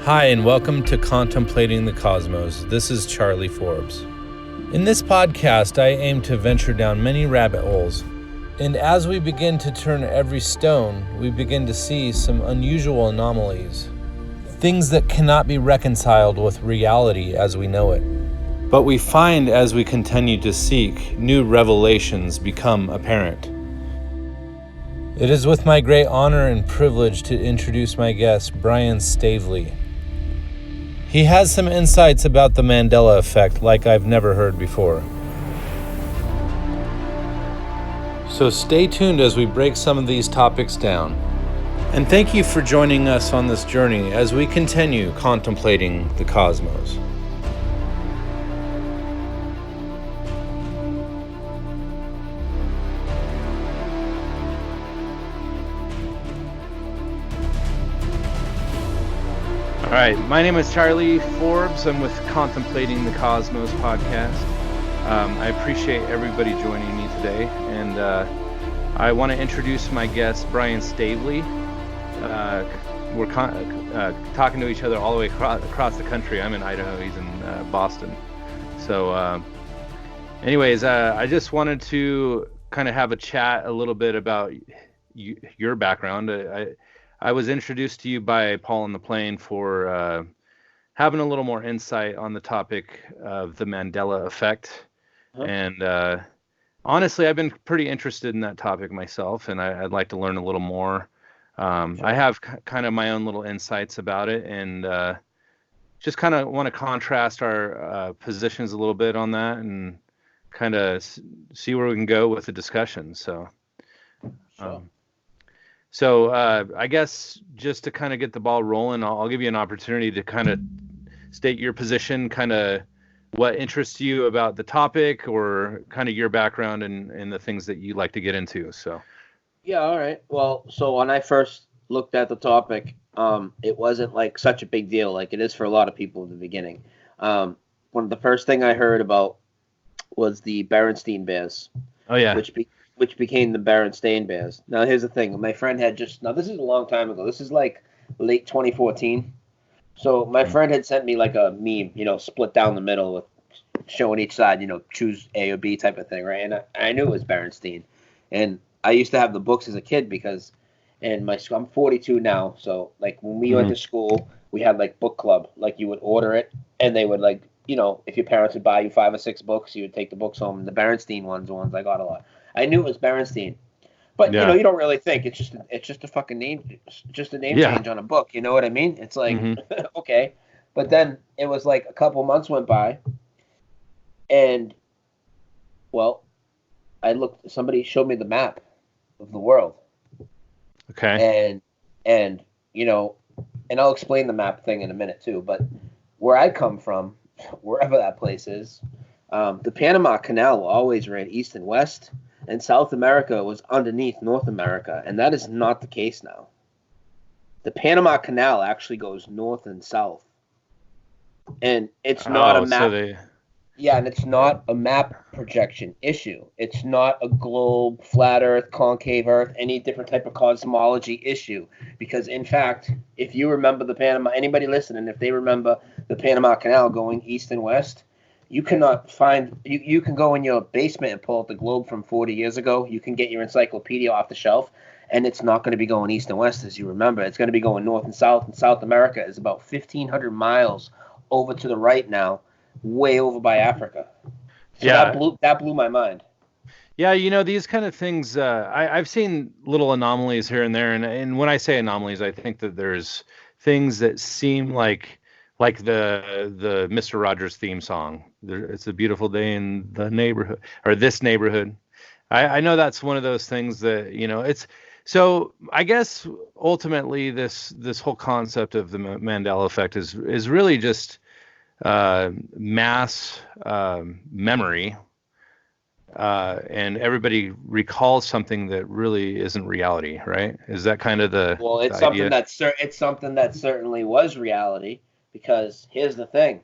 Hi, and welcome to Contemplating the Cosmos. This is Charlie Forbes. In this podcast, I aim to venture down many rabbit holes. And as we begin to turn every stone, we begin to see some unusual anomalies. Things that cannot be reconciled with reality as we know it. But we find as we continue to seek, new revelations become apparent. It is with my great honor and privilege to introduce my guest, Brian Staveley. He has some insights about the Mandela Effect like I've never heard before. So stay tuned as we break some of these topics down. And thank you for joining us on this journey as we continue contemplating the cosmos. All right, my name is Charlie Forbes. I'm with Contemplating the Cosmos podcast. I appreciate everybody joining me today, and I want to introduce my guest, Brian Staveley. We're talking to each other all the way across the country. I'm in Idaho, he's in Boston. So anyways, I just wanted to kind of have a chat a little bit about your background. I was introduced to you by Paul on the Plane for having a little more insight on the topic of the Mandela Effect. Huh? And honestly, I've been pretty interested in that topic myself, and I'd like to learn a little more. Sure. I have kind of my own little insights about it, and just kind of want to contrast our positions a little bit on that and kind of see where we can go with the discussion. So. Sure. So I guess just to kind of get the ball rolling, I'll give you an opportunity to kind of state your position, kind of what interests you about the topic, or kind of your background and the things that you like to get into. So. Yeah, all right. Well, so when I first looked at the topic, it wasn't like such a big deal like it is for a lot of people in the beginning. One of the first thing I heard about was the Berenstain Bears. Oh, yeah. Which became the Berenstain Bears. Now, here's the thing. My friend had this is a long time ago. This is like late 2014. So my friend had sent me like a meme, split down the middle with showing each side, choose A or B type of thing, right? And I knew it was Berenstain. And I used to have the books as a kid because I'm 42 now. So like when we went to school, we had like book club. Like you would order it and they would like, if your parents would buy you 5 or 6 books, you would take the books home. And the Berenstain ones, the ones I got a lot. I knew it was Berenstain, but you don't really think it's just a fucking name, just a name change on a book. You know what I mean? It's like okay, but then it was like a couple months went by, and somebody showed me the map of the world. Okay. And I'll explain the map thing in a minute too. But where I come from, wherever that place is, the Panama Canal always ran east and west. And South America was underneath North America, and that is not the case now. The Panama Canal actually goes north and south, and it's not a map. And it's not a map projection issue. It's not a globe, flat Earth, concave Earth, any different type of cosmology issue. Because in fact, if you remember anybody listening, if they remember the Panama Canal going east and west. You cannot find. You can go in your basement and pull out the globe from 40 years ago. You can get your encyclopedia off the shelf, and it's not going to be going east and west as you remember. It's going to be going north and south. And South America is about 1,500 miles over to the right now, way over by Africa. So that blew my mind. Yeah, these kind of things. I've seen little anomalies here and there, and when I say anomalies, I think that there's things that seem like the Mr. Rogers theme song. It's a beautiful day in the neighborhood, or this neighborhood. I know that's one of those things that, it's, so I guess ultimately this whole concept of the Mandela Effect is really just mass memory, and everybody recalls something that really isn't reality, right? Is that kind of the it's something idea? It's something that certainly was reality. Because here's the thing,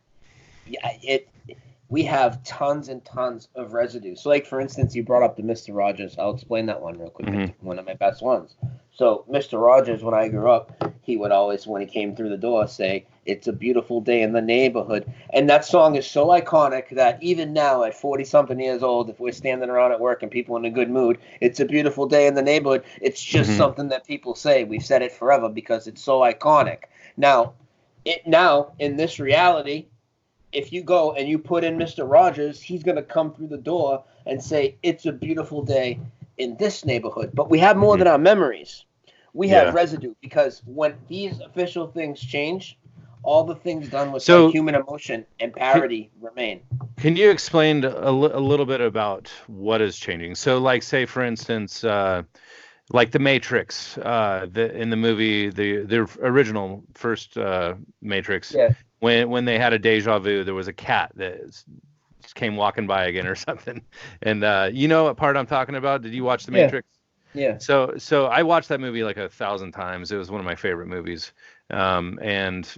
we have tons and tons of residue. So, like for instance, you brought up the Mr. Rogers. I'll explain that one real quick. One of my best ones. So Mr. Rogers, when I grew up, he would always, when he came through the door, say, "It's a beautiful day in the neighborhood." And that song is so iconic that even now, at 40-something years old, if we're standing around at work and people in a good mood, "It's a beautiful day in the neighborhood," it's just Hmm. something that people say. We've said it forever because it's so iconic. Now, in this reality, if you go and you put in Mr. Rogers, he's going to come through the door and say, "It's a beautiful day in this neighborhood." But we have more Hmm. than our memories. We have Yeah. residue because when these official things change, all the things done with like So human emotion and can, parody remain. can you explain a little bit about what is changing? So, like, say for instance, like the Matrix, in the movie, the original first Matrix, Yeah, when they had a deja vu, there was a cat that came walking by again or something, and you know what part I'm talking about? Did you watch the yeah, Matrix? yeah, So I watched that movie like 1,000 times. It was one of my favorite movies. And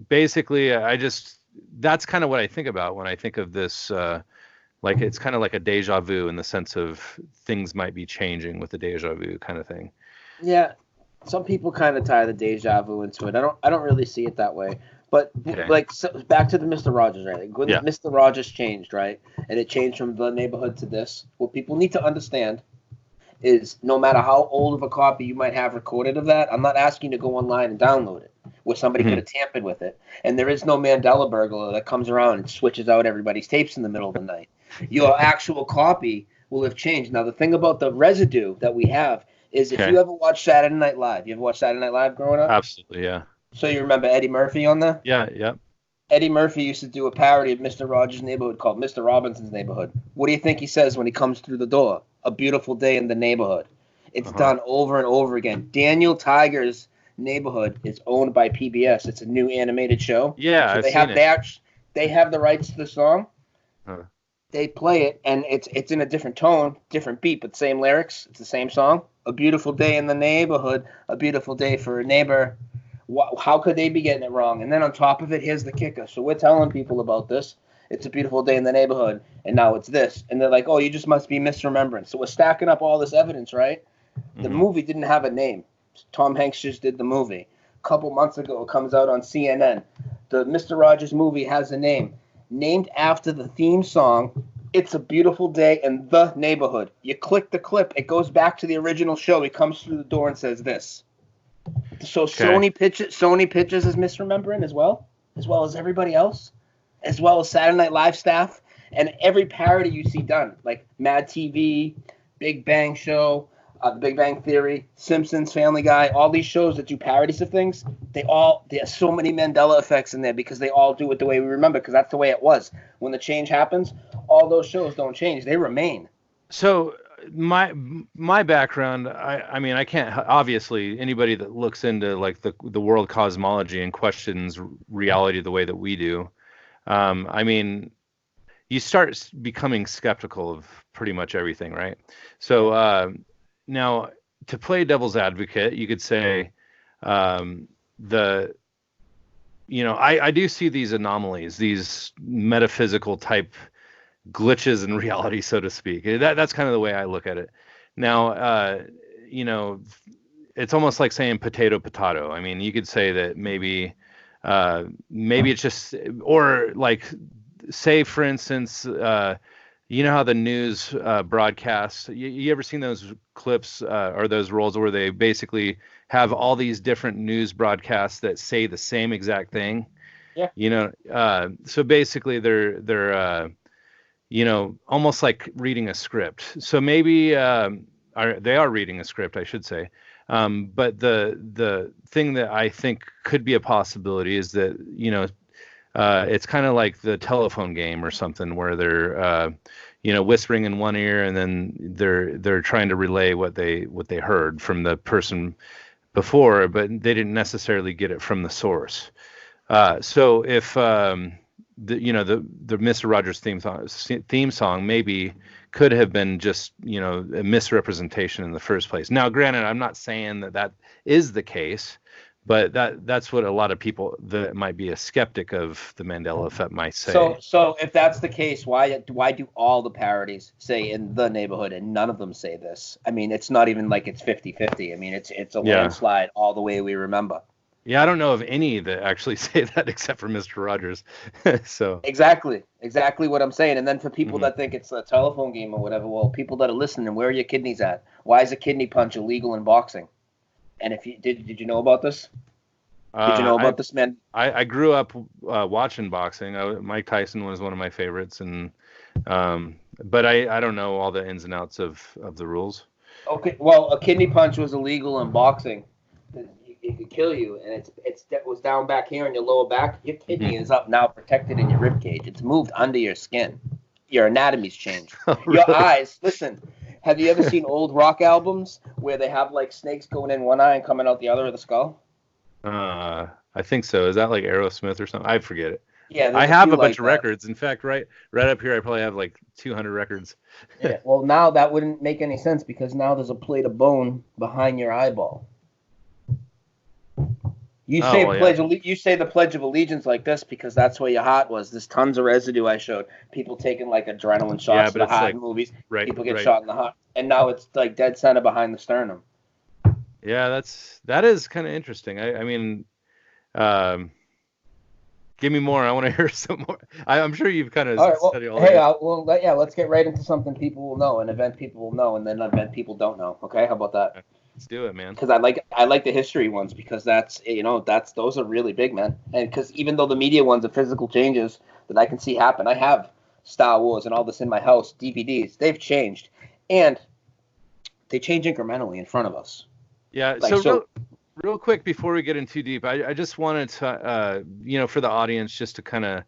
basically, that's kind of what I think about when I think of this. Like it's kind of like a deja vu in the sense of things might be changing with the deja vu kind of thing. yeah. Some people kind of tie the deja vu into it. I don't really see it that way. But Okay. like so back to the Mr. Rogers, right? Like when Yeah. Mr. Rogers changed, right? And it changed from the neighborhood to this. What people need to understand is no matter how old of a copy you might have recorded of that, I'm not asking you to go online and download it where somebody could Hmm. have tampered with it. And there is no Mandela burglar that comes around and switches out everybody's tapes in the middle of the night. Your actual copy will have changed. Now, the thing about the residue that we have is if Okay. you ever watch Saturday Night Live, you ever watch Saturday Night Live growing up? Absolutely. Yeah. So you remember Eddie Murphy on there? Yeah. Yeah. Eddie Murphy used to do a parody of Mr. Rogers' Neighborhood called Mr. Robinson's Neighborhood. What do you think he says when he comes through the door? "A beautiful day in the neighborhood." It's Uh-huh. done over and over again. Daniel Tiger's Neighborhood is owned by PBS. It's a new animated show. Yeah, So I've seen it. they have the rights to the song. Huh. They play it and it's in a different tone, different beat, but same lyrics. It's the same song. "A beautiful day in the neighborhood, a beautiful day for a neighbor." How could they be getting it wrong? And then on top of it, here's the kicker. So we're telling people about this. "It's a beautiful day in the neighborhood," and now it's this. And they're like, "Oh, you just must be misremembering." So we're stacking up all this evidence, right? The Hmm. movie didn't have a name. Tom Hanks just did the movie. A couple months ago, it comes out on CNN. The Mr. Rogers movie has a name named after the theme song, "It's a Beautiful Day in the Neighborhood." You click the clip, it goes back to the original show. He comes through the door and says this. So Okay. Sony pitches is misremembering as well as everybody else, as well as Saturday Night Live staff, and every parody you see done, like Mad TV, Big Bang Show, The Big Bang Theory, Simpsons, Family Guy, all these shows that do parodies of things, there's so many Mandela effects in there because they all do it the way we remember, because that's the way it was. When the change happens, all those shows don't change; they remain. So my background, I mean, I can't obviously anybody that looks into like the world cosmology and questions reality the way that we do. I mean, you start becoming skeptical of pretty much everything, right? So Yeah, now to play devil's advocate, you could say the I do see these anomalies, these metaphysical type glitches in reality, so to speak. That's kind of the way I look at it. Now, you know, it's almost like saying potato, potato. I mean, you could say that maybe it's just, or like, say for instance, you know how the news broadcasts. You ever seen those clips or those rolls where they basically have all these different news broadcasts that say the same exact thing? yeah, So basically almost like reading a script. So maybe they are reading a script, I should say. But the thing that I think could be a possibility is that it's kind of like the telephone game or something where they're whispering in one ear and then they're trying to relay what they heard from the person before, but they didn't necessarily get it from the source. So if the Mr. Rogers theme song maybe could have been just a misrepresentation in the first place. Now, granted, I'm not saying that is the case, But that's what a lot of people that might be a skeptic of the Mandela effect might say. So if that's the case, why do all the parodies say in the neighborhood and none of them say this? I mean, it's not even like it's 50-50. I mean, it's a landslide all the way we remember. Yeah, I don't know of any that actually say that except for Mr. Rogers. So exactly what I'm saying. And then for people that think it's a telephone game or whatever, well, people that are listening, where are your kidneys at? Why is a kidney punch illegal in boxing? And if you did you know about this? Did you know about this, man? I grew up watching boxing. Mike Tyson was one of my favorites, and but I don't know all the ins and outs of the rules. Okay, well, a kidney punch was illegal in boxing. It could kill you, and it was down back here in your lower back. Your kidney is up now, protected in your rib cage. It's moved under your skin. Your anatomy's changed. Oh, really? Your eyes. Listen, have you ever seen old rock albums where they have like snakes going in one eye and coming out the other of the skull? I think so. Is that like Aerosmith or something? I forget it. Yeah, I have a bunch of records. In fact, right up here, I probably have like 200 records. Yeah. Well, now that wouldn't make any sense because now there's a plate of bone behind your eyeball. You say you say the Pledge of Allegiance like this because that's where your heart was. There's tons of residue I showed. People taking like adrenaline shots in the heart in movies. Right, people get shot in the heart, and now it's like dead center behind the sternum. Yeah, that is kind of interesting. I mean, give me more. I want to hear some more. I'm sure you've kind of studied all that. Hey, let's get right into something people will know, an event people will know, and then an event people don't know. Okay, how about that? Let's do it, man. Because I like the history ones because those are really big, man. And because even though the media ones are physical changes that I can see happen, I have Star Wars and all this in my house, DVDs. They've changed, and they change incrementally in front of us. Yeah. Real quick before we get in too deep, I just wanted to, for the audience, just to kind of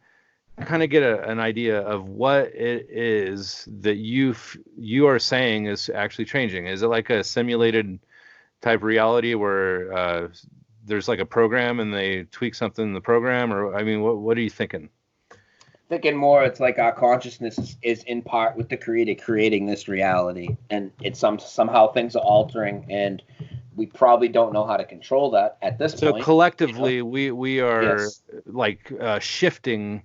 get an idea of what it is that you are saying is actually changing. Is it like a simulated type reality where there's like a program and they tweak something in the program, or I mean, what are you thinking? Thinking more, it's like our consciousness is in part with the creator creating this reality, and it's somehow things are altering, and we probably don't know how to control that at this point. So collectively, we are like shifting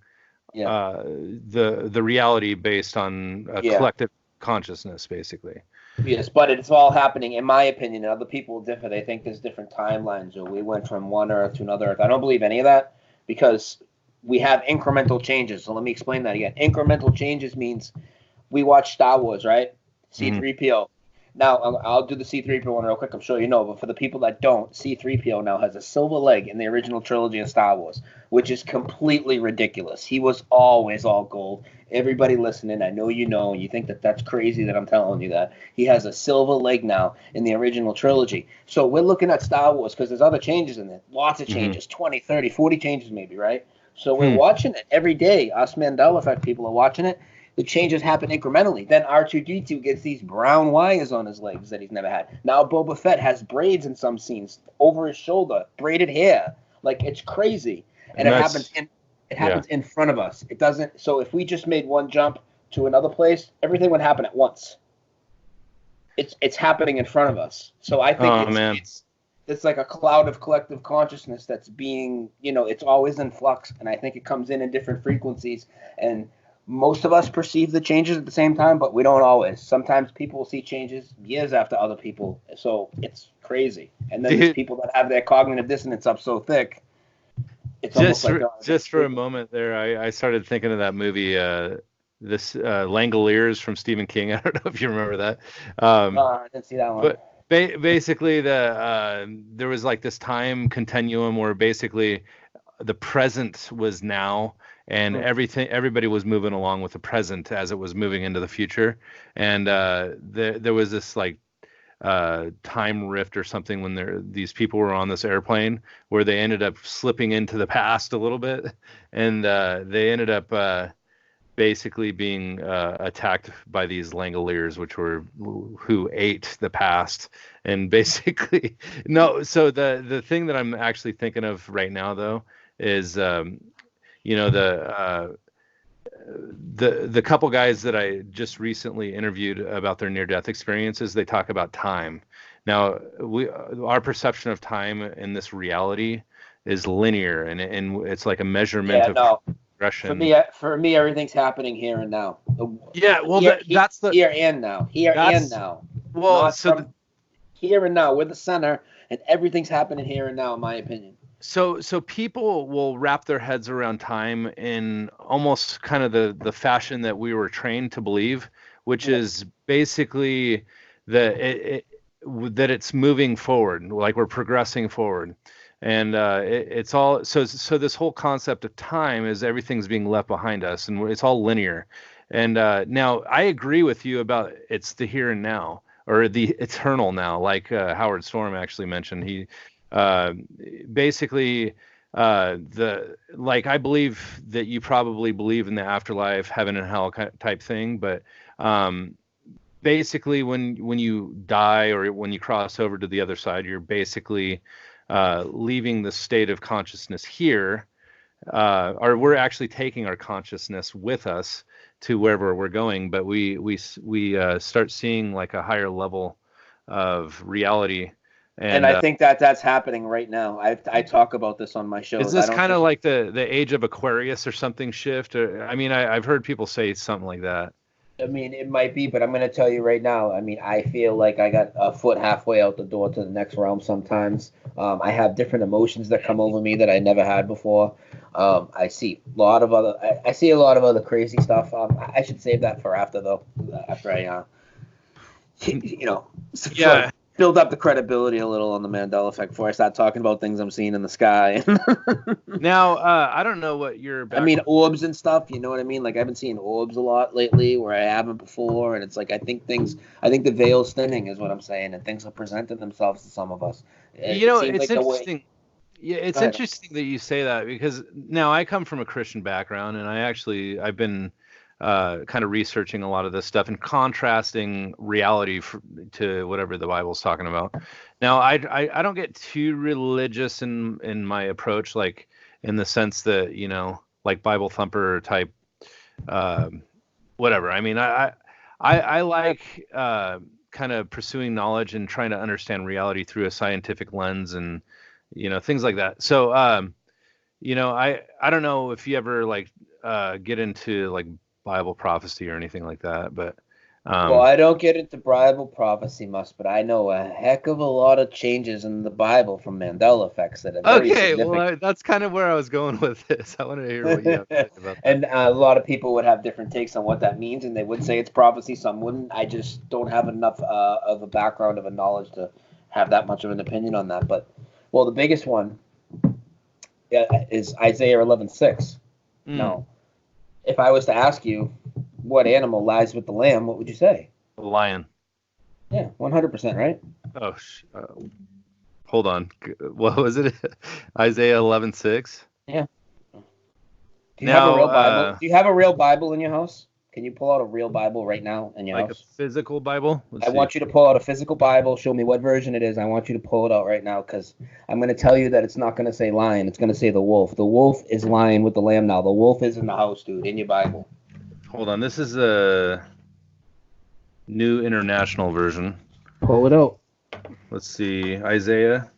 the reality based on a collective consciousness, basically. Yes, but it's all happening, in my opinion, and other people differ. They think there's different timelines, or we went from one Earth to another Earth. I don't believe any of that because we have incremental changes. So let me explain that again. Incremental changes means we watch Star Wars, right? C-3PO. Now, I'll do the C-3PO one real quick. I'm sure you know, but for the people that don't, C-3PO now has a silver leg in the original trilogy of Star Wars, which is completely ridiculous. He was always all gold. Everybody listening, I know you know, and you think that that's crazy that I'm telling you that. He has a silver leg now in the original trilogy. So we're looking at Star Wars because there's other changes in it. Lots of changes, 20, 30, 40 changes maybe, right? So we're watching it every day. Us Mandela Effect people are watching it. The changes happen incrementally. Then R2-D2 gets these brown wires on his legs that he's never had. Now Boba Fett has braids in some scenes over his shoulder, braided hair. Like, it's crazy. And it happens in front of us. It doesn't. So if we just made one jump to another place, everything would happen at once. It's happening in front of us. So I think it's like a cloud of collective consciousness that's being, it's always in flux. And I think it comes in different frequencies. And most of us perceive the changes at the same time, but we don't always. Sometimes people will see changes years after other people. So it's crazy. And then there's people that have their cognitive dissonance up so thick. It's just for a moment there, I started thinking of that movie, this Langoliers from Stephen King. I don't know if you remember that. I didn't see that one. But basically, there was like this time continuum where basically the present was now, and everybody was moving along with the present as it was moving into the future. And there was this like time rift or something when these people were on this airplane where they ended up slipping into the past a little bit, and they ended up basically being attacked by these Langoliers, who ate the past. And basically, so the thing that I'm actually thinking of right now though is the couple guys that I just recently interviewed about their near-death experiences. They talk about time. Now, our perception of time in this reality is linear, and it's like a measurement Yeah, of no. progression. For me, everything's happening here and now. Yeah, well, that's the Here and now. Here and that's now. well, Not so from here and now. We're the center, and everything's happening here and now, in my opinion. so people will wrap their heads around time in almost kind of the fashion that we were trained to believe, which Yeah. is basically that that it's moving forward, like we're progressing forward. And it's all so this whole concept of time is everything's being left behind us, and it's all linear. And now I agree with you about it's the here and now, or the eternal now, like Howard Storm actually mentioned. He uh, basically the like I believe that you probably believe in the afterlife, heaven and hell type thing, but basically when you die or when you cross over to the other side, you're basically leaving the state of consciousness here, or we're actually taking our consciousness with us to wherever we're going, but we start seeing like a higher level of reality. And And I think that that's happening right now. I talk about this on my is shows. I this don't kind of think. like the age of Aquarius or something shift? Or, I mean, I've heard people say something like that. I mean, it might be, but I'm going to tell you right now. I mean, I feel like I got a foot halfway out the door to the next realm sometimes. I have different emotions that come over me that I never had before. I see a lot of other. I see a lot of other crazy stuff. I should save that for after though. After I, sort of Yeah. build up the credibility a little on the Mandela Effect before I start talking about things I'm seeing in the sky. Now, I don't know what your I mean, background. orbs and stuff. You know what I mean? Like I've been seeing orbs a lot lately, where I haven't before, and it's like I think the veil's thinning, is what I'm saying, and things are presenting themselves to some of us. You It know, seems it's like the way. interesting. Yeah, Go it's ahead. interesting that you say that because now I come from a Christian background, and I've been kind of researching a lot of this stuff and contrasting reality to whatever the Bible's talking about. Now, I don't get too religious in my approach, like in the sense that like Bible thumper type, whatever. I mean, I like kind of pursuing knowledge and trying to understand reality through a scientific lens and things like that. So I don't know if you ever like get into like Bible prophecy or anything like that, but Well, um I don't get into Bible prophecy much, but I know a heck of a lot of changes in the Bible from Mandela effects that are very okay, well significant. that's kind of where I was going with this. I wanted to hear what you have to say about that. And a lot of people would have different takes on what that means, and they would say it's prophecy. Some wouldn't. I just don't have enough of a background of a knowledge to have that much of an opinion on that. But well, the biggest one is Isaiah 11:6. Mm, Now, if I was to ask you what animal lies with the lamb, what would you say? lion. Yeah, 100%, right? Oh, hold on. What was it? Isaiah 11:6. Yeah. Do you have a Now, real Bible? Do you have a real Bible in your house? Can you pull out a real Bible right now in your like a house? physical Bible. Let's I see. want you to pull out a physical Bible. Show me what version it is. I want you to pull it out right now because I'm going to tell you that it's not going to say lion. It's going to say the wolf. The wolf is lying with the lamb now. The wolf is in the house, dude, in your Bible. Hold on. This is a New International Version. Pull it out. Let's see. Isaiah.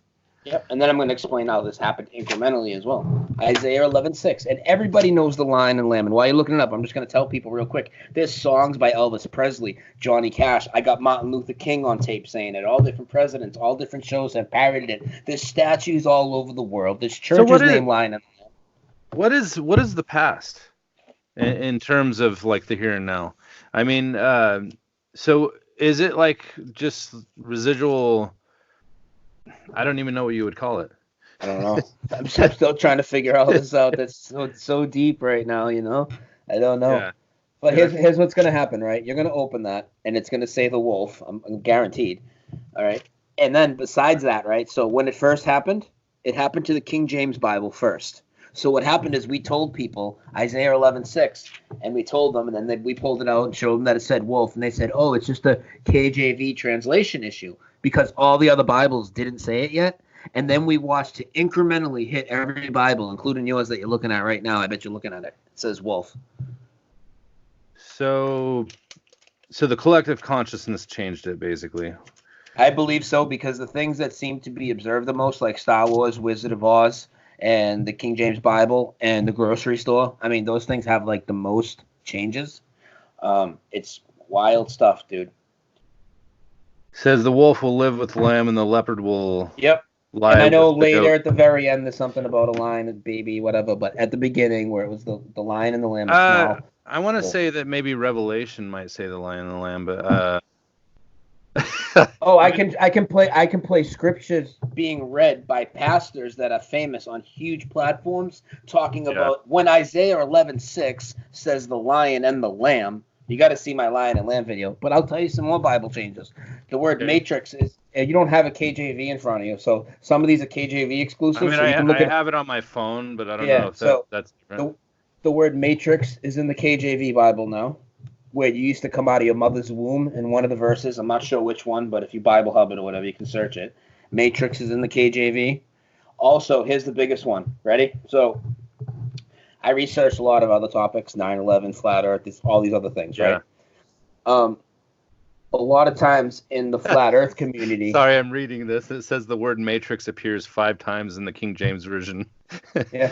Yep. And then I'm going to explain how this happened incrementally as well. Isaiah 11:6. And everybody knows the lion and lamb. And while you're looking it up, I'm just going to tell people real quick. There's songs by Elvis Presley, Johnny Cash. I got Martin Luther King on tape saying it. All different presidents, all different shows have parodied it. There's statues all over the world. There's So churches named Lion and Lamb. what is the past in terms of like the here and now? I mean, so is it like just residual? I don't even know what you would call it. I don't know. I'm still trying to figure all this out. That's so deep right now, I don't know. Yeah. But here's what's going to happen, right? You're going to open that, and it's going to say the wolf. I'm guaranteed. All right. And then besides that, right? So when it first happened, it happened to the King James Bible first. So what happened is we told people Isaiah 11:6, and we told them, and then we pulled it out and showed them that it said wolf, and they said, oh, it's just a KJV translation issue because all the other Bibles didn't say it yet. And then we watched it incrementally hit every Bible, including yours that you're looking at right now. I bet you're looking at it. It says wolf. So the collective consciousness changed it basically. I believe so, because the things that seem to be observed the most, like Star Wars, Wizard of Oz, and the King James Bible, and the grocery store, I mean, those things have like the most changes. It's wild stuff, dude. Says the wolf will live with the lamb and the leopard will Yep. And lie I know with the later goat. at the very end there's something about a lion, a baby, whatever, but at the beginning where it was the lion and the lamb, it's small. I want to Wolf. say that maybe Revelation might say the lion and the lamb, but Oh, I can play scriptures being read by pastors that are famous on huge platforms talking yeah. about when Isaiah 11:6 says the lion and the lamb. You got to see my lion and lamb video. But I'll tell you some more Bible changes. The word Okay. matrix is you don't have a KJV in front of you, so some of these are KJV exclusive. I mean, so you can look I at have it on my phone, but I don't yeah. know if So that's different. the word matrix is in the KJV Bible now, where you used to come out of your mother's womb in one of the verses. I'm not sure which one, but if you Bible Hub it or whatever, you can search it. Matrix is in the KJV. Also, here's the biggest one. Ready? So I researched a lot of other topics, 9/11, flat Earth, all these other things, right? A lot of times in the flat Earth community. Sorry, I'm reading this. It says the word matrix appears 5 times in the King James version. Yeah.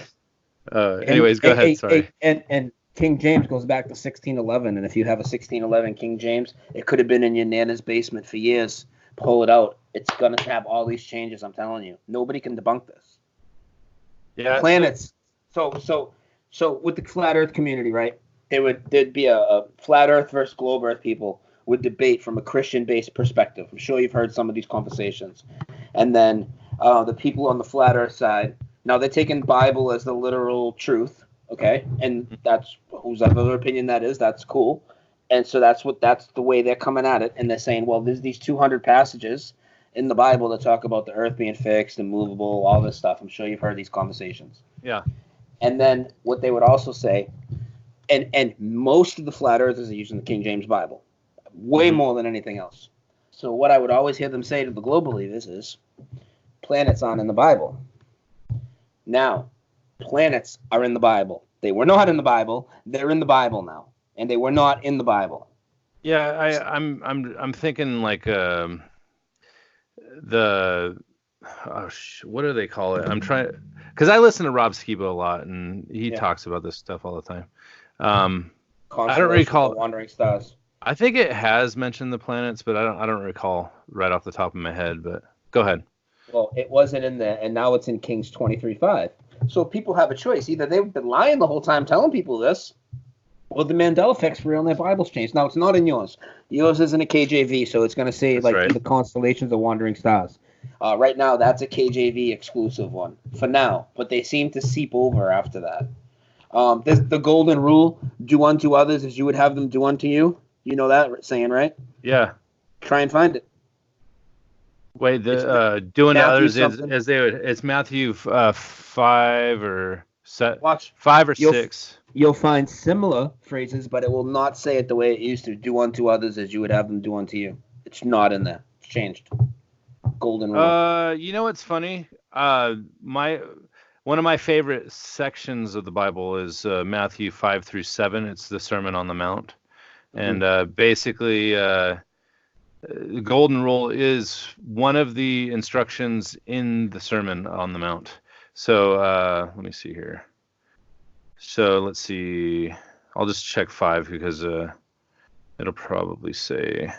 Anyways, go ahead. Sorry. And King James goes back to 1611, and if you have a 1611 King James, it could have been in your nana's basement for years. Pull it out. It's gonna have all these changes. I'm telling you, nobody can debunk this. Yeah. Planets. So with the flat Earth community, right? There'd be a flat Earth versus globe Earth people would debate from a Christian-based perspective. I'm sure you've heard some of these conversations. And then the people on the flat Earth side, now they're taking Bible as the literal truth, okay? And that's whose other opinion that is, that's cool. And so that's the way they're coming at it. And they're saying, well, there's these 200 passages in the Bible that talk about the earth being fixed and movable, all this stuff. I'm sure you've heard these conversations. Yeah. And then what they would also say, and most of the flat earthers are using the King James Bible, way more than anything else. So what I would always hear them say to the global believers is, planets aren't in the Bible. Now, planets are in the Bible. They were not in the Bible. They're in the Bible now, and they were not in the Bible. Yeah, I'm thinking like the what do they call it? I'm trying because I listen to Rob Skibo a lot, and he talks about this stuff all the time. I don't recall Wandering Stars. I think it has mentioned the planets, but I don't recall right off the top of my head. But go ahead. Well, it wasn't in there, and now it's in Kings 23:5. So people have a choice. Either they've been lying the whole time telling people this, or the Mandela Effect's real and their Bible's changed. Now, it's not in yours. Yours isn't a KJV, so it's going to say the constellations of wandering stars. Right now, that's a KJV exclusive one for now, but they seem to seep over after that. There's the golden rule, do unto others as you would have them do unto you. You know that saying, right? Yeah. Try and find it. Wait, doing to others as they would. It's Matthew 5 or 5 or 6. You'll find similar phrases, but it will not say it the way it used to. Do unto others as you would have them do unto you. It's not in there. It's changed. Golden rule. You know what's funny? One of my favorite sections of the Bible is Matthew 5 through 7. It's the Sermon on the Mount, and basically. The golden rule is one of the instructions in the Sermon on the Mount. So let me see here. So let's see. I'll just check 5 because it'll probably say.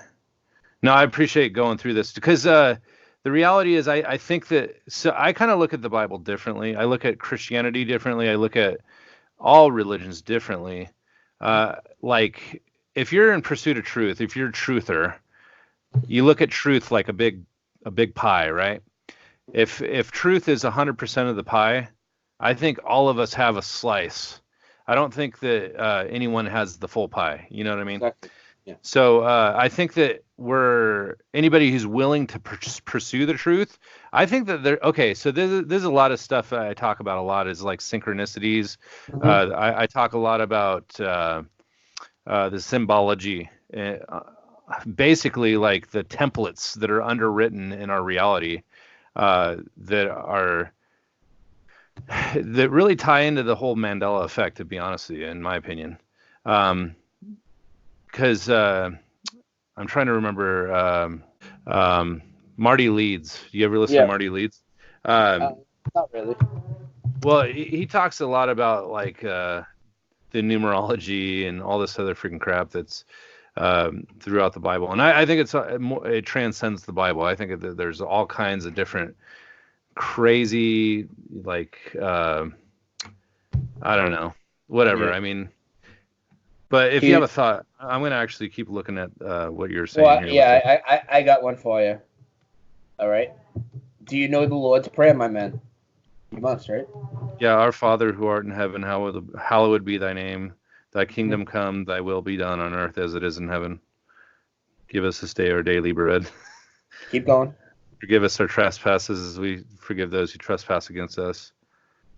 No, I appreciate going through this because the reality is I think that so I kind of look at the Bible differently. I look at Christianity differently. I look at all religions differently. Like if you're in pursuit of truth, if you're a truther, you look at truth like a big pie, right? If truth is 100% of the pie, I think all of us have a slice. I don't think that anyone has the full pie. You know what I mean? Exactly. Yeah. So I think that anybody who's willing to pursue the truth. I think that okay. So there's a lot of stuff I talk about a lot is like synchronicities. I talk a lot about the symbology. Basically like the templates that are underwritten in our reality that really tie into the whole Mandela Effect, to be honest with you, in my opinion. Because I'm trying to remember Marty Leeds. You ever listen Yeah. to Marty Leeds? Not really. Well, he talks a lot about like the numerology and all this other freaking crap that's throughout the Bible, and I think it transcends the Bible. I think that there's all kinds of different crazy, like I don't know, whatever. Yeah. I mean, but if you have a thought, I'm gonna actually keep looking at what you're saying Well, here. yeah, I got one for you. All right. Do you know the Lord's Prayer, my man? You must, right? Yeah, our Father who art in heaven, hallowed be thy name. Thy kingdom come, thy will be done on earth as it is in heaven. Give us this day our daily bread. Keep going. Forgive us our trespasses as we forgive those who trespass against us.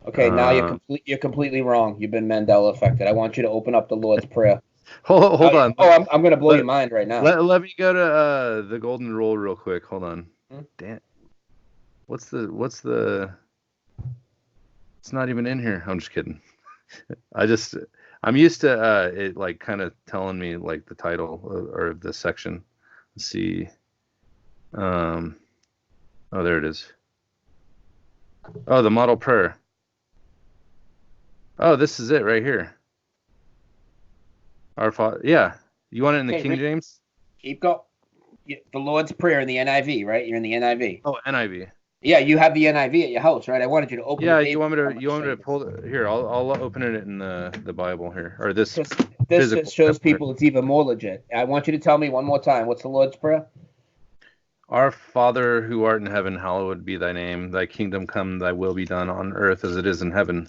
Okay, now you're completely wrong. You've been Mandela affected. I want you to open up the Lord's Prayer. Hold on. I'm going to blow your mind right now. Let me go to the golden rule real quick. Hold on. Damn. What's the? It's not even in here. I'm just kidding. I'm used to it like kind of telling me like the title or the section. Let's see. Oh, there it is. Oh, the model prayer. Oh, this is it right here. Our Father. Yeah. You want it in the King James? Keep going. The Lord's Prayer in the NIV, right? You're in the NIV. Oh, NIV. Yeah, you have the NIV at your house, right? I wanted you to open. Yeah, you want me to pull it here? I'll open it in the Bible here, or this. This just shows people it's even more legit. I want you to tell me one more time. What's the Lord's Prayer? Our Father who art in heaven, hallowed be thy name. Thy kingdom come, thy will be done on earth as it is in heaven.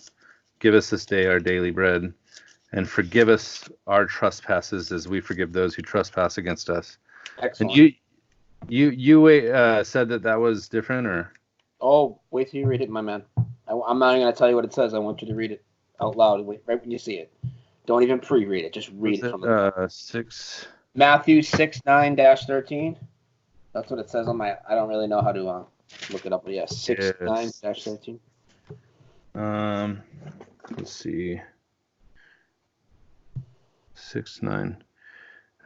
Give us this day our daily bread, and forgive us our trespasses as we forgive those who trespass against us. Excellent. And you said that was different, or? Oh, wait till you read it, my man. I'm not even going to tell you what it says. I want you to read it out loud right when you see it. Don't even pre-read it. Just read it from the Matthew 6:9-13. That's what it says on my. I don't really know how to look it up, but yeah, 6:9-13. Let's see. 6:9.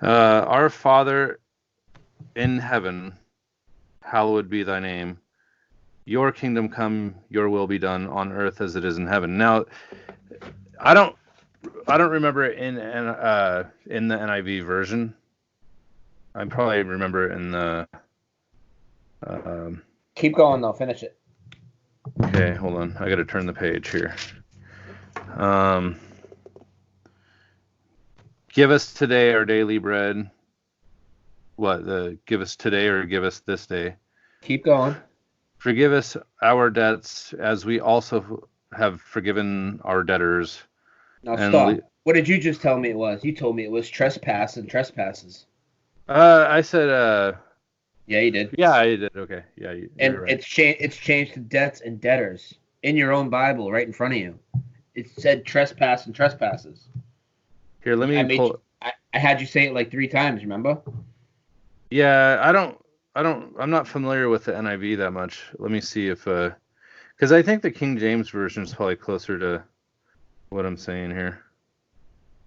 Our Father in heaven, hallowed be thy name. Your kingdom come, your will be done on earth as it is in heaven. Now, I don't remember it in the NIV version. I probably remember it in the. Keep going though. Finish it. Okay, hold on. I got to turn the page here. Give us today our daily bread. Give us today or give us this day? Keep going. Forgive us our debts as we also have forgiven our debtors. Now stop. What did you just tell me it was? You told me it was trespass and trespasses. I said. Yeah, you did. Yeah, I did. Okay. Yeah, and right. It's changed to debts and debtors in your own Bible, right in front of you. It said trespass and trespasses. Here, let me pull. I had you say it like 3 times. Remember? Yeah, I'm not familiar with the NIV that much. Let me see if, because I think the King James version is probably closer to what I'm saying here.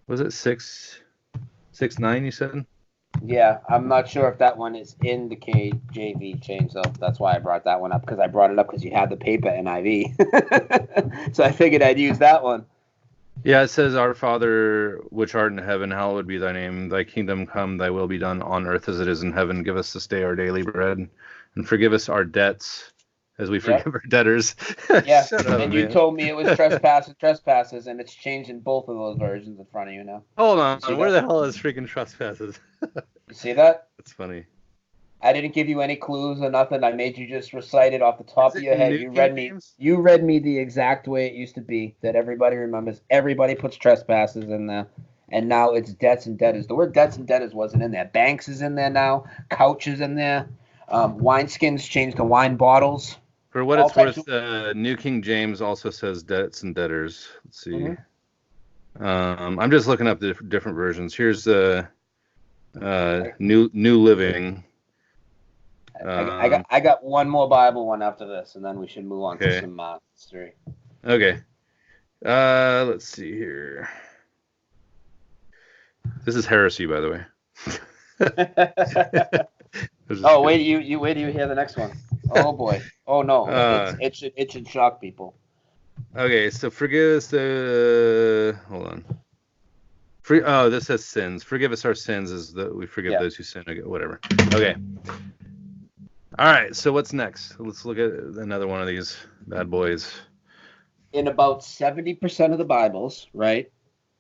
Was it 6:9? You said? Yeah, I'm not sure if that one is in the KJV change, though. That's why I brought that one up, because I brought it up because you had the paper NIV. So I figured I'd use that one. Yeah, it says, Our Father, which art in heaven, hallowed be thy name. Thy kingdom come, thy will be done on earth as it is in heaven. Give us this day our daily bread, and forgive us our debts as we forgive our debtors. Yeah, and you told me it was trespasses, and it's changed in both of those versions in front of you now. Hold on, where the hell is freaking trespasses? You see that? That's funny. I didn't give you any clues or nothing. I made you just recite it off the top of your head. You read me the exact way it used to be that everybody remembers. Everybody puts trespasses in there, and now it's debts and debtors. The word debts and debtors wasn't in there. Banks is in there now. Couch is in there. Wineskins changed to wine bottles. For what it's worth, New King James also says debts and debtors. Let's see. Mm-hmm. I'm just looking up the different versions. Here's the New Living. I got one more Bible one after this, and then we should move on to some history. Okay. Let's see here. This is heresy, by the way. This is Oh, good. wait till you hear the next one. Oh boy. Oh no. Uh, It should shock people. okay, so forgive us the. Hold on. This says sins. Forgive us our sins as we forgive Yeah. those who sin. Okay, whatever. Okay. All right. So what's next? Let's look at another one of these bad boys. In about 70% of the Bibles, right?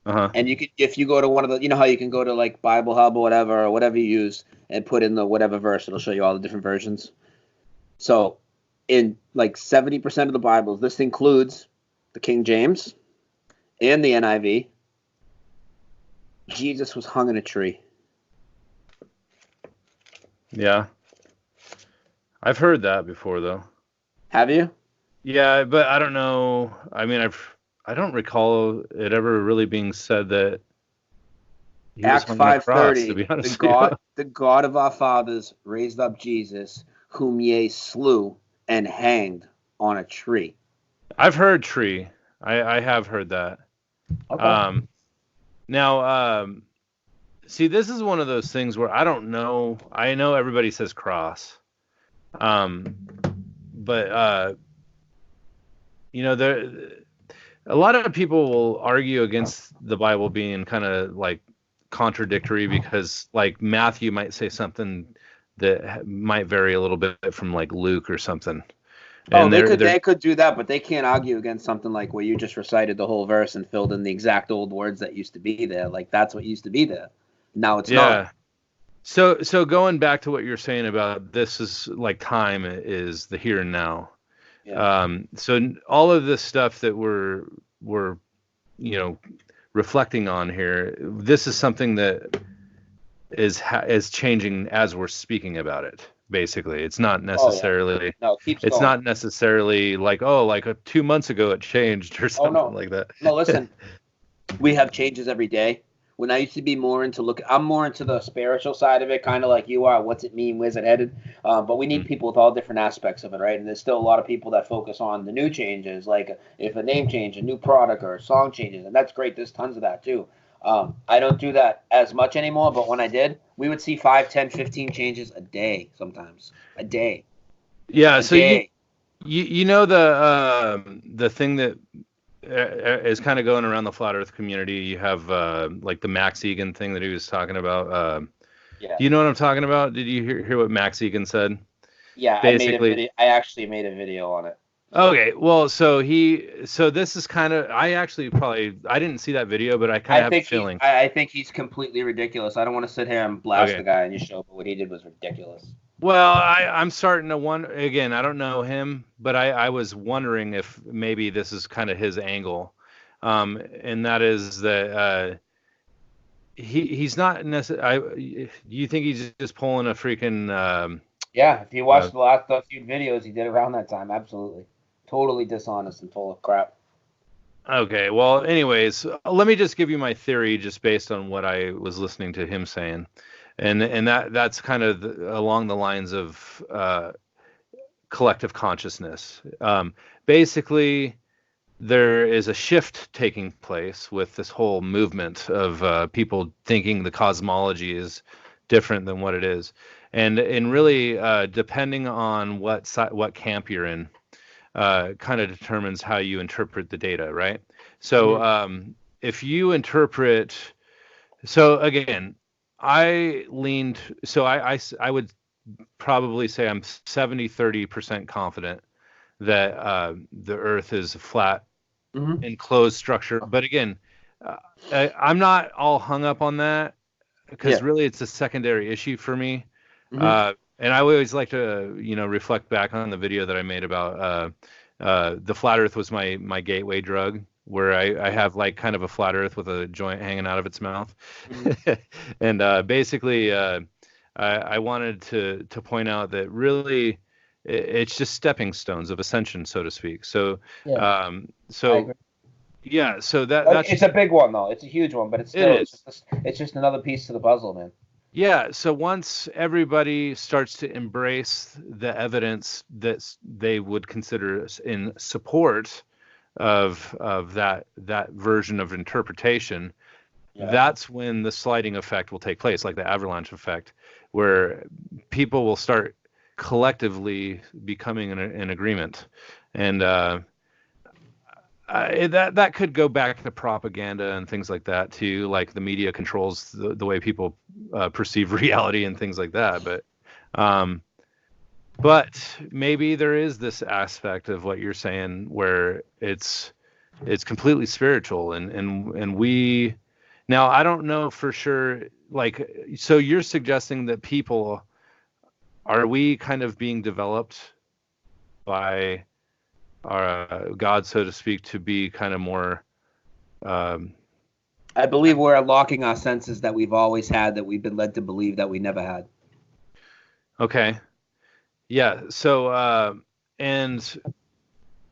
Uh huh. And you could, if you go to one of the, you know how you can go to like Bible Hub or whatever you use and put in the whatever verse, it'll show you all the different versions. So in like 70% of the Bibles, this includes the King James and the NIV. Jesus was hung in a tree. Yeah. I've heard that before though. Have you? Yeah, but I don't know. I mean, I don't recall it ever really being said that he was Acts hung on a cross, to 5:30, be honest with you. the God of our fathers raised up Jesus, whom ye slew and hanged on a tree. I've heard tree. I have heard that. Okay. Now, see, this is one of those things where I don't know. I know everybody says cross, but there a lot of people will argue against the Bible being kind of like contradictory because like Matthew might say something that might vary a little bit from like Luke or something. Oh, And they could do that, but they can't argue against something like where you just recited the whole verse and filled in the exact old words that used to be there. Like that's what used to be there. Now it's not. yeah. So going back to what you're saying about this is like time is the here and now. Yeah. So all of this stuff that we're reflecting on here, this is something that is changing as we're speaking about it. Basically, it's not Oh yeah. necessarily No, it keeps it's going. not necessarily like 2 months ago it changed or Oh something no. like that. No, listen. We have changes every day. When I used to be more into I'm more into the spiritual side of it, kind of like you are. What's it mean? Where's it headed? But we need Mm. people with all different aspects of it, right? And there's still a lot of people that focus on the new changes, like if a name change, a new product, or a song changes, and that's great. There's tons of that too. I don't do that as much anymore, but when I did, we would see 5, 10, 15 changes a day sometimes. A day. Yeah, A so you day. you know the thing that is kind of going around the flat Earth community. You have like the Max Egan thing that he was talking about. Yeah. Do you know what I'm talking about? Did you hear what Max Egan said? Yeah, I made a Basically, video. I actually made a video on it. okay. Well, so this is kind of I didn't see that video, but I kind of have a feeling. I think he's completely ridiculous. I don't want to sit here and blast Okay. the guy on your show, but what he did was ridiculous. Well, I'm starting to wonder again. I don't know him, but I was wondering if maybe this is kind of his angle, and that is that he's not necessarily. Do you think he's just pulling a freaking? Yeah, if you Uh, watch the last few videos he did around that time, absolutely, totally dishonest and full of crap. okay. Well, anyways, let me just give you my theory, just based on what I was listening to him saying, and that's kind of along the lines of collective consciousness. Basically, there is a shift taking place with this whole movement of people thinking the cosmology is different than what it is, and really depending on what camp you're in, kind of determines how you interpret the data, right? So Mm-hmm. if you interpret, so again, I leaned, so I would probably say I'm 70-30% confident that the Earth is a flat, Mm-hmm. enclosed structure. But again, I'm not all hung up on that because Yeah. really it's a secondary issue for me. Mm-hmm. And I always like to, reflect back on the video that I made about the flat Earth was my gateway drug, where I have like kind of a flat Earth with a joint hanging out of its mouth, Mm-hmm. and basically I wanted to point out that really it's just stepping stones of ascension, so to speak. So Yeah, um, I so agree. yeah, so that's It's just a big one though. It's a huge one, but it is. it's just another piece to the puzzle, man. Yeah, so once everybody starts to embrace the evidence that they would consider in support of that version of interpretation, Yeah. that's when the sliding effect will take place, like the avalanche effect, where people will start collectively becoming in agreement. And that could go back to propaganda and things like that too. Like the media controls the way people perceive reality and things like that. Um, but maybe there is this aspect of what you're saying where it's completely spiritual, and we now I don't know for sure. Like, so you're suggesting that people are we kind of being developed by our God, so to speak, to be kind of more. Um, I believe we're unlocking our senses that we've always had, that we've been led to believe that we never had. okay, yeah. So, and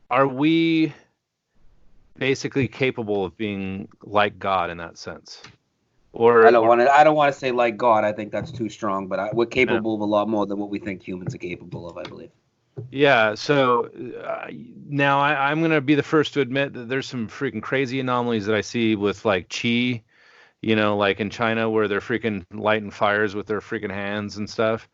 are we basically capable of being like God in that sense, I or don't or want to. I don't want to say like God. I think that's too strong. But we're no? capable of a lot more than what we think humans are capable of. I believe. Yeah. So now I'm gonna be the first to admit that there's some freaking crazy anomalies that I see with like chi. Like in China where they're freaking lighting fires with their freaking hands and stuff.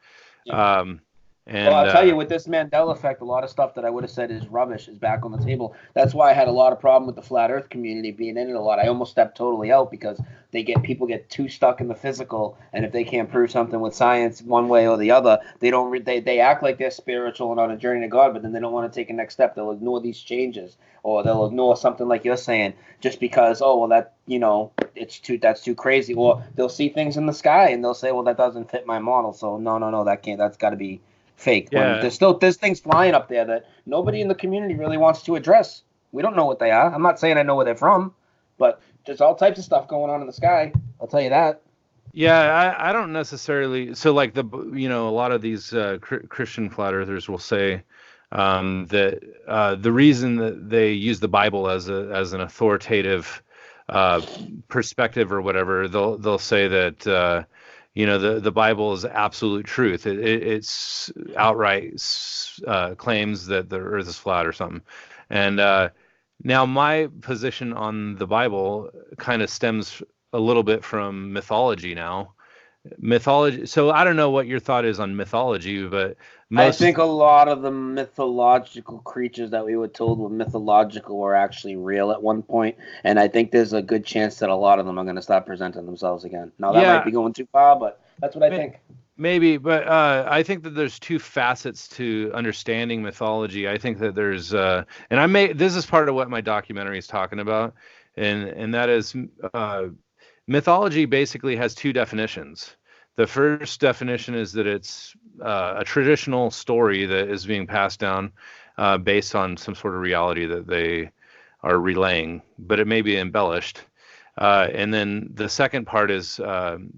Um, Well, and I'll tell you, with this Mandela effect, a lot of stuff that I would have said is rubbish is back on the table. That's why I had a lot of problem with the flat Earth community being in it a lot. I almost stepped totally out because people get too stuck in the physical, and if they can't prove something with science one way or the other, they act like they're spiritual and on a journey to God, but then they don't want to take a next step. They'll ignore these changes, or they'll ignore something like you're saying just because that's too crazy. Or they'll see things in the sky and they'll say, well, that doesn't fit my model, so no, that can't. That's got to be fake. When yeah, there's things flying up there that nobody in the community really wants to address. We don't know what they are. I'm not saying I know where they're from, but there's all types of stuff going on in the sky. I'll tell you that. yeah, I don't necessarily. So like a lot of these Christian flat earthers will say that the reason that they use the Bible as an authoritative uh, perspective or whatever, they'll say that the Bible is absolute truth. It's outright claims that the Earth is flat or something. And now my position on the Bible kind of stems a little bit from mythology now. Mythology. So I don't know what your thought is on mythology, but I most think a lot of the mythological creatures that we were told were mythological were actually real at one point, and I think there's a good chance that a lot of them are going to start presenting themselves again. Now that might yeah, be going too far, but that's what I may, think. maybe, but I think that there's two facets to understanding mythology. I think that there's and this is part of what my documentary is talking about, and that is mythology basically has two definitions. The first definition is that it's a traditional story that is being passed down based on some sort of reality that they are relaying, but it may be embellished. And then the second part is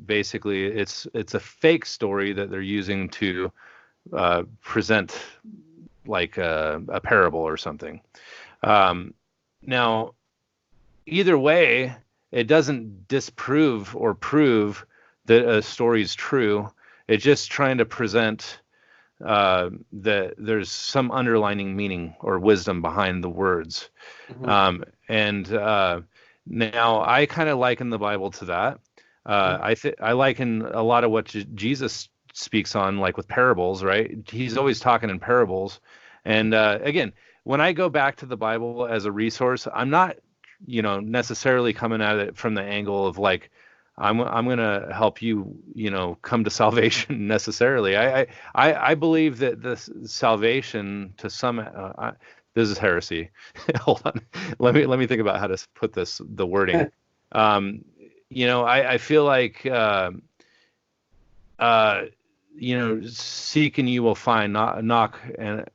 basically it's a fake story that they're using to present like a parable or something. Um, Now, either way, it doesn't disprove or prove that a story is true. It's just trying to present that there's some underlining meaning or wisdom behind the words. Hmm. And now I kind of liken the Bible to that. Hmm. I liken a lot of what Jesus speaks on, like with parables, right? He's always talking in parables. And again, when I go back to the Bible as a resource, I'm not, necessarily coming at it from the angle of like, I'm gonna help you, come to salvation necessarily. I believe that this salvation to some, this is heresy. Hold on, let me think about how to put the wording. Um, I feel like uh, seek and you will find, knock and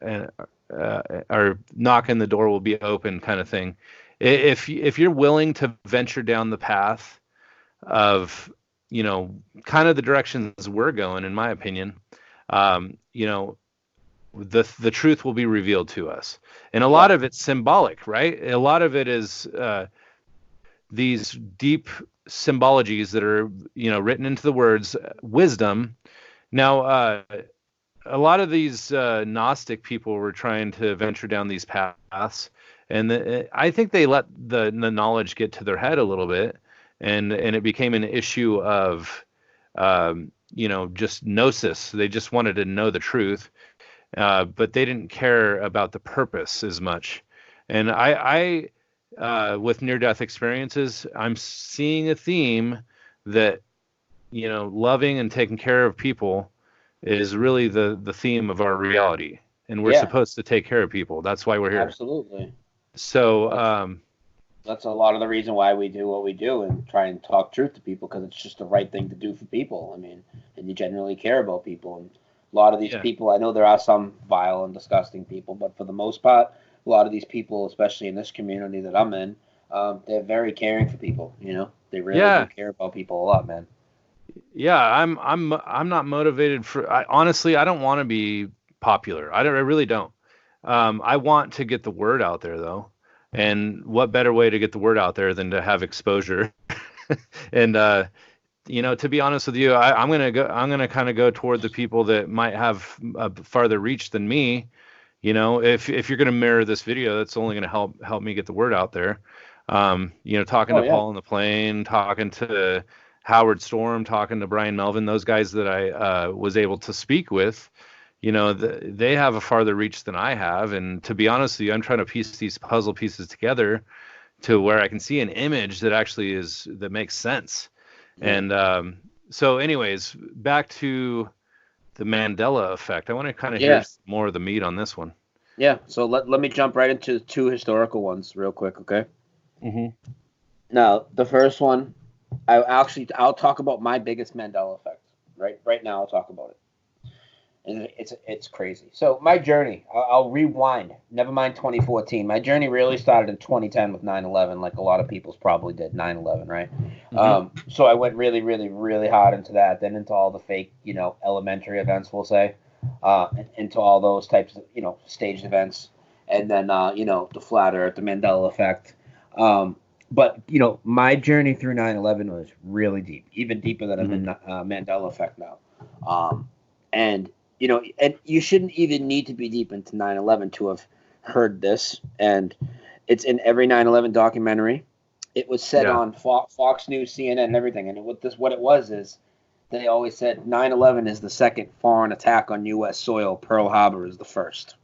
or knock and the door will be open, kind of thing. If you're willing to venture down the path of, kind of the directions we're going, in my opinion, um, you know, the truth will be revealed to us, and a lot Yeah. of it's symbolic, right? A lot of it is these deep symbologies that are, written into the words wisdom. Now, a lot of these Gnostic people were trying to venture down these paths, and I think they let the knowledge get to their head a little bit, and it became an issue of just gnosis. They just wanted to know the truth, but they didn't care about the purpose as much. And I with near-death experiences, I'm seeing a theme that loving and taking care of people is really the theme of our reality, and we're supposed to take care of people. That's why we're here. Absolutely. So that's a lot of the reason why we do what we do and try and talk truth to people, because it's just the right thing to do for people. I mean, and you genuinely care about people. And a lot of these people, I know there are some vile and disgusting people, but for the most part, a lot of these people, especially in this community that I'm in, they're very caring for people. They really do care about people a lot, man. Yeah, I'm not motivated for. Honestly, I don't want to be popular. I really don't. I want to get the word out there, though. And what better way to get the word out there than to have exposure? And to be honest with you, I'm gonna kind of go toward the people that might have a farther reach than me. If you're gonna mirror this video, that's only gonna help me get the word out there. Talking to Paul on the plane, talking to Howard Storm, talking to Brian Melvin, those guys that I was able to speak with. They have a farther reach than I have. And to be honest with you, I'm trying to piece these puzzle pieces together to where I can see an image that actually that makes sense. And so anyways, back to the Mandela Effect. I want to kind of hear more of the meat on this one. Yeah. So let me jump right into two historical ones real quick. Okay. Mm-hmm. Now, the first one, I'll talk about my biggest Mandela Effect. Right now, I'll talk about it. And it's crazy. So my journey, I'll rewind. Never mind 2014. My journey really started in 2010 with 9/11, like a lot of people's probably did. 9/11, right? Mm-hmm. So I went really, really, really hard into that. Then into all the fake, elementary events, we'll say, into all those types of, staged events, and then the flat Earth, the Mandela Effect. But my journey through 9/11 was really deep, even deeper than I'm in Mandela Effect now. And you shouldn't even need to be deep into 9/11 to have heard this. And it's in every 9/11 documentary. It was said on Fox News, CNN, and everything. And what it was is they always said 9/11 is the second foreign attack on U.S. soil. Pearl Harbor is the first.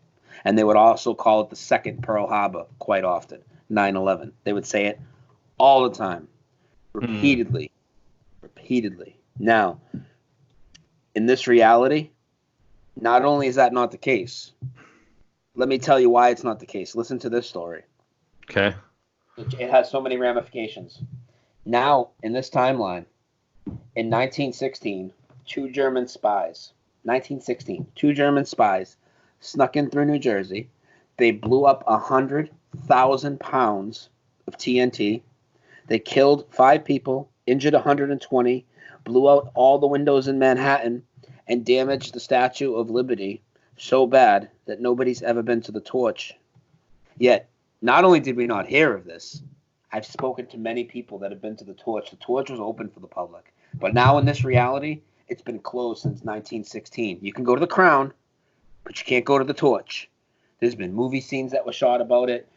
And they would also call it the second Pearl Harbor quite often, 9/11. They would say it all the time, repeatedly. Now, in this reality, not only is that not the case, let me tell you why it's not the case. Listen to this story. Okay. It has so many ramifications. Now, in this timeline, in 1916, two German spies snuck in through New Jersey. They blew up 100,000 pounds of TNT. They killed 5 people, injured 120, blew out all the windows in Manhattan, and damaged the Statue of Liberty so bad that nobody's ever been to the torch. Yet, not only did we not hear of this, I've spoken to many people that have been to the torch. The torch was open for the public. But now in this reality, it's been closed since 1916. You can go to the Crown, but you can't go to the torch. There's been movie scenes that were shot about it.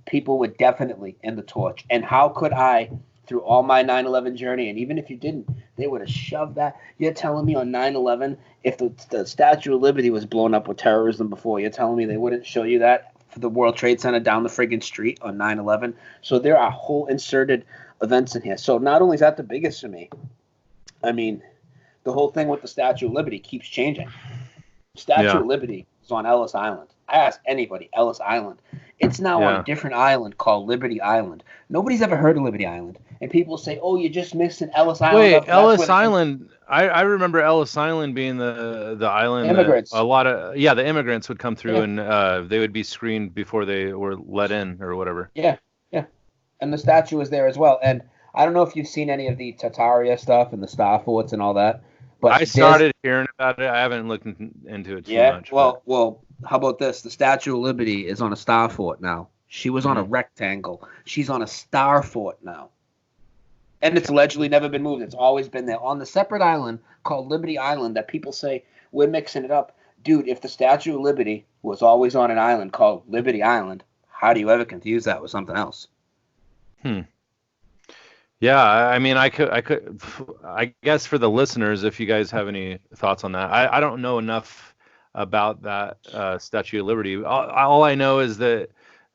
People were definitely in the torch. And how could I, through all my 9/11 journey, and even if you didn't, they would have shoved that. You're telling me on 9/11, if the Statue of Liberty was blown up with terrorism before, you're telling me they wouldn't show you that for the World Trade Center down the friggin' street on 9/11? So there are whole inserted events in here. So not only is that the biggest for me, I mean, the whole thing with the Statue of Liberty keeps changing. Statue of Liberty is on Ellis Island. I ask anybody, Ellis Island. It's now on a different island called Liberty Island. Nobody's ever heard of Liberty Island. And people say, oh, you just missed an Ellis Island. Wait, Ellis Island. I remember Ellis Island being the island immigrants. That a lot of the immigrants would come through and they would be screened before they were let in or whatever. Yeah. And the statue was there as well. And I don't know if you've seen any of the Tartaria stuff and the Star Forts and all that. But I started hearing about it. I haven't looked into it too much. Well, how about this? The Statue of Liberty is on a Star Fort now. She was on a rectangle. She's on a Star Fort now. And it's allegedly never been moved. It's always been there on the separate island called Liberty Island that people say we're mixing it up. Dude, if the Statue of Liberty was always on an island called Liberty Island, how do you ever confuse that with something else? Yeah, I mean, I guess for the listeners, if you guys have any thoughts on that, I don't know enough about that Statue of Liberty. All I know is that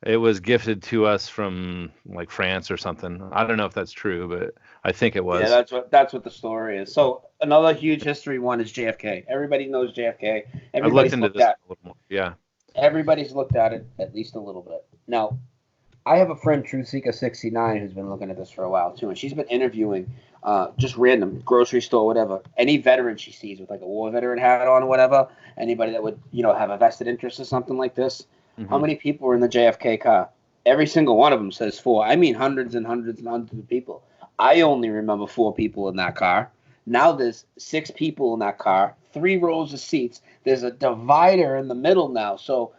it was gifted to us from like France or something. I don't know if that's true, but I think it Yeah, was. that's what the story is. So another huge history one is JFK. Everybody knows JFK. I've looked Everybody's into looked this at a little more. Yeah. everybody's looked at it at least a little bit. Now, I have a friend, Truth Seeker 69, who's been looking at this for a while too, and she's been interviewing just random grocery store, whatever, any veteran she sees with like a war veteran hat on or whatever, anybody that would have a vested interest or something like this. How Hmm. many people were in the JFK car? Every single one of them says four. I mean, hundreds and hundreds and hundreds of people. I only remember four people in that car. Now there's six people in that car, three rows of seats. There's a divider in the middle now, so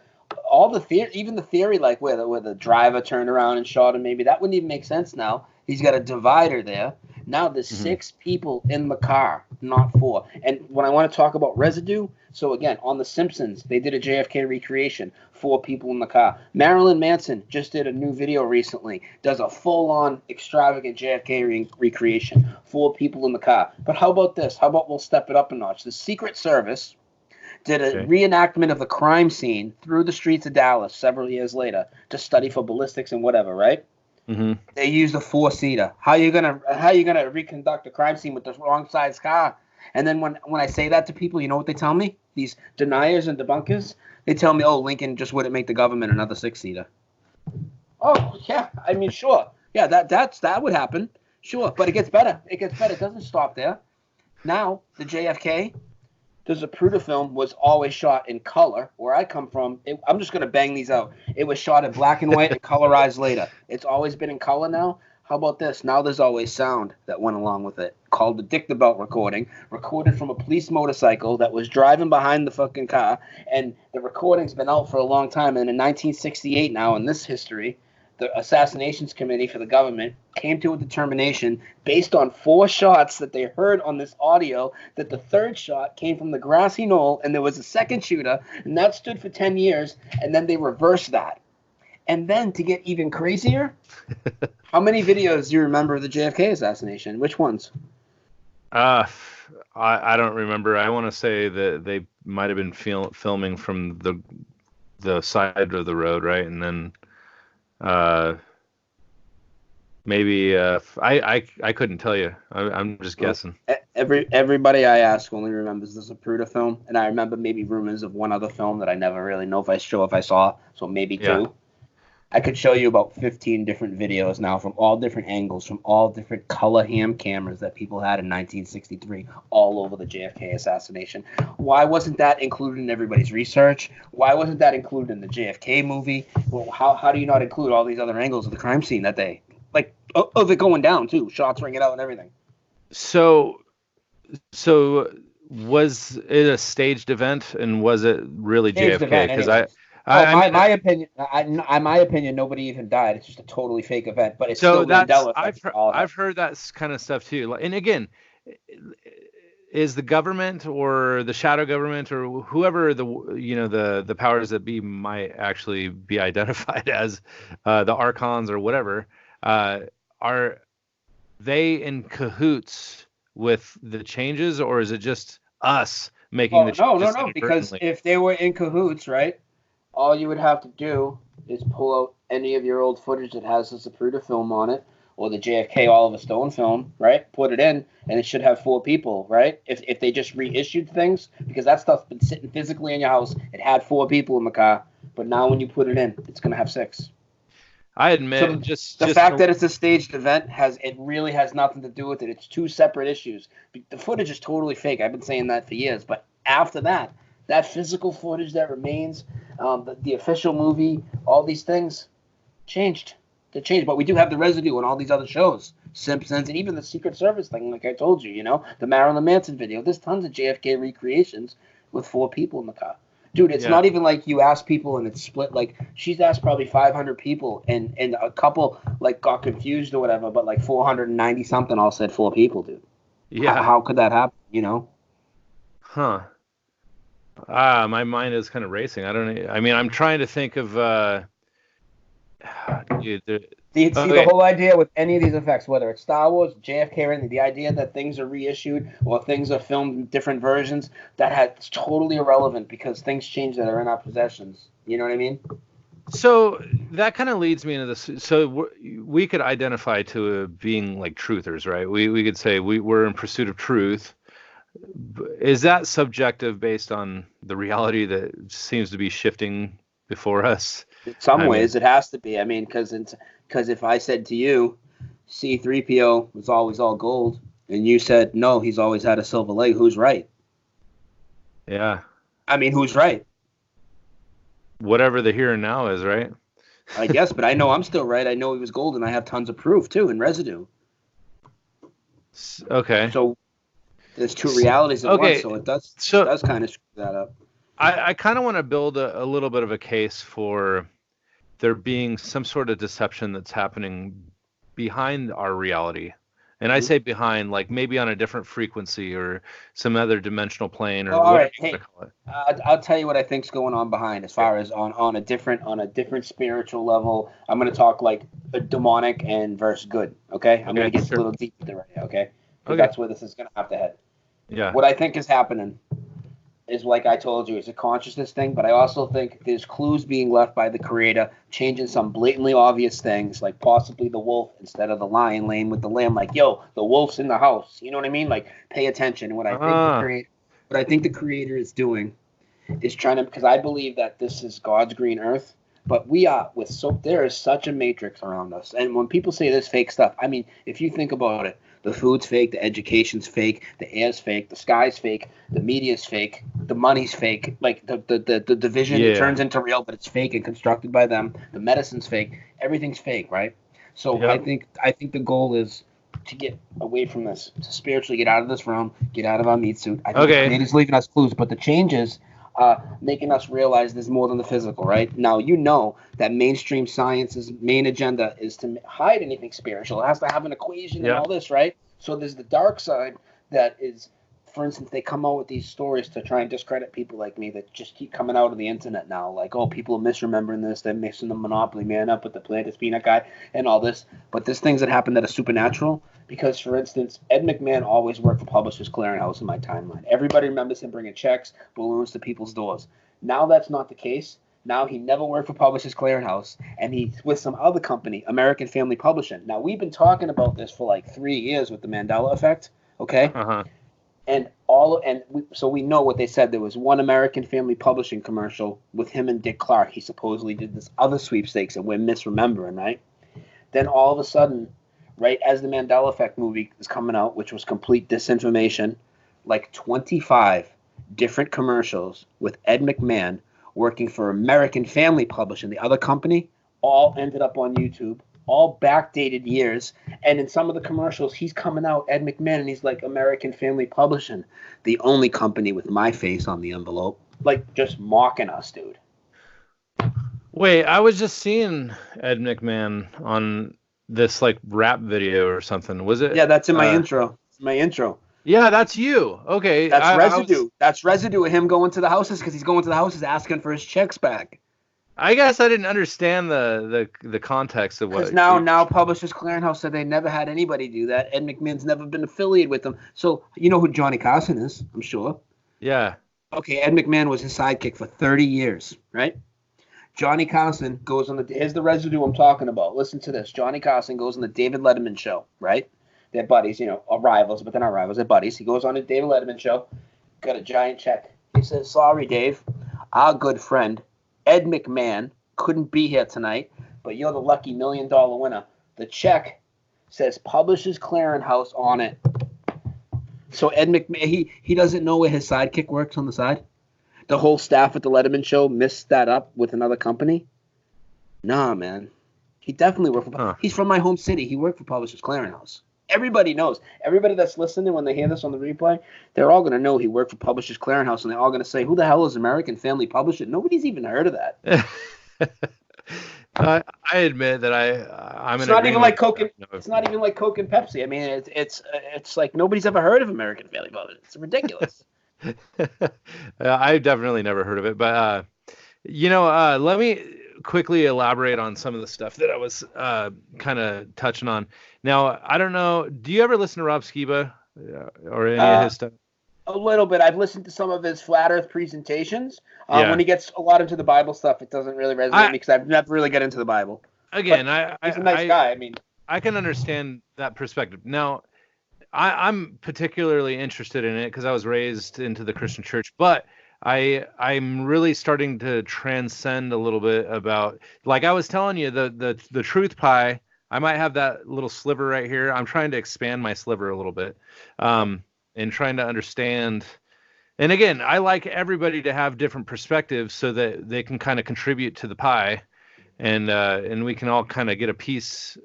all the theory, even the theory, like where the driver turned around and shot him, maybe that wouldn't even make sense now. He's got a divider there. Now there's Hmm. six people in the car, not four. And when I want to talk about residue, so again, on The Simpsons, they did a JFK recreation, four people in the car. Marilyn Manson just did a new video recently, does a full-on extravagant JFK recreation, four people in the car. But how about this? How about we'll step it up a notch? The Secret Service did a Okay. reenactment of the crime scene through the streets of Dallas several years later to study for ballistics and whatever, right? Hmm. They used a four-seater. How you gonna reconduct a crime scene with the wrong size car? And then when I say that to people, you know what they tell me? These deniers and debunkers, they tell me, "Oh, Lincoln just wouldn't make the government another six-seater." Oh yeah, I mean sure, yeah, that would happen, sure, but it gets better. It gets better. It doesn't stop there. Now the JFK, the Zapruder film was always shot in color. Where I come from, I'm just going to bang these out. It was shot in black and white and colorized later. It's always been in color now. How about this? Now there's always sound that went along with it, called the Dictabelt recording, recorded from a police motorcycle that was driving behind the fucking car. And the recording's been out for a long time. And in 1968 now, in this history, the Assassinations Committee for the government came to a determination based on four shots that they heard on this audio that the third shot came from the grassy knoll and there was a second shooter, and that stood for 10 years, and then they reversed that. And then to get even crazier, how many videos do you remember of the JFK assassination? Which ones? Uh, I don't remember. I want to say that they might have been filming from the side of the road, right? And then uh, maybe I couldn't tell you. I'm just Well, guessing. everybody I ask only remembers the Zapruder film, and I remember maybe rumors of one other film that I never really know if I saw, so maybe Yeah. two. I could show you about 15 different videos now from all different angles, from all different color ham cameras that people had in 1963, all over the JFK assassination. Why wasn't that included in everybody's research? Why wasn't that included in the JFK movie? Well, how do you not include all these other angles of the crime scene that day? Like, of it going down, too, shots ringing out and everything. So so was it a staged event, and was it really Staged JFK? event, Because anyways. I Oh, I mean, my opinion. My opinion, nobody even died. It's just a totally fake event, but it's so still that's Mandela Effect. I've It's all I've happening. heard that kind of stuff too. And again, is the government or the shadow government or whoever the powers that be might actually be identified as the archons or whatever, uh, are they in cahoots with the changes, or is it just us making the Well, no, no, changes no. Because inadvertently? if they were in cahoots, right, all you would have to do is pull out any of your old footage that has the Zapruder film on it or the JFK Oliver Stone film, right? Put it in, and it should have four people, right? If they just reissued things, because that stuff's been sitting physically in your house, it had four people in the car, but now when you put it in, it's gonna have six. I So admit, just the just fact from that it's a staged event really has nothing to do with it. It's two separate issues. The footage is totally fake. I've been saying that for years. But after that, that physical footage that remains, the official movie, all these things changed. They changed. But we do have the residue on all these other shows, Simpsons, and even the Secret Service thing. Like I told you, the Marilyn Manson video. There's tons of JFK recreations with four people in the car. Dude, it's yeah. not even like you ask people and it's split. Like she's asked probably 500 people, and a couple like got confused or whatever, but like 490 something all said four people, dude. How, Yeah. how could that happen? You know? Huh. My mind is kind of racing. I don't know. I mean, I'm trying to think of dude, See, the Okay. whole idea with any of these effects, whether it's Star Wars, JFK, or anything, the idea that things are reissued or things are filmed in different versions, it's totally irrelevant because things change that are in our possessions. You know what I mean? So that kind of leads me into this. So we could identify to being like truthers, right? We could say we're in pursuit of truth. Is that subjective based on the reality that seems to be shifting before us? In some I mean, ways, it has to be. I mean, because if I said to you, C-3PO was always all gold, and you said no, he's always had a silver leg, who's right? yeah, I mean, who's right? whatever the here and now is, right? I guess, but I know I'm still right. I know he was gold, and I have tons of proof too in residue. Okay. So there's two realities at once, Okay. so it does So kind of screw that up. I kind of want to build a little bit of a case for there being some sort of deception that's happening behind our reality. And I Mm-hmm. say behind, like maybe on a different frequency or some other dimensional plane or Well, all whatever right. you Hey, want to call it. I'll tell you what I think's going on behind, as Okay. far as on a different spiritual level. I'm going to talk like a demonic and versus good. Okay, I'm going Okay. to get a Sure. little deep with it right now. Okay, because Okay. that's where this is going to have to head. Yeah. What I think is happening is, like I told you, it's a consciousness thing, but I also think there's clues being left by the creator, changing some blatantly obvious things, like possibly the wolf instead of the lion laying with the lamb. Like, yo, the wolf's in the house. You know what I mean? Like, pay attention. Ah. What I think the creator is doing is trying to, because I believe that this is God's green earth, but there is such a matrix around us. And when people say this fake stuff, I mean, if you think about it, the food's fake, the education's fake, the air's fake, the sky's fake, the media's fake, the money's fake, like the division, it Yeah. turns into real, but it's fake and constructed by them. The medicine's fake, everything's fake, right? So Yep. I think the goal is to get away from this, to spiritually get out of this realm, get out of our meat suit. I think the Okay. creator's leaving us clues, but the changes making us realize there's more than the physical, right? Now, you know that mainstream science's main agenda is to hide anything spiritual. It has to have an equation and Yeah. all this, right? So there's the dark side that is, for instance, they come out with these stories to try and discredit people like me that just keep coming out of the internet now. Like, oh, people are misremembering this. They're mixing the Monopoly Man up with the Plantis Peanut guy and all this. But there's things that happen that are supernatural. Because, for instance, Ed McMahon always worked for Publishers Clearinghouse in my timeline. Everybody remembers him bringing checks, balloons to people's doors. Now that's not the case. Now he never worked for Publishers Clearinghouse, and he's with some other company, American Family Publishing. Now, we've been talking about this for like 3 years with the Mandela Effect, okay? Uh-huh. So we know what they said. There was one American Family Publishing commercial with him and Dick Clark. He supposedly did this other sweepstakes, and we're misremembering, right? Then all of a sudden, right as the Mandela Effect movie is coming out, which was complete disinformation, like 25 different commercials with Ed McMahon working for American Family Publishing, the other company, all ended up on YouTube, all backdated years. And in some of the commercials, he's coming out, Ed McMahon, and he's like, American Family Publishing, the only company with my face on the envelope, like just mocking us, dude. Wait, I was just seeing Ed McMahon on this like rap video or something. Was it? Yeah, that's in my intro. It's my intro. Yeah, that's you. Okay. That's residue. Was, That's residue of him going to the houses because he's going to the houses asking for his checks back. I guess I didn't understand the context of Because what. now Publishers Clearinghouse said they never had anybody do that. Ed McMahon's never been affiliated with them. So you know who Johnny Carson is, I'm sure. Yeah. Okay, Ed McMahon was his sidekick for 30 years, right? Johnny Carson goes on here's the residue I'm talking about. Listen to this. Johnny Carson goes on the David Letterman show, right? They're buddies, you know, rivals, but they're not rivals, they're buddies. He goes on the David Letterman show, got a giant check. He says, sorry, Dave, our good friend, Ed McMahon, couldn't be here tonight, but you're the lucky $1 million winner. The check says Publishers Clearinghouse on it. So Ed McMahon, he doesn't know where his sidekick works on the side? The whole staff at the Letterman show missed that up with another company? Nah, man. He definitely worked for He's from my home city. He worked for Publishers Clearinghouse. Everybody knows. Everybody that's listening, when they hear this on the replay, they're all going to know he worked for Publishers Clearinghouse, and they're all going to say, who the hell is American Family Publishing? Nobody's even heard of that. I admit that I'm. It's not even like Coke. It's not even like Coke and Pepsi. I mean, it's like nobody's ever heard of American Family Publishing. It's ridiculous. I've definitely never heard of it, but let me quickly elaborate on some of the stuff that I was kind of touching on. Now, I don't know. Do you ever listen to Rob Skiba or any of his stuff? A little bit. I've listened to some of his flat Earth presentations. Yeah. When he gets a lot into the Bible stuff, it doesn't really resonate with me because I've never really got into the Bible. Again, he's a nice guy. I mean, I can understand that perspective. Now, I'm particularly interested in it because I was raised into the Christian church, but I'm really starting to transcend a little bit about, like I was telling you, the truth pie. I might have that little sliver right here. I'm trying to expand my sliver a little bit, and trying to understand. And again, I like everybody to have different perspectives so that they can kind of contribute to the pie, and we can all kind of get a piece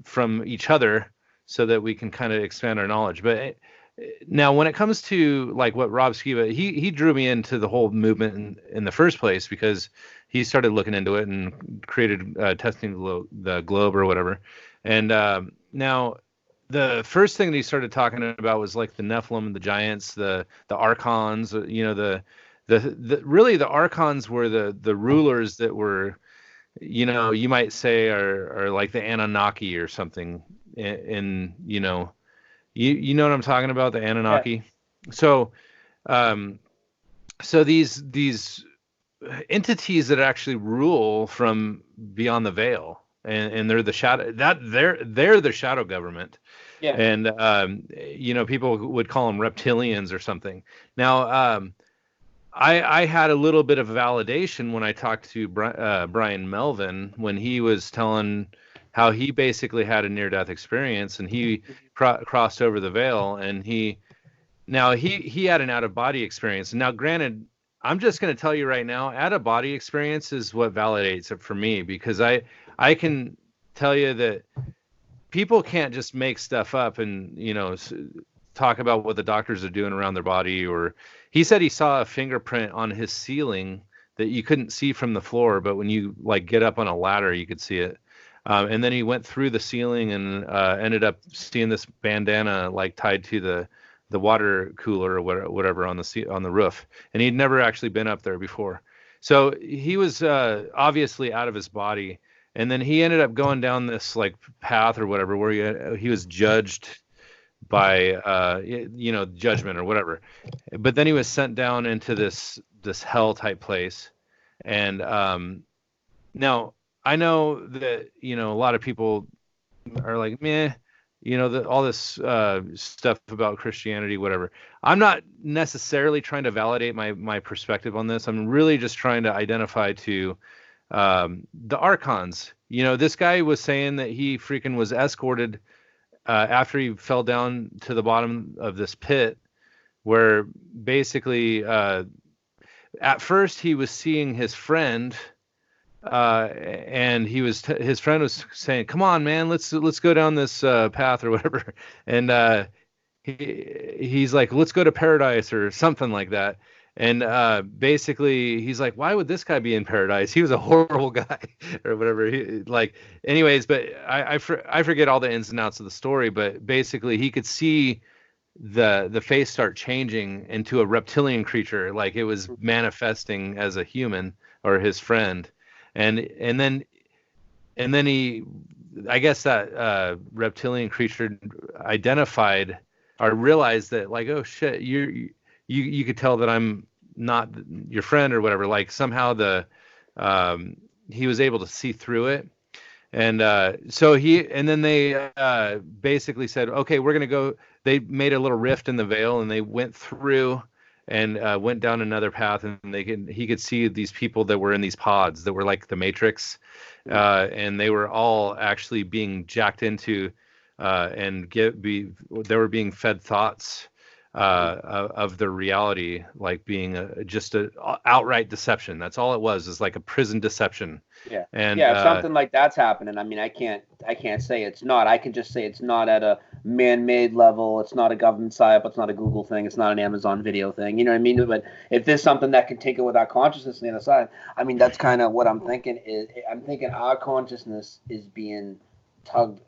from each other so that we can kind of expand our knowledge. But now when it comes to like what Rob Skiba, he drew me into the whole movement in the first place because he started looking into it and created testing the globe or whatever. And now the first thing that he started talking about was like the Nephilim, the giants, the archons, the really the archons were the rulers that were, you might say are like the Anunnaki or something. And you know what I'm talking about, the Anunnaki. Yeah. So these entities that actually rule from beyond the veil, and they're the shadow, that they're the shadow government. Yeah. And people would call them reptilians or something. Now I had a little bit of validation when I talked to Brian Melvin when he was telling how he basically had a near-death experience, and he crossed over the veil, and he had an out-of-body experience. Now, granted, I'm just going to tell you right now, out-of-body experience is what validates it for me, because I can tell you that people can't just make stuff up and talk about what the doctors are doing around their body. Or he said he saw a fingerprint on his ceiling that you couldn't see from the floor, but when you like get up on a ladder, you could see it. And then he went through the ceiling and ended up seeing this bandana like tied to the water cooler or whatever on the roof. And he'd never actually been up there before. So he was obviously out of his body. And then he ended up going down this like path or whatever where he was judged by judgment or whatever. But then he was sent down into this hell type place. And now I know that, a lot of people are like, meh, all this stuff about Christianity, whatever. I'm not necessarily trying to validate my perspective on this. I'm really just trying to identify to the archons. This guy was saying that he freaking was escorted after he fell down to the bottom of this pit, where basically at first he was seeing his friend. And his friend was saying, "Come on, man, let's go down this path or whatever." And he's like, "Let's go to paradise" or something like that. And basically, he's like, "Why would this guy be in paradise? He was a horrible guy," or whatever. Anyways, but I forget all the ins and outs of the story. But basically, he could see the face start changing into a reptilian creature, like it was manifesting as a human or his friend. And then he, I guess that reptilian creature identified or realized that, like, oh shit, you could tell that I'm not your friend or whatever. Like somehow he was able to see through it. And then they basically said, okay, we're gonna go. They made a little rift in the veil and they went through and went down another path, and he could see these people that were in these pods that were like the Matrix, and they were all actually being jacked into, they were being fed thoughts of their reality, like being just a outright deception. That's all it was, is like a prison deception. Yeah. And if something like that's happening, I mean, I can't say it's not. I can just say it's not at a man-made level. It's not a government psyop. It's not a Google thing. It's not an Amazon video thing. You know what I mean? But if there's something that can take it with our consciousness on the other side, I mean, that's kind of what I'm thinking. I'm thinking our consciousness is being tugged.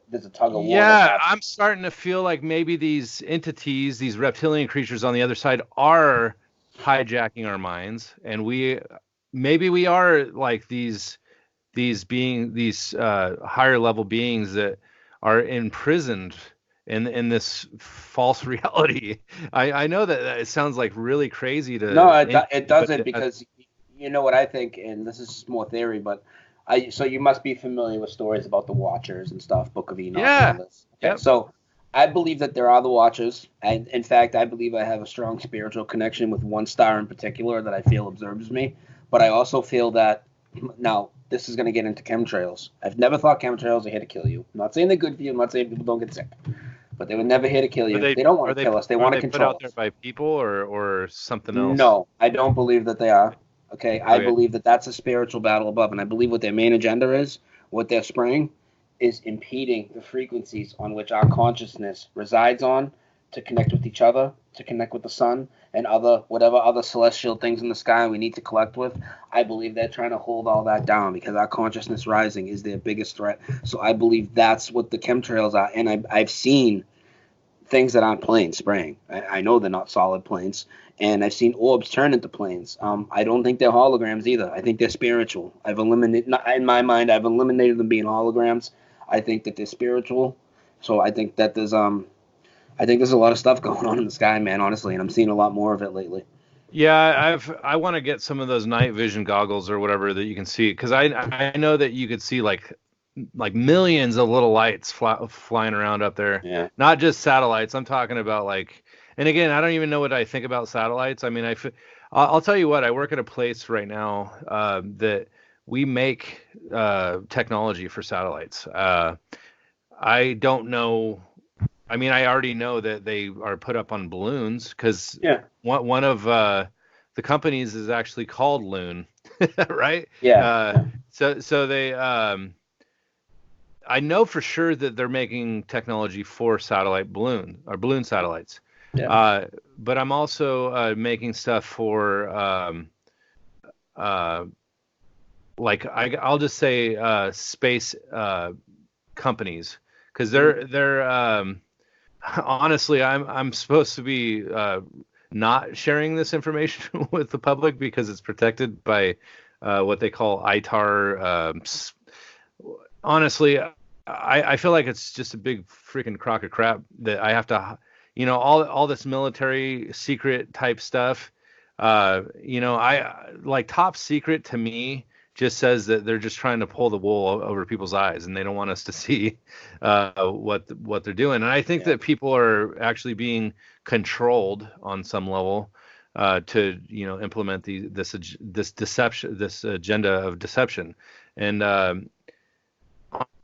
There's a tug of war. Yeah, I'm starting to feel like maybe these entities, these reptilian creatures on the other side, are hijacking our minds, and we maybe we are like these higher level beings that are imprisoned in this false reality. I know that it sounds like really crazy No, to think, it but doesn't, because you know what I think, and this is just more theory, but so you must be familiar with stories about the Watchers and stuff, Book of Enoch and all yeah, this. Okay, yep. so I believe that there are the Watchers, and in fact, I believe I have a strong spiritual connection with one star in particular that I feel observes me. But I also feel that now this is going to get into chemtrails. I've never thought chemtrails are here to kill you. I'm not saying they're good for you. I'm not saying people don't get sick, but they were never here to kill Are you. they They don't want are to they kill us. They are want to they put control out there us. by people or something else? No, I don't believe that they are. Okay, I Okay. believe that that's a spiritual battle above, and I believe what their main agenda is, what they're spraying, is impeding the frequencies on which our consciousness resides on to connect with each other, to connect with the sun and other whatever other celestial things in the sky we need to collect with. I believe they're trying to hold all that down because our consciousness rising is their biggest threat. So I believe that's what the chemtrails are, and I've seen things that aren't planes spraying. I know they're not solid planes, and I've seen orbs turn into planes. I don't think they're holograms either. I think they're spiritual. I've eliminated, in my mind, I've eliminated them being holograms. I think that they're spiritual. So I think there's a lot of stuff going on in the sky, man. Honestly, and I'm seeing a lot more of it lately. Yeah, I want to get some of those night vision goggles or whatever that you can see, because I know that you could see like millions of little lights flying around up there. Yeah. Not just satellites. I'm talking about like, and again, I don't even know what I think about satellites. I mean, I'll tell you what, I work at a place right now that we make technology for satellites. I don't know. I mean, I already know that they are put up on balloons because Yeah. one of the companies is actually called Loon, right? Yeah. Uh, Yeah. so they I know for sure that they're making technology for satellite balloon satellites. Yeah. Uh, but I'm also making stuff for uh, like I'll just say space companies because Mhm. they're honestly I'm supposed to be not sharing this information with the public because it's protected by what they call ITAR. Honestly, I feel like it's just a big freaking crock of crap that I have to, all this military secret type stuff. I like top secret to me just says that they're just trying to pull the wool over people's eyes and they don't want us to see what they're doing. And I think Yeah. that people are actually being controlled on some level to implement this deception, this agenda of deception. And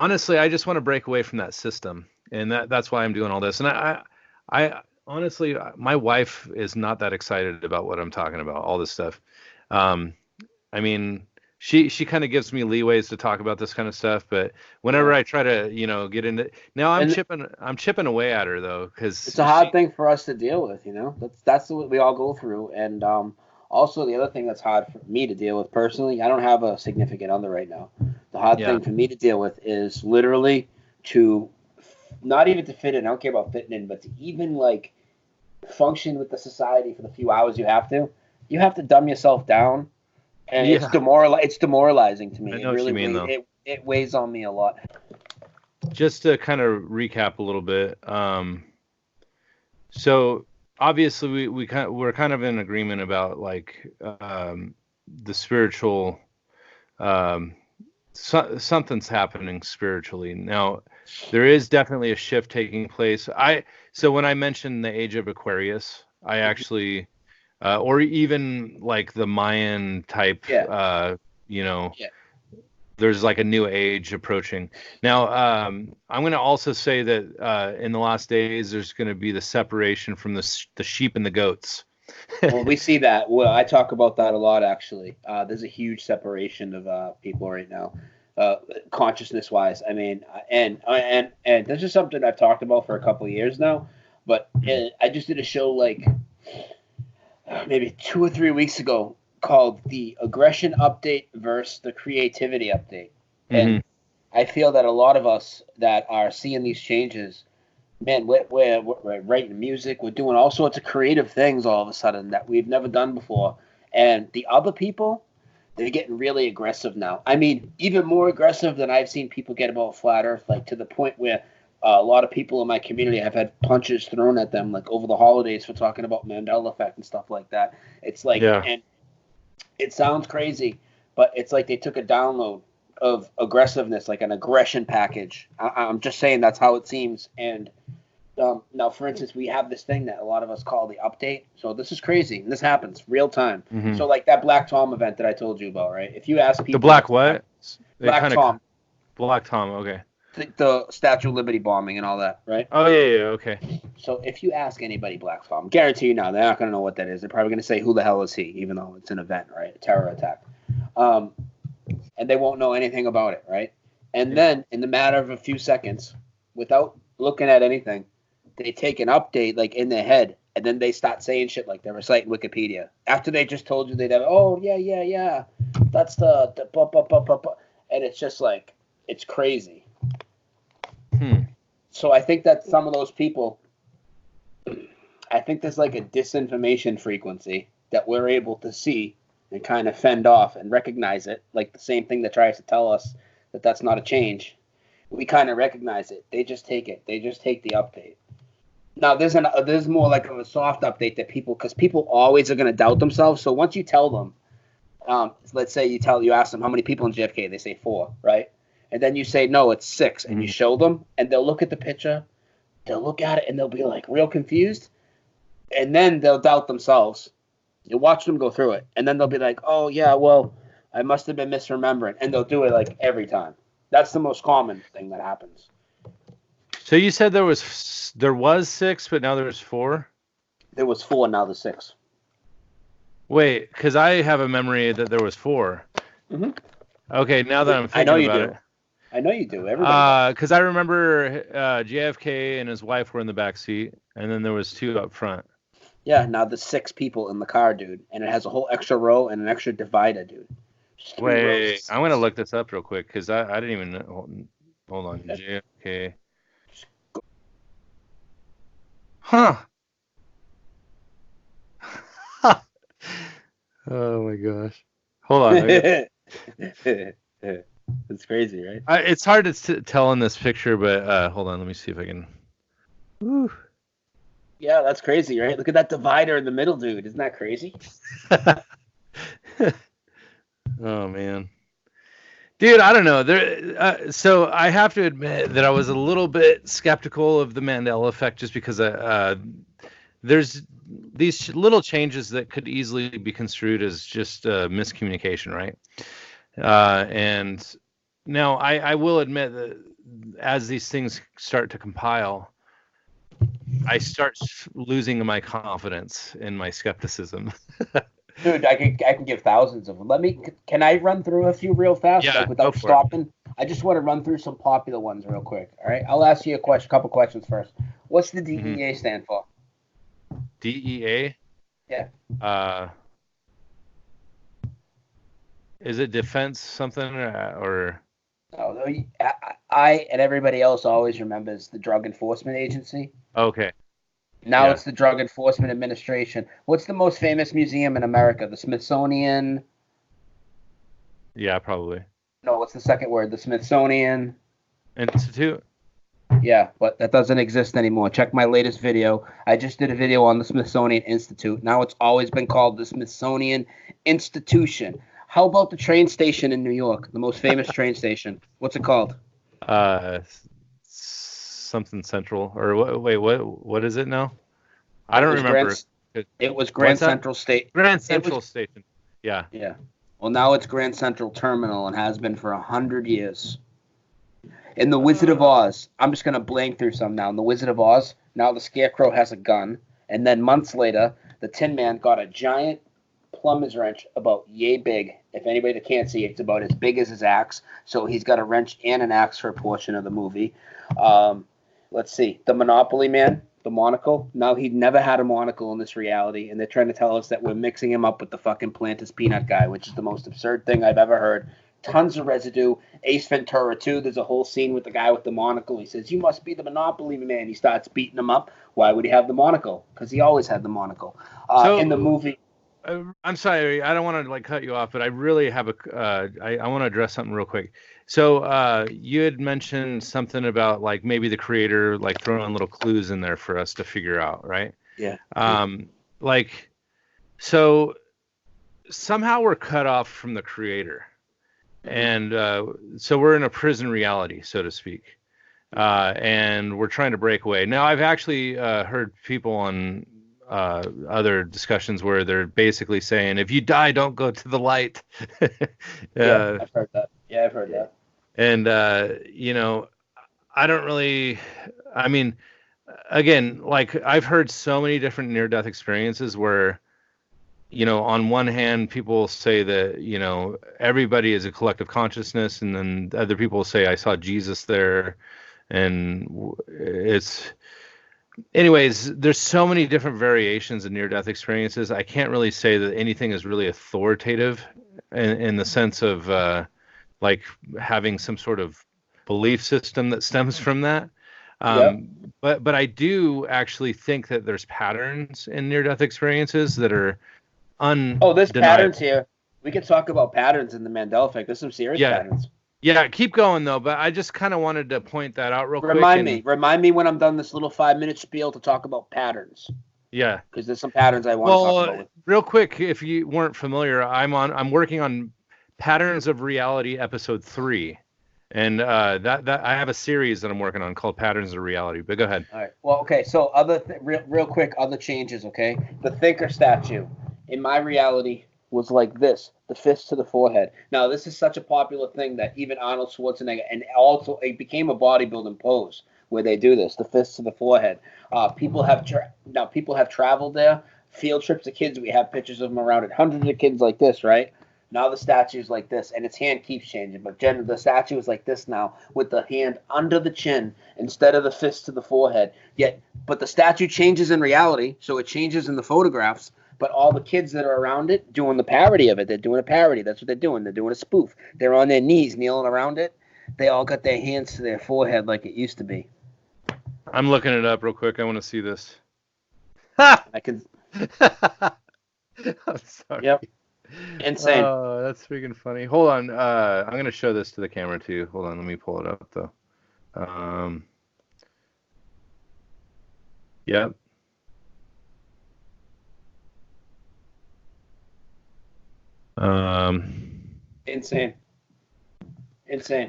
honestly, I just want to break away from that system, and that's why I'm doing all this. And I honestly, my wife is not that excited about what I'm talking about, all this stuff. Um, I mean, she kind of gives me leeways to talk about this kind of stuff, but whenever Yeah. I try to, get into now, And I'm chipping away at her though, it's because a hard she, thing for us to deal with, you know. That's what we all go through, and also the other thing that's hard for me to deal with personally. I don't have a significant other right now. The hard yeah, thing for me to deal with is literally to not even to fit in. I don't care about fitting in, but to even like function with the society for the few hours you have to. You have to dumb yourself down, and yeah, It's demoralizing to I me. It know what really you mean weighs though. it weighs on me a lot. Just to kind of recap a little bit, so obviously we're kind of in agreement about like the spiritual um, something's happening spiritually now. There is definitely a shift taking place. So when I mentioned the age of Aquarius, I actually or even like the Mayan type, Yeah, you know, yeah. there's like a new age approaching. Now, I'm going to also say that in the last days, there's going to be the separation from the sheep and the goats. Well, we see that. Well, I talk about that a lot, actually. There's a huge separation of people right now, uh, consciousness-wise. I mean, and this is something I've talked about for a couple of years now. But Mhm. I just did a show like maybe 2 or 3 weeks ago called "The Aggression Update versus the Creativity Update," Mhm. and I feel that a lot of us that are seeing these changes, man, we're writing music, we're doing all sorts of creative things all of a sudden that we've never done before. And the other people, they're getting really aggressive now. I mean, even more aggressive than I've seen people get about flat Earth, like to the point where a lot of people in my community have had punches thrown at them, like over the holidays, for talking about Mandela Effect and stuff like that. It's like, Yeah. and it sounds crazy, but it's like they took a download of aggressiveness, like an aggression package. I'm just saying that's how it seems. And now, for instance, we have this thing that a lot of us call the update. So this is crazy. And this happens real time. Mm-hmm. So like that Black Tom event that I told you about, right? If you ask people, The Black what? Black Tom. Black Tom. Okay. The Statue of Liberty bombing and all that, right? Oh yeah. Okay. So if you ask anybody Black Tom, guarantee you now they're not going to know what that is. They're probably going to say, "Who the hell is he?" Even though it's an event, right? A terror attack, and they won't know anything about it, right? And then in the matter of a few seconds, without looking at anything, they take an update like in their head, and then they start saying shit like they're reciting Wikipedia after they just told you they'd have. Oh yeah, that's the and it's just like it's crazy. So I think that some of those people, I think there's like a disinformation frequency that we're able to see and kind of fend off and recognize it, like the same thing that tries to tell us that that's not a change. We kind of recognize it. They just take it. They just take the update. Now there's more like of a soft update that because people always are going to doubt themselves. So once you tell them, let's say you ask them how many people in JFK, they say 4, right? And then you say, no, it's 6, and you show them, and they'll look at the picture, they'll look at it, and they'll be like real confused, and then they'll doubt themselves. You watch them go through it, and then they'll be like, oh yeah, well, I must have been misremembering, and they'll do it like every time. That's the most common thing that happens. So you said there was 6, but now there's 4? There was 4, now there's 6. Wait, because I have a memory that there was 4. Mm-hmm. Okay, now that I'm thinking about it. I know you do. Everybody. Because I remember JFK and his wife were in the back seat, and then there was 2 up front. Yeah, now there's 6 people in the car, dude, and it has a whole extra row and an extra divider, dude. Wait, I'm gonna look this up real quick because I didn't even know. Hold on, JFK. Huh. Oh my gosh. Hold on. It's crazy, right? It's hard to tell in this picture, but hold on. Let me see if I can. Woo. Yeah, that's crazy, right? Look at that divider in the middle, dude. Isn't that crazy? Oh man, dude, I don't know. So I have to admit that I was a little bit skeptical of the Mandela Effect, just because there's these little changes that could easily be construed as just miscommunication, right? And now I will admit that as these things start to compile, I start losing my confidence in my skepticism. Dude, I can give thousands of them. Can I run through a few real fast, yeah, like without stopping? I just want to run through some popular ones real quick. All right, I'll ask you a couple questions first. What's the DEA stand for? DEA? Yeah. Is it defense something or? No, I and everybody else always remembers the Drug Enforcement Agency. Okay. Now it's the Drug Enforcement Administration. What's the most famous museum in America? The Smithsonian? Yeah, probably. No, what's the second word? The Smithsonian Institute? Yeah, but that doesn't exist anymore. Check my latest video. I just did a video on the Smithsonian Institute. Now it's always been called the Smithsonian Institution. How about the train station in New York? The most famous train station. What's it called? Something Central, or wait, what is it now? I don't remember. It was Grand Central Station. Grand Central Station. Yeah. Yeah. Well, now it's Grand Central Terminal and has been for 100 years. In The Wizard of Oz, I'm just gonna blank through some now. In The Wizard of Oz, now the Scarecrow has a gun, and then months later, the Tin Man got a giant plumber's wrench about yay big. If anybody that can't see it, it's about as big as his axe. So he's got a wrench and an axe for a portion of the movie. Let's see. The Monopoly Man, the monocle. Now, he never had a monocle in this reality, and they're trying to tell us that we're mixing him up with the fucking Plantis Peanut guy, which is the most absurd thing I've ever heard. Tons of residue. Ace Ventura 2, there's a whole scene with the guy with the monocle. He says, "You must be the Monopoly Man." He starts beating him up. Why would he have the monocle? Because he always had the monocle. In the movie... I'm sorry, I don't want to like cut you off, but I really have I want to address something real quick. So you had mentioned something about like maybe the creator like throwing little clues in there for us to figure out, right? Yeah. Like, so somehow we're cut off from the creator, and so we're in a prison reality, so to speak. And we're trying to break away. Now, I've actually heard people on other discussions where they're basically saying, if you die, don't go to the light. Yeah, I've heard that. Yeah, I've heard that. And, you know, I don't really, I mean, again, like I've heard so many different near-death experiences where, you know, on one hand, people say that, you know, everybody is a collective consciousness, and then other people say, I saw Jesus there. And it's, anyways, there's so many different variations of near-death experiences. I can't really say that anything is really authoritative in the sense of like having some sort of belief system that stems from that. Yep. But I do actually think that there's patterns in near-death experiences that are Oh, there's undeniable. patterns here. We could talk about patterns in the Mandela Effect. There's some serious Yeah, patterns. yeah. Keep going though, but I just kind of wanted to point that out real quick. Remind me when I'm done this little 5-minute spiel to talk about patterns, Yeah. because there's some patterns I want to talk Well, about. real quick, if you weren't familiar, I'm working on Patterns of Reality episode 3. And that I have a series that I'm working on called Patterns of Reality. But go ahead. All right. Well, okay. So real quick, other changes. Okay. The thinker statue in my reality was like this: the fist to the forehead. Now, this is such a popular thing that even Arnold Schwarzenegger, and also it became a bodybuilding pose where they do this: the fist to the forehead. People have traveled there. Field trips of kids. We have pictures of them around it. Hundreds of kids like this, right? Now the statue's like this, and its hand keeps changing. But the statue is like this now, with the hand under the chin instead of the fist to the forehead. But the statue changes in reality, so it changes in the photographs. But all the kids that are around it doing the parody of it, they're doing a parody. That's what they're doing. They're doing a spoof. They're on their knees, kneeling around it. They all got their hands to their forehead like it used to be. I'm looking it up real quick. I want to see this. I can. I'm sorry. Yep. Insane. Oh, that's freaking funny. Hold on. I'm gonna show this to the camera too. Hold on. Let me pull it up though. Yep. Insane.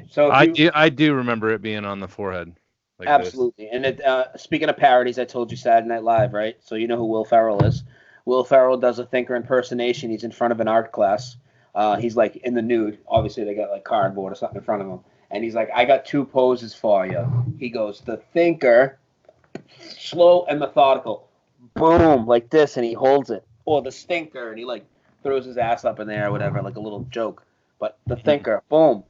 So I do remember it being on the forehead. Like absolutely. This. And speaking of parodies, I told you Saturday Night Live, right? So you know who Will Ferrell is. Will Ferrell does a thinker impersonation. He's in front of an art class. He's like in the nude. Obviously, they got like cardboard or something in front of him. And he's like, I got 2 poses for you. He goes, the thinker, slow and methodical. Boom, like this. And he holds it. Or the stinker. And he like throws his ass up in there or whatever, like a little joke. But the thinker, boom.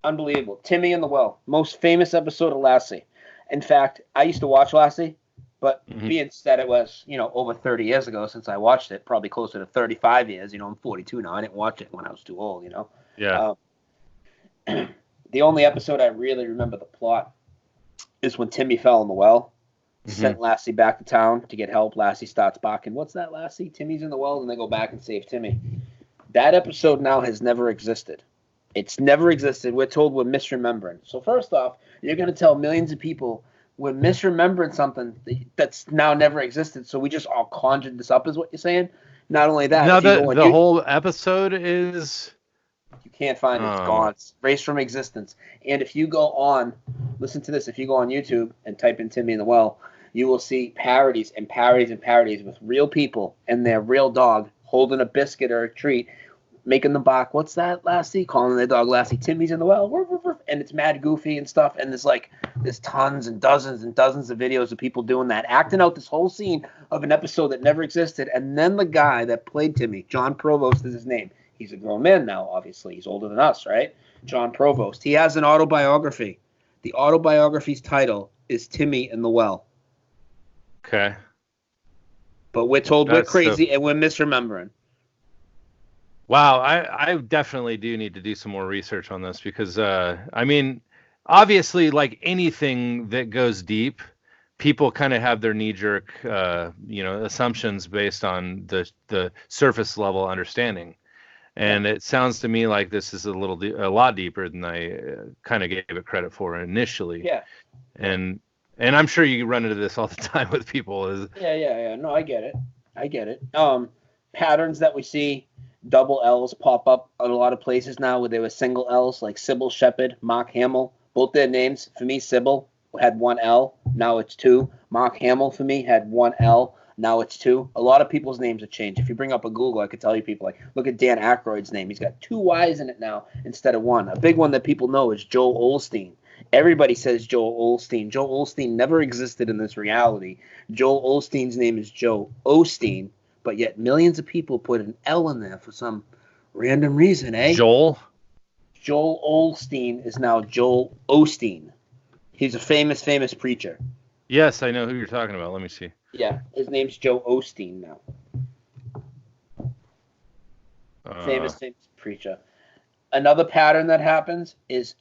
Unbelievable. Timmy in the Well. Most famous episode of Lassie. In fact, I used to watch Lassie. But being said it was, over 30 years ago since I watched it, probably closer to 35 years. I'm 42 now. I didn't watch it when I was too old, Yeah. The only episode I really remember the plot is when Timmy fell in the well, sent Lassie back to town to get help. Lassie starts barking, "What's that, Lassie? Timmy's in the well," and they go back and save Timmy. That episode now has never existed. It's never existed. We're told we're misremembering. So first off, you're going to tell millions of people we're misremembering something that's now never existed. So we just all conjured this up, is what you're saying. Not only that, now the whole episode is, you can't find it. It's gone. It's erased from existence. And if you go on, listen to this. If you go on YouTube and type in Timmy in the Well, you will see parodies and parodies and parodies with real people and their real dog holding a biscuit or a treat, making them bark, "What's that, Lassie?" Calling their dog Lassie. "Timmy's in the well." And it's mad goofy and stuff. And there's tons and dozens of videos of people doing that, acting out this whole scene of an episode that never existed. And then the guy that played Timmy, John Provost is his name. He's a grown man now, obviously. He's older than us, right? John Provost. He has an autobiography. The autobiography's title is Timmy in the Well. Okay. But we're told we're crazy and we're misremembering. Wow, I definitely do need to do some more research on this because, I mean, obviously, like anything that goes deep, people kind of have their knee-jerk, assumptions based on the surface level understanding. And it sounds to me like this is a lot deeper than I kind of gave it credit for initially. Yeah. And I'm sure you run into this all the time with people. Yeah. No, I get it. Patterns that we see, double L's pop up in a lot of places now where there were single L's, like Sybil Shepherd, Mark Hamill. Both their names, for me, Sybil had one L, now it's two. Mark Hamill, for me, had one L, now it's two. A lot of people's names have changed. If you bring up a Google, I could tell you people, like, look at Dan Aykroyd's name. He's got two Y's in it now instead of one. A big one that people know is Joel Osteen. Everybody says Joel Osteen. Joel Osteen never existed in this reality. Joel Osteen's name is Joe Osteen, but yet millions of people put an L in there for some random reason, eh? Joel Osteen is now Joel Osteen. He's a famous preacher. Yes, I know who you're talking about. Let me see. Yeah, his name's Joe Osteen now. Famous preacher. Another pattern that happens is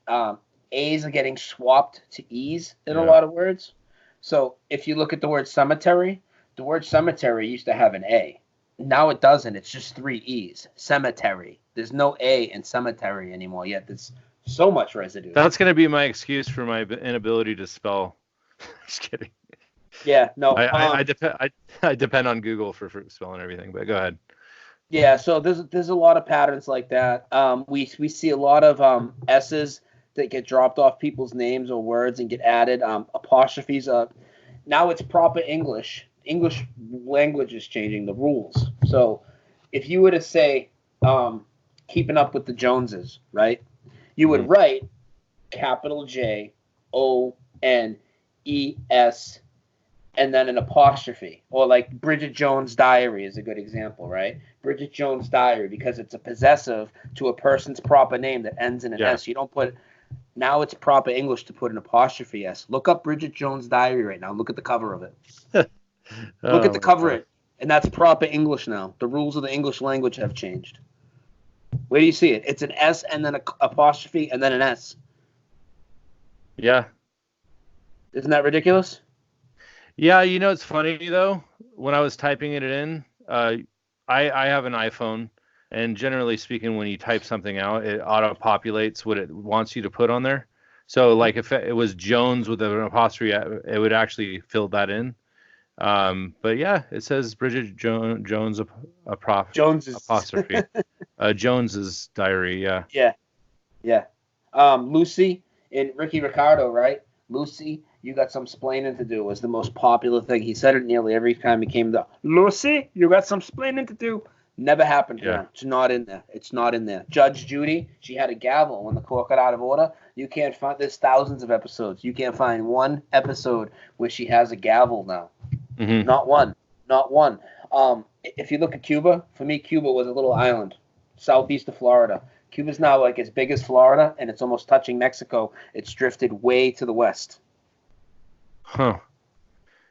A's are getting swapped to E's in a lot of words. So if you look at the word cemetery used to have an A. Now it doesn't. It's just three E's. Cemetery. There's no A in cemetery anymore, yet there's so much residue. That's going to be my excuse for my inability to spell. Just kidding. Yeah, no. I depend on Google for spelling everything, but go ahead. Yeah, so there's a lot of patterns like that. We see a lot of S's that get dropped off people's names or words and get added. Apostrophes. Now it's proper English. English language is changing the rules. So if you were to say keeping up with the Joneses, right? You would write capital J O N E S and then an apostrophe. Or like Bridget Jones' Diary is a good example, right? Bridget Jones' Diary, because it's a possessive to a person's proper name that ends in an S. You don't put. Now it's proper English to put an apostrophe S. Look up Bridget Jones' Diary right now. Look at the cover of it. Look at the cover of it. And that's proper English now. The rules of the English language have changed. Where do you see it? It's an S and then an apostrophe and then an S. Yeah. Isn't that ridiculous? Yeah, it's funny though. When I was typing it in, I have an iPhone, and generally speaking, when you type something out, it auto-populates what it wants you to put on there. So, like, if it was Jones with an apostrophe, it would actually fill that in. But yeah, it says Bridget Jones apostrophe. Jones's Diary. Yeah. Lucy and Ricky Ricardo, right? Lucy, you got some splaining to do was the most popular thing. He said it nearly every time he came to Lucy, you got some splaining to do. Never happened for him. It's not in there. It's not in there. Judge Judy, she had a gavel when the court got out of order. You can't find. There's thousands of episodes. You can't find one episode where she has a gavel now. Mm-hmm. Not one. If you look at Cuba, for me, Cuba was a little island, southeast of Florida. Cuba's now like as big as Florida, and it's almost touching Mexico. It's drifted way to the west. Huh.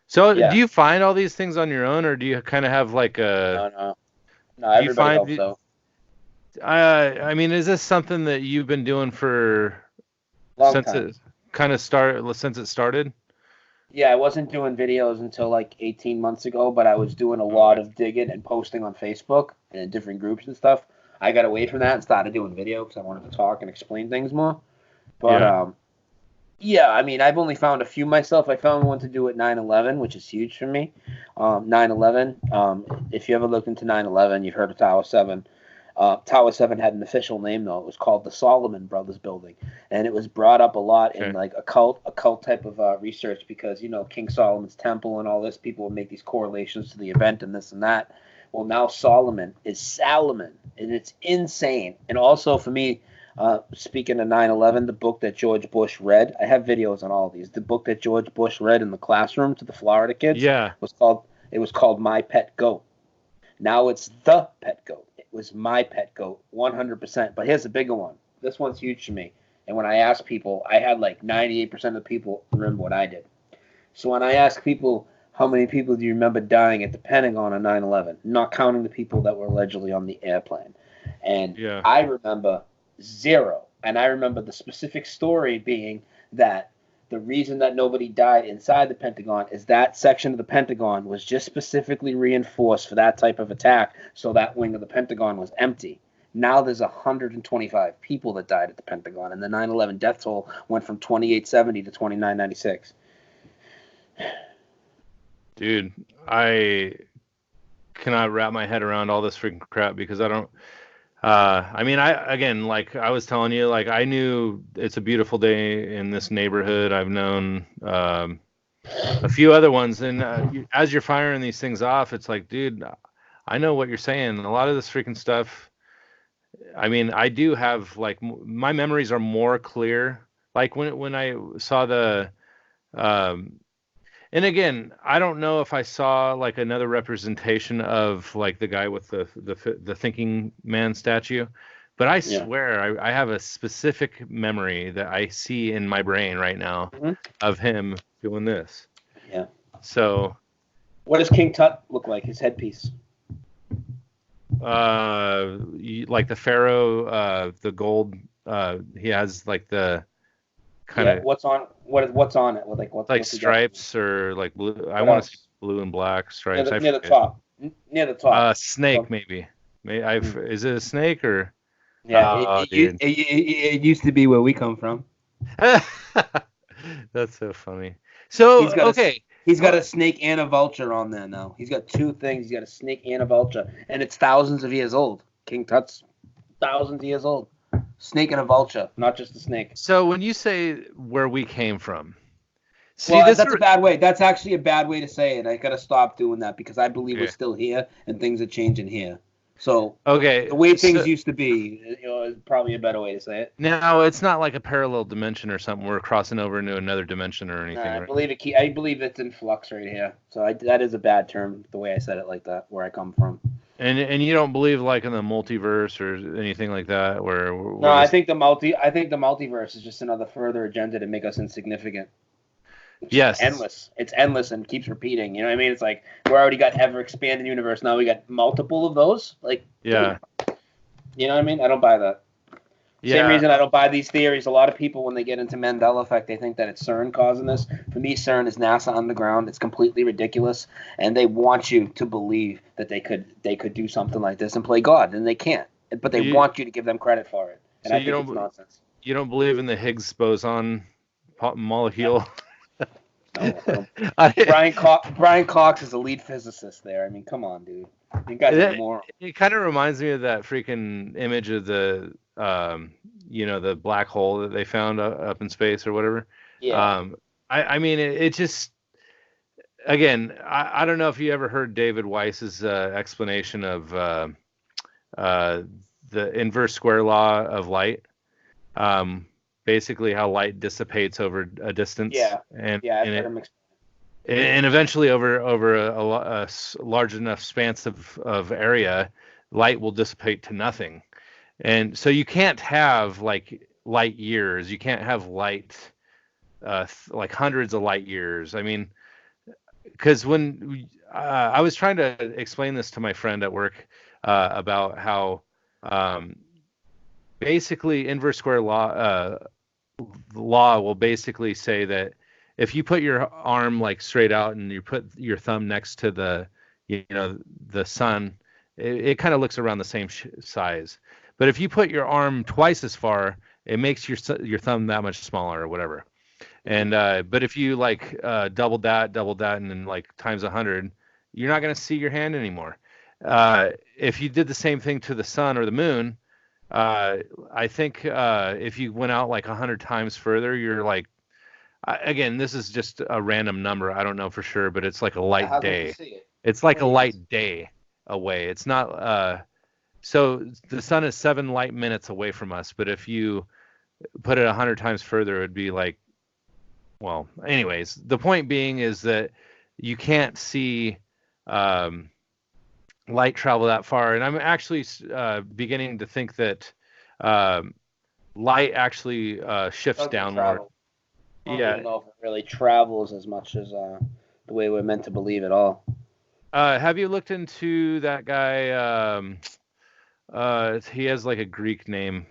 So do you find all these things on your own, or do you kind of have like a... No, everybody helps out. I mean, is this something that you've been doing for... Long time. Since it started? Yeah, I wasn't doing videos until like 18 months ago, but I was doing a lot of digging and posting on Facebook and in different groups and stuff. I got away from that and started doing video because I wanted to talk and explain things more. But, I mean, I've only found a few myself. I found one to do at 9/11, which is huge for me. 9/11, if you ever looked into 9/11, you've heard of Tower 7. Tower 7 had an official name, though. It was called the Solomon Brothers Building. And it was brought up a lot in like a cult type of research because, King Solomon's temple and all this, people would make these correlations to the event and this and that. Well, now Solomon is Salomon, and it's insane. And also for me, speaking of 9/11, the book that George Bush read, I have videos on all of these. The book that George Bush read in the classroom to the Florida kids was called My Pet Goat. Now it's The Pet Goat. It was My Pet Goat, 100%. But here's the bigger one. This one's huge to me. And when I asked people, I had like 98% of the people remember what I did. So when I asked people, how many people do you remember dying at the Pentagon on 9/11? Not counting the people that were allegedly on the airplane. And I remember 0. And I remember the specific story being that the reason that nobody died inside the Pentagon is that section of the Pentagon was just specifically reinforced for that type of attack, so that wing of the Pentagon was empty. Now there's 125 people that died at the Pentagon, and the 9/11 death toll went from 2870 to 2996. Dude, I cannot wrap my head around all this freaking crap because I don't. I mean, like I was telling you, like I knew it's a beautiful day in this neighborhood. I've known a few other ones, and as you're firing these things off, it's like, dude, I know what you're saying. A lot of this freaking stuff. I mean, I do have like my memories are more clear. Like when I saw the, and again, I don't know if I saw like another representation of like the guy with the thinking man statue, but I swear I have a specific memory that I see in my brain right now of him doing this. Yeah. So, what does King Tut look like? His headpiece. Like the pharaoh, the gold. He has like the kind of what's on it? What's stripes or like blue. I want to say blue and black stripes. Near the top. Near the top. Snake maybe. Is it a snake or? Yeah, it used to be where we come from. That's so funny. So he's got a snake and a vulture on there now. He's got two things. He's got a snake and a vulture, and it's thousands of years old. King Tut's thousands of years old. Snake and a vulture, not just a snake. So when you say where we came from, that's a bad way. That's actually a bad way to say it. I gotta stop doing that because I believe we're still here and things are changing here. So the way things used to be, is probably a better way to say it. Now it's not like a parallel dimension or something. We're crossing over into another dimension or anything. Right? I believe it's in flux right here. So that is a bad term, the way I said it like that, where I come from. And you don't believe like in the multiverse or anything like that, I think the multiverse is just another further agenda to make us insignificant. Yes. It's endless and keeps repeating. You know what I mean? It's like we already got ever expanding universe. Now we got multiple of those. Like, yeah. Dude, you know what I mean? I don't buy that. Yeah. Same reason I don't buy these theories. A lot of people, when they get into Mandela Effect, they think that it's CERN causing this. For me, CERN is NASA underground. It's completely ridiculous, and they want you to believe that they could do something like this and play God, and they can't. But they want you to give them credit for it, and I think it's nonsense. You don't believe in the Higgs boson molecule? No. Brian Cox is a lead physicist there. I mean, come on, dude. You guys are more. It kind of reminds me of that freaking image of the the black hole that they found up in space or whatever. Yeah. I mean, it just, again, I don't know if you ever heard David Weiss's explanation of the inverse square law of light. Basically how light dissipates over a distance. And eventually over a large enough span of area, light will dissipate to nothing. And so you can't have like light years. You can't have light like hundreds of light years. I mean, because when I was trying to explain this to my friend at work about how basically inverse square law will basically say that if you put your arm like straight out and you put your thumb next to the sun, it kind of looks around the same size. But if you put your arm twice as far, it makes your thumb that much smaller or whatever. And but if you like double that and then like times 100, you're not going to see your hand anymore. If you did the same thing to the sun or the moon, I think if you went out like 100 times further, you're like, again, this is just a random number. I don't know for sure, but it's like a light day. It's like a light day away. It's not. So the sun is 7 light minutes away from us, but if you put it 100 times further, it would be like, well, anyways, the point being is that you can't see light travel that far. And I'm actually beginning to think that light actually shifts downward. I don't even know if it really travels as much as the way we're meant to believe at all. Have you looked into that guy? He has like a Greek name,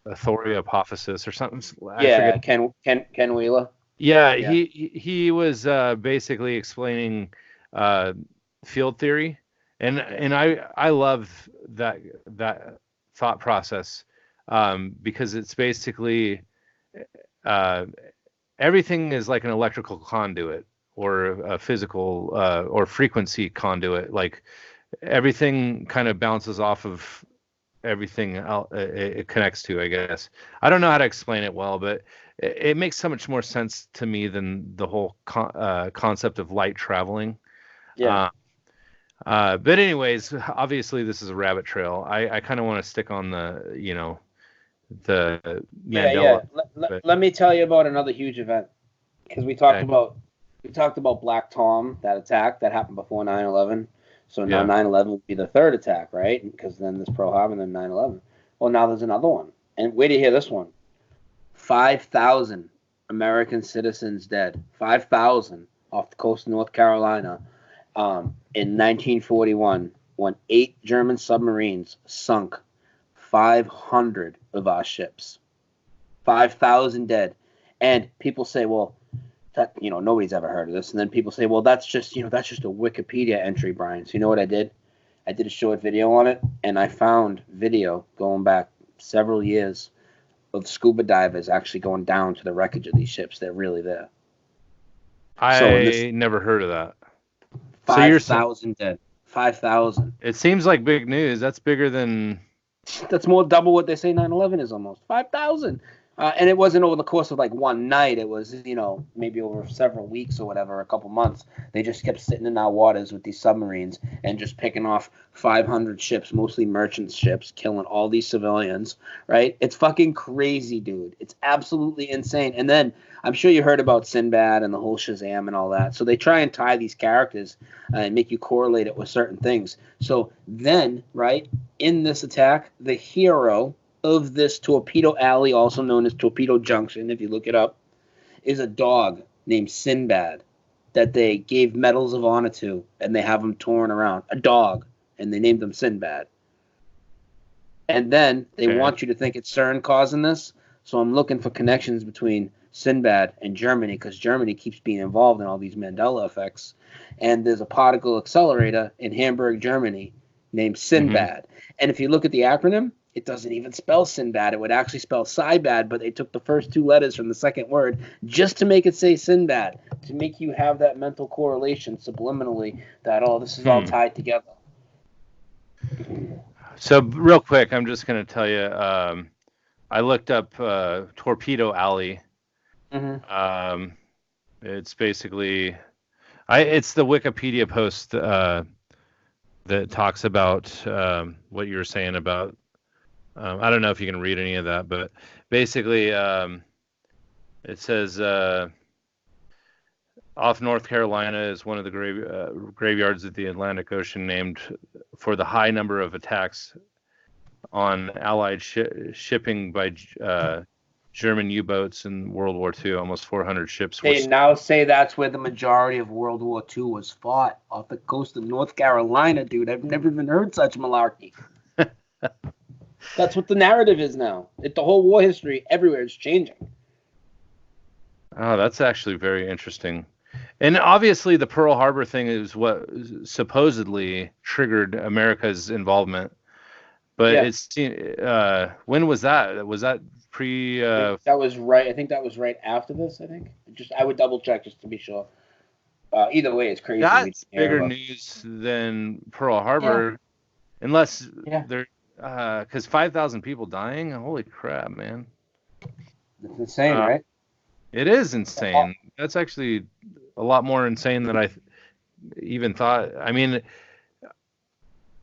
Thoriopophysis or something. I Yeah, forget. Ken Wheeler. Yeah, Yeah. he was basically explaining uh, field theory, and I love that thought process, because it's basically uh, everything is like an electrical conduit or a physical or frequency conduit. Like everything kind of bounces off of everything it connects to, I guess. I don't know how to explain it well, but it makes so much more sense to me than the whole concept of light traveling. Yeah. Uh, but anyways, obviously this is a rabbit trail. I kind of want to stick on the Yeah, Mandela, yeah. Let, but let me tell you about another huge event, because okay, we talked about Black Tom, that attack that happened before 9/11. So now yeah. 9/11 would be the third attack, right? Because then there's Pearl Harbor and then 9/11. Well, now there's another one. And wait to hear this one. 5,000 American citizens dead. 5,000 off the coast of North Carolina, in 1941, when 8 German submarines sunk 500 of our ships. 5,000 dead. And people say, well, that, nobody's ever heard of this. And then people say, well, that's just a Wikipedia entry, Brian. So you know what I did? I did a short video on it, and I found video going back several years of scuba divers actually going down to the wreckage of these ships. They're really there. So in this, I never heard of that. So you're saying 5,000 dead. 5,000. it seems like big news. That's bigger than That's more double what they say 9/11 is almost. 5,000. And it wasn't over the course of like one night. It was, maybe over several weeks or whatever, a couple months. They just kept sitting in our waters with these submarines and just picking off 500 ships, mostly merchant ships, killing all these civilians, right? It's fucking crazy, dude. It's absolutely insane. And then I'm sure you heard about Sinbad and the whole Shazam and all that. So they try and tie these characters and make you correlate it with certain things. So then, right, in this attack, the hero of this torpedo alley, also known as Torpedo Junction, if you look it up, is a dog named Sinbad that they gave medals of honor to, and they have him touring around. A dog, and they named him Sinbad. And then they okay. want you to think it's CERN causing this, so I'm looking for connections between Sinbad and Germany, because Germany keeps being involved in all these Mandela effects. And there's a particle accelerator in Hamburg, Germany, named Hmm. Sinbad. And if you look at the acronym, it doesn't even spell Sinbad. It would actually spell Sybad, but they took the first 2 letters from the second word just to make it say Sinbad, to make you have that mental correlation subliminally that, oh, this is all Hmm. tied together. So real quick, I'm just gonna tell you. I looked up Torpedo Alley. Mm-hmm. Um, it's basically, it's the Wikipedia post that talks about what you were saying about. I don't know if you can read any of that, but basically, it says off North Carolina is one of the graveyards of the Atlantic Ocean, named for the high number of attacks on Allied shipping by German U-boats in World War II. Almost 400 ships were. They now say that's where the majority of World War II was fought, off the coast of North Carolina, dude. I've never even heard such malarkey. That's what the narrative is now. The whole war history everywhere is changing. Oh, that's actually very interesting. And obviously, the Pearl Harbor thing is what supposedly triggered America's involvement. But Yeah, it's when was that? Was that pre? I think that was right. I think that was right after this. I would double check just to be sure. Either way, it's crazy. We That's didn't hear bigger about. news than Pearl Yeah, Harbor, unless yeah, there, because 5,000 people dying. Holy crap, man! it's insane, Uh, right? it is insane. That's actually a lot more insane than I even thought. I mean,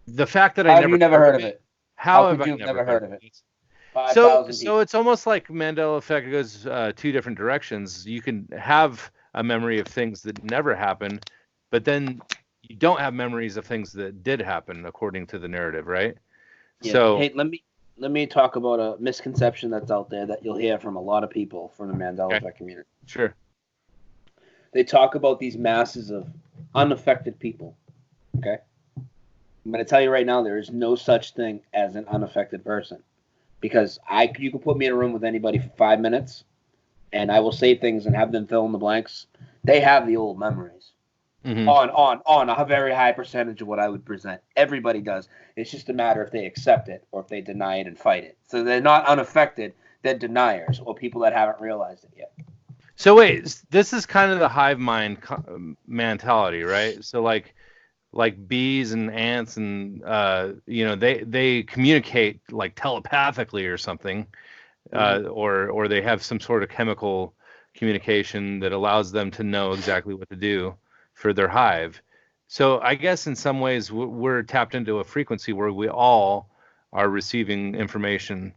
the fact that I How have you never never heard heard of of it. it? How How have could I you have never never heard heard of of it? it? So, 5,000 so people. it's almost like Mandela Effect goes two different directions. You can have a memory of things that never happened, but then you don't have memories of things that did happen according to the narrative, right? Yeah. So, Hey, let me talk about a misconception that's out there that you'll hear from a lot of people from the Mandela okay, Effect community. sure. They talk about these masses of unaffected people. Okay. I'm going to tell you right now, there is no such thing as an unaffected person, because you can put me in a room with anybody for 5 minutes, and I will say things and have them fill in the blanks. They have the old memories Hmm. on a very high percentage of what I would present. Everybody does. It's just a matter if they accept it or if they deny it and fight it. So they're not unaffected. They're deniers or people that haven't realized it yet. So wait, this is kind of the hive mind mentality, right? So like bees and ants and they communicate like telepathically or something, Mm-hmm. or they have some sort of chemical communication that allows them to know exactly what to do for their hive. So I guess in some ways we're tapped into a frequency where we all are receiving information,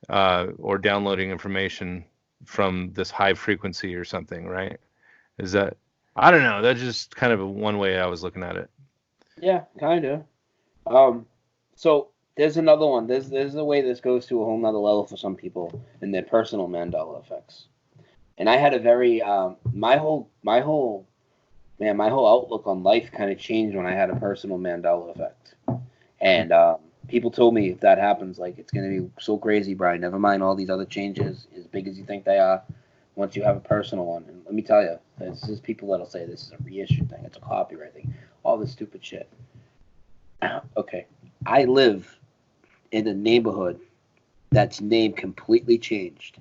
or downloading information from this high frequency or something, right? Is that, I don't know, that's just kind of one way I was looking at it. Yeah, kind of. Um, so there's another one. There's a way this goes to a whole nother level for some people in their personal Mandela effects. And I had a very my whole outlook on life kind of changed when I had a personal Mandela effect. And people told me if that happens, like it's gonna be so crazy, Brian. Never mind all these other changes, as big as you think they are. Once you have a personal one, and let me tell you, this is people that'll say this is a reissue thing, it's a copyright thing, all this stupid shit. Okay, I live in a neighborhood that's name completely changed,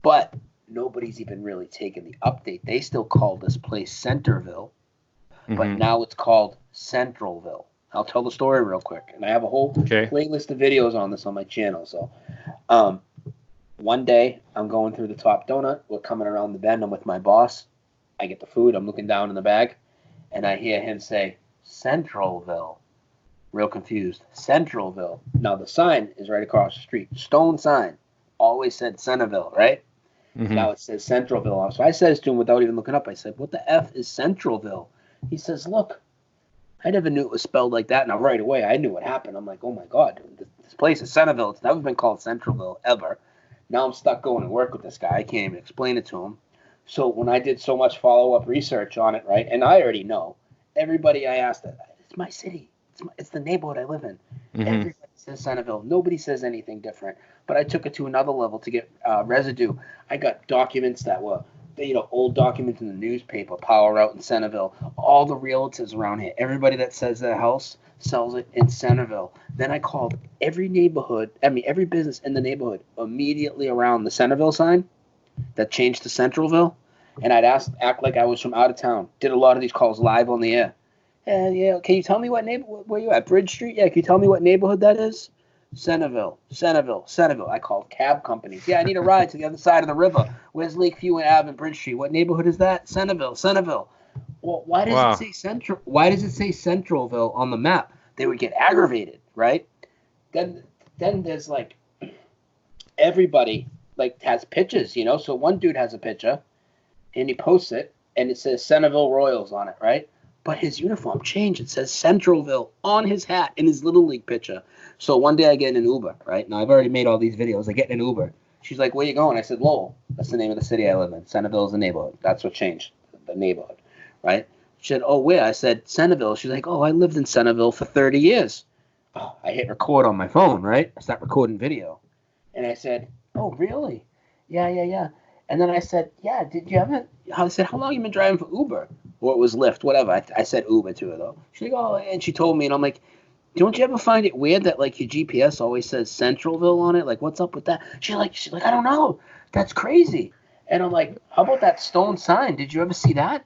but nobody's even really taken the update. They still call this place Centerville, but Hmm. now it's called Centralville. I'll tell the story real quick, and I have a whole Okay. playlist of videos on this on my channel. So, um, one day I'm going through the Top Donut. We're coming around the bend. I'm with my boss. I get the food. I'm looking down in the bag, and I hear him say Centralville. Real confused. Centralville. Now the sign is right across the street. Stone sign. Always said Centerville, right? Hmm. Now it says Centralville. So I says to him without even looking up, I said, "What the F is Centralville?" He says, "Look, I never knew it was spelled like that." Now right away, I knew what happened. I'm like, "Oh my God, this place is Centerville. It's never been called Centralville ever." Now I'm stuck going to work with this guy. I can't even explain it to him. So when I did so much follow up research on it, right, and I already know everybody I asked, it's my city. It's the neighborhood I live in. Hmm. Everybody says Centerville. Nobody says anything different. But I took it to another level to get residue. I got documents that were, old documents in the newspaper, power out in Centerville. All the realtors around here, everybody that says their house sells it in Centerville. Then I called every business in the neighborhood immediately around the Centerville sign that changed to Centralville, and act like I was from out of town. Did a lot of these calls live on the air. And yeah, can you tell me what neighborhood? Where you at? Bridge Street? Yeah, can you tell me what neighborhood that is? Centerville, Centerville, Centerville. I called cab companies. Yeah, I need a ride to the other side of the river. Where's Lakeview Ave and Bridge Street? What neighborhood is that? Centerville, Centerville. Well, why does it Wow. say Central? Why does it say Centralville on the map? They would get aggravated, right? Then, then there's like everybody like has pictures, So one dude has a picture and he posts it and it says Centerville Royals on it, right? But his uniform changed. It says Centralville on his hat in his little league picture. So one day I get in an Uber, right? Now I've already made all these videos. I get in an Uber. She's like, "Where you going?" I said, "Lowell. That's the name of the city I live in. Centerville is the neighborhood. That's what changed, the neighborhood, right?" She said, "Oh, where?" I said, "Centerville." She's like, "Oh, I lived in Centerville for 30 years." Oh, I hit record on my phone, right? I start recording video. And I said, "Oh, really? Yeah, yeah, yeah." And then I said, "Yeah, did you ever?" I said, "How long you been driving for Uber?" Or it was Lyft, whatever. I said Uber to her though. She's like, "Oh," and she told me, and I'm like, "Don't you ever find it weird that like your GPS always says Centralville on it? Like, what's up with that?" She's like, "I don't know. That's crazy." And I'm like, "How about that stone sign? Did you ever see that?"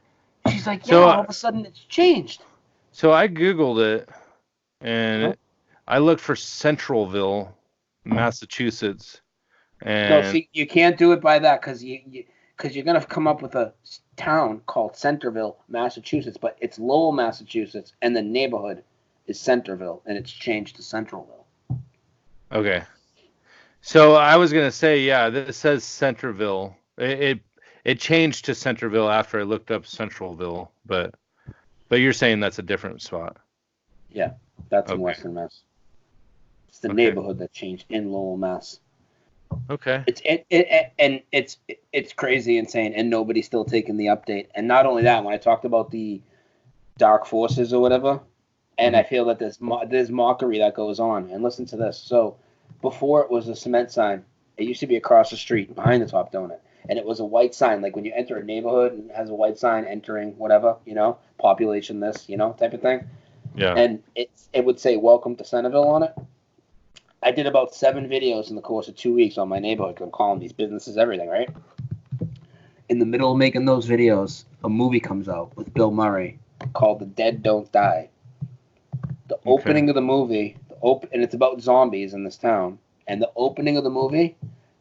She's like, "Yeah." So All of a sudden, it's changed. so I googled it, Uh-huh. and I looked for Centralville, Massachusetts, No, and see, you can't do it by that because you're gonna come up with a town called Centerville, Massachusetts, but it's Lowell, Massachusetts, and the neighborhood is Centerville, and it's changed to Centralville. okay. So I was gonna say, yeah, this says Centerville. It changed to Centerville after I looked up Centralville, but you're saying that's a different spot. Yeah, that's in Okay. Western Mass. It's the Okay. neighborhood that changed in Lowell, Mass. Okay. It's crazy insane, and nobody's still taking the update. And not only that, when I talked about the dark forces or whatever, And I feel that there's mockery that goes on. And listen to this. So before it was a cement sign, it used to be across the street behind the Top Donut. And it was a white sign, like when you enter a neighborhood and it has a white sign entering whatever, population this, type of thing. Yeah. And it would say "Welcome to Centerville" on it. I did about 7 videos in the course of 2 weeks on my neighborhood. I'm calling these businesses everything, right? In the middle of making those videos, a movie comes out with Bill Murray called "The Dead Don't Die." The opening of the movie, and it's about zombies in this town. And the opening of the movie,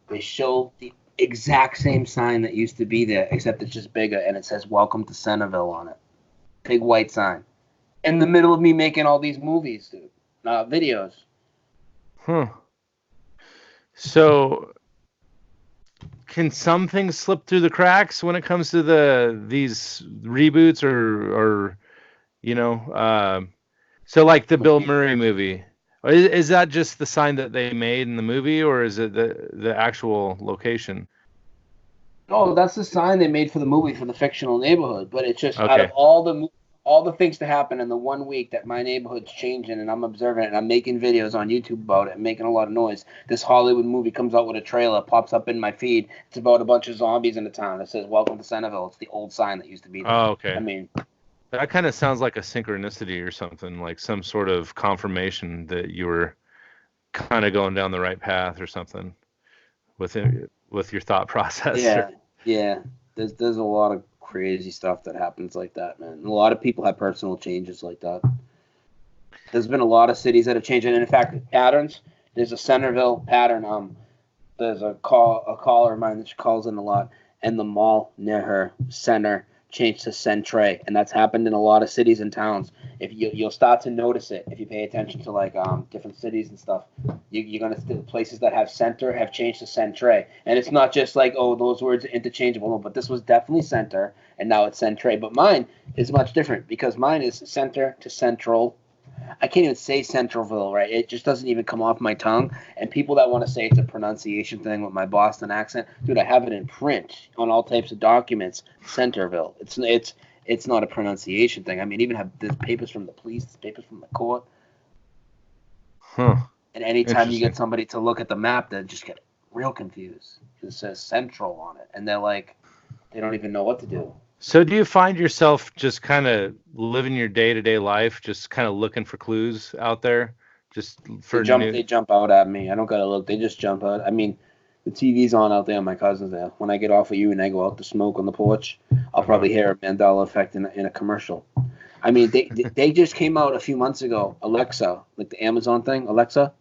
they show the exact same sign that used to be there, except it's just bigger, and it says "Welcome to Centerville" on it. Big white sign. In the middle of me making all these movies, dude, videos. Huh. So, can some things slip through the cracks when it comes to these reboots or so like the Bill Murray movie? Is that just the sign that they made in the movie, or is it the actual location? Oh, that's the sign they made for the movie for the fictional neighborhood. But it's just out of Okay. all the things to happen in the 1 week that my neighborhood's changing, and I'm observing it, and I'm making videos on YouTube about it, and making a lot of noise. This Hollywood movie comes out with a trailer, pops up in my feed. It's about a bunch of zombies in the town. It says "Welcome to Centerville." It's the old sign that used to be there. Oh, okay. I mean, That kind of sounds like a synchronicity or something, like some sort of confirmation that you were kind of going down the right path or something with your thought process. yeah. There's a lot of crazy stuff that happens like that, man. And a lot of people have personal changes like that. There's been a lot of cities that have changed, and in fact, patterns. There's a Centerville pattern. There's a caller of mine that she calls in a lot, and the mall near her center changed to Centre, and that's happened in a lot of cities and towns. If you'll start to notice it if you pay attention to like different cities and stuff, you're gonna see places that have center have changed to Centre, and it's not just like, oh, those words are interchangeable, no, but this was definitely center, and now it's Centre. But mine is much different because mine is center to central. I can't even say Centralville, right? It just doesn't even come off my tongue. And people that want to say it's a pronunciation thing with my Boston accent, dude, I have it in print on all types of documents. Centerville. It's not a pronunciation thing. I mean, even there's papers from the police, there's papers from the court. Huh. And anytime you get somebody to look at the map, they just get real confused. It says Central on it, and they're like, they don't even know what to do. So do you find yourself just kind of living your day-to-day life, just kind of looking for clues out there, just for They jump out at me. I don't gotta look. They just jump out. I mean, the TV's on out there. My cousin's there. When I get off of you and I go out to smoke on the porch, I'll probably hear a Mandela Effect in a commercial. I mean, they just came out a few months ago. Alexa, like the Amazon thing, Alexa,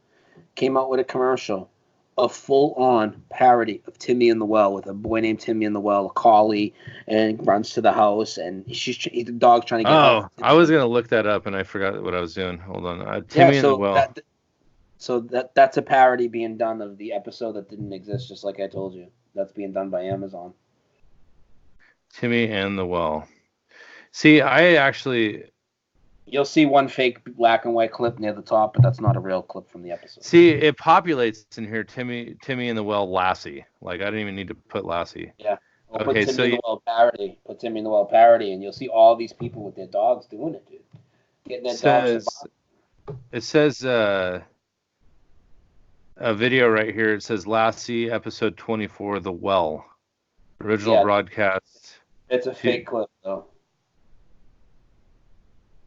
came out with a commercial, a full-on parody of Timmy in the Well with a boy named Timmy in the Well, a collie, and runs to the house, and the dog's trying to get out. Oh, I was gonna look that up and I forgot what I was doing. Hold on, Timmy in the Well. That's a parody being done of the episode that didn't exist, just like I told you. That's being done by Amazon. Timmy and the Well. See, I actually... You'll see one fake black and white clip near the top, but that's not a real clip from the episode. See, it populates in here, Timmy in the Well, Lassie. Like, I didn't even need to put Lassie. Yeah. Well, Okay, put Timmy in the Well parody. Put Timmy in the Well parody, and you'll see all these people with their dogs doing it, dude. Getting their dogs to bark. It says a video right here. It says Lassie, episode 24, The Well. Original broadcast. It's a fake clip, though.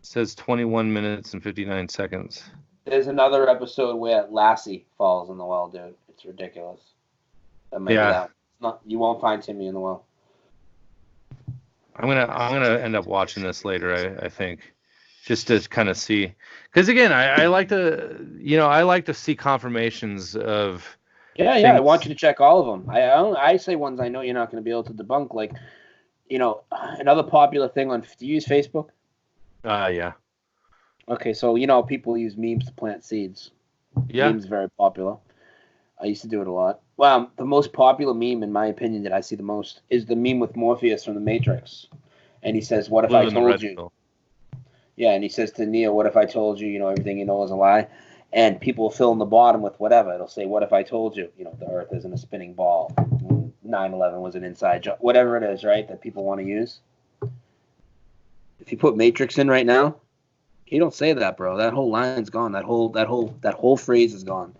It says 21 minutes and 59 seconds. There's another episode where Lassie falls in the well, dude. It's ridiculous. That might be that. You won't find Timmy in the well. I'm gonna end up watching this later. I think, just to kind of see, because again, I like to see confirmations of. Yeah, I want you to check all of them. I say ones I know you're not going to be able to debunk. Like, another popular thing do you use Facebook? Yeah. Okay, so people use memes to plant seeds. Yeah. Memes are very popular. I used to do it a lot. Well, the most popular meme, in my opinion, that I see the most is the meme with Morpheus from The Matrix, and he says, "What if I told you?" Yeah, and he says to Neo, "What if I told you? Everything you know is a lie." And people will fill in the bottom with whatever. It'll say, "What if I told you? The Earth isn't a spinning ball. 9/11 was an inside job." Whatever it is, right? That people want to use. If you put Matrix in right now, He don't say that, bro. That whole line's gone. That whole phrase is gone.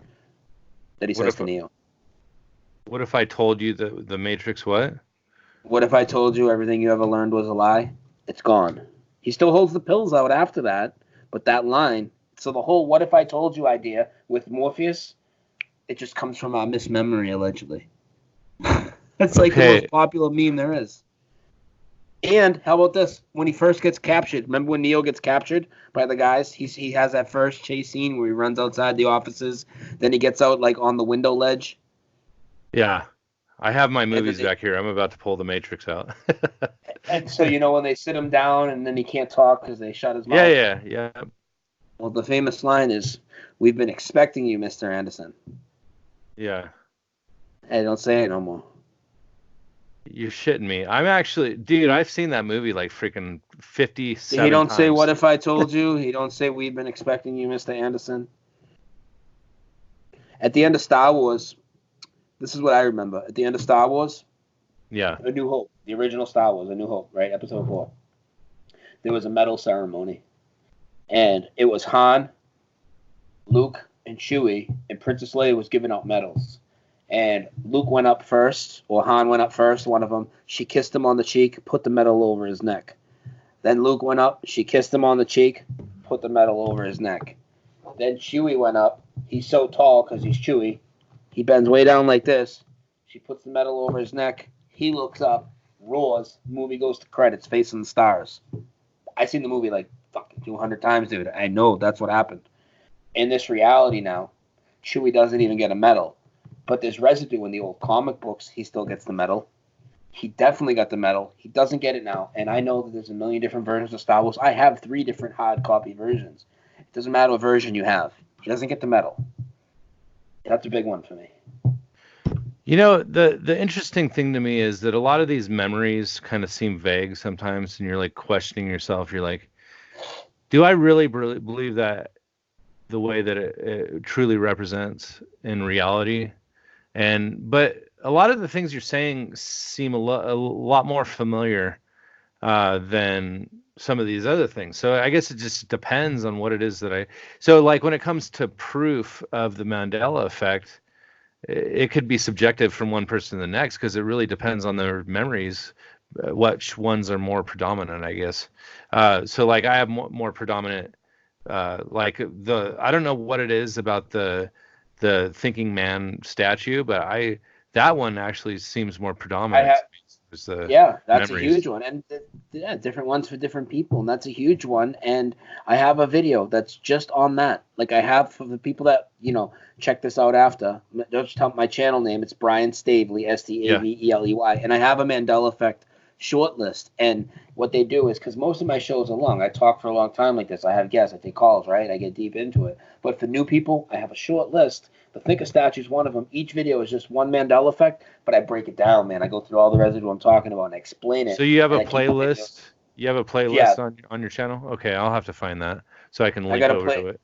That he What says if to Neo. what if I told you the Matrix what? What if I told you everything you ever learned was a lie? It's gone. He still holds the pills out after that, but that line. So the whole "what if I told you" idea with Morpheus, it just comes from our mismemory, allegedly. That's like the Okay. most popular meme there is. And how about this? When he first gets captured, remember when Neo gets captured by the guys? He has that first chase scene where he runs outside the offices. Then he gets out like on the window ledge. Yeah. I have my And then movies back here. I'm about to pull the Matrix out. and so when they sit him down and then he can't talk because they shut his mouth. Yeah. Well, the famous line is, "We've been expecting you, Mr. Anderson." Yeah. Hey, don't say it no more. You're shitting me. I'm actually, dude, I've seen that movie like freaking 57 He don't times. say, "What if I told you?" He don't say, "We've been expecting you, Mr. Anderson." At the end of Star Wars, this is what I remember. At the end of Star Wars, Yeah. A New Hope, the original Star Wars, A New Hope, right? Episode 4. There was a medal ceremony. And it was Han, Luke, and Chewie, and Princess Leia was giving out medals. And Luke went up first, or Han went up first, one of them. She kissed him on the cheek, put the medal over his neck. Then Luke went up, she kissed him on the cheek, put the medal over his neck. Then Chewie went up. He's so tall because he's Chewie. He bends way down like this. She puts the medal over his neck. He looks up, roars. Movie goes to credits, facing the stars. I've seen the movie like fucking 200 times, dude. I know that's what happened. In this reality now, Chewie doesn't even get a medal. But there's residue in the old comic books. He still gets the medal. He definitely got the medal. He doesn't get it now. And I know that there's a million different versions of Star Wars. I have 3 different hard copy versions. It doesn't matter what version you have. He doesn't get the medal. That's a big one for me. You know, the interesting thing to me is that a lot of these memories kind of seem vague sometimes, and you're like questioning yourself. You're like, do I really believe that the way that it truly represents in reality? But a lot of the things you're saying seem a lot more familiar than some of these other things. So I guess it just depends on what it is so like when it comes to proof of the Mandela effect, it could be subjective from one person to the next because it really depends on their memories, which ones are more predominant, I guess. So like I have more predominant, like I don't know what it is about the thinking man statue, but that one actually seems more predominant. That's memories. A huge one, and different ones for different people, and that's a huge one. And I have a video that's just on that. Like I have for the people that check this out after. Don't tell my channel name. It's Brian Staveley, Staveley, and I have a Mandela Effect short list. And what they do is, because most of my shows are long, I talk for a long time like this. I have guests, I take calls, right? I get deep into it. But for new people, I have a short list. The Thinker statue is one of them. Each video is just one Mandela Effect, but I break it down, man. I go through all the residue I'm talking about and I explain it. So you have a playlist? You have a playlist on your channel? Okay, I'll have to find that so I can link over to it.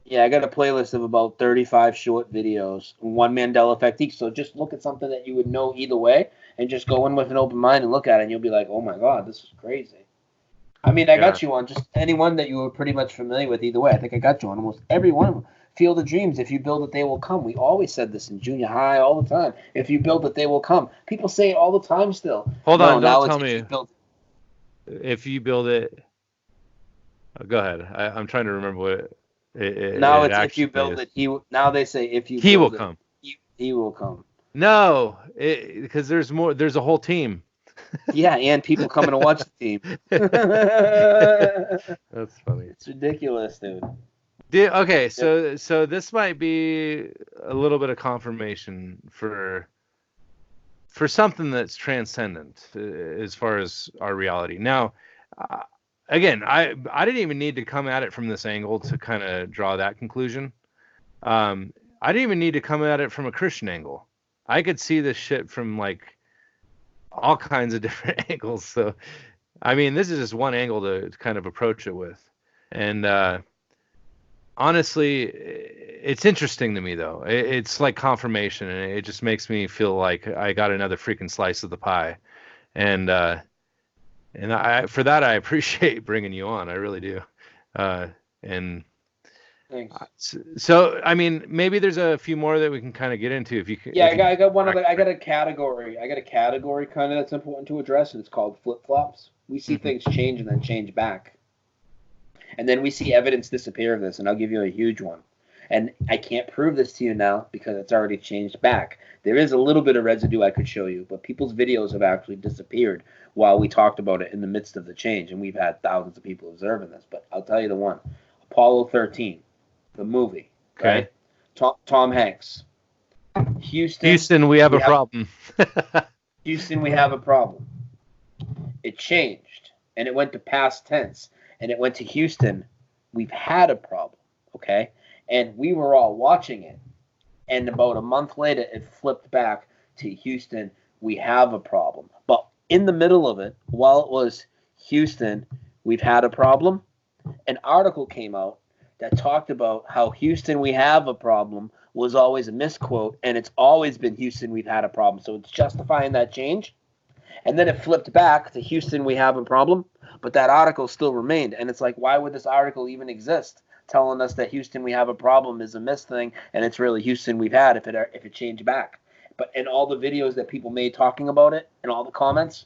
Yeah, I got a playlist of about 35 short videos, one Mandela Effect each. So just look at something that you would know either way and just go in with an open mind and look at it, and you'll be like, oh my God, this is crazy. I mean, I got you on just anyone that you were pretty much familiar with either way. I think I got you on almost every one of them. Field of Dreams, if you build it, they will come. We always said this in junior high all the time. If you build it, they will come. People say it all the time still. Hold on, don't tell me. If you build it, go ahead. I'm trying to remember what now it's if you build it, now they say if you he will come. He will come. No, because there's more. There's a whole team. Yeah, and people coming to watch the team. That's funny. It's ridiculous, dude. Okay, so this might be a little bit of confirmation for something that's transcendent as far as our reality. Now, again, I didn't even need to come at it from this angle to kind of draw that conclusion. I didn't even need to come at it from a Christian angle. I could see this shit from like all kinds of different angles. So, I mean, this is just one angle to kind of approach it with. And honestly, it's interesting to me, though. It's like confirmation, and it just makes me feel like I got another freaking slice of the pie. And for that, I appreciate bringing you on. I really do. And Thanks. so, I mean, maybe there's a few more that we can kind of get into if you can. Yeah, I got one other. I got a category. I got a category kind of that's important to address, and it's called flip flops. We see things change and then change back, and then we see evidence disappear of this. And I'll give you a huge one. And I can't prove this to you now because it's already changed back. There is a little bit of residue I could show you, but people's videos have actually disappeared while we talked about it in the midst of the change, and we've had thousands of people observing this. But I'll tell you the one: Apollo 13, the movie, Okay. right? Tom Hanks. Houston, we have a problem. Houston, we have a problem. It changed, and it went to past tense, and it went to Houston, we've had a problem, okay? And we were all watching it, and about a month later, it flipped back to Houston, we have a problem. But in the middle of it, while it was Houston, we've had a problem, an article came out that talked about how Houston, we have a problem was always a misquote, and it's always been Houston, we've had a problem. So it's justifying that change. And then it flipped back to Houston, we have a problem, but that article still remained. And it's like, why would this article even exist, telling us that Houston, we have a problem is a miss thing, and it's really Houston, we've had if it changed back. But in all the videos that people made talking about it and all the comments,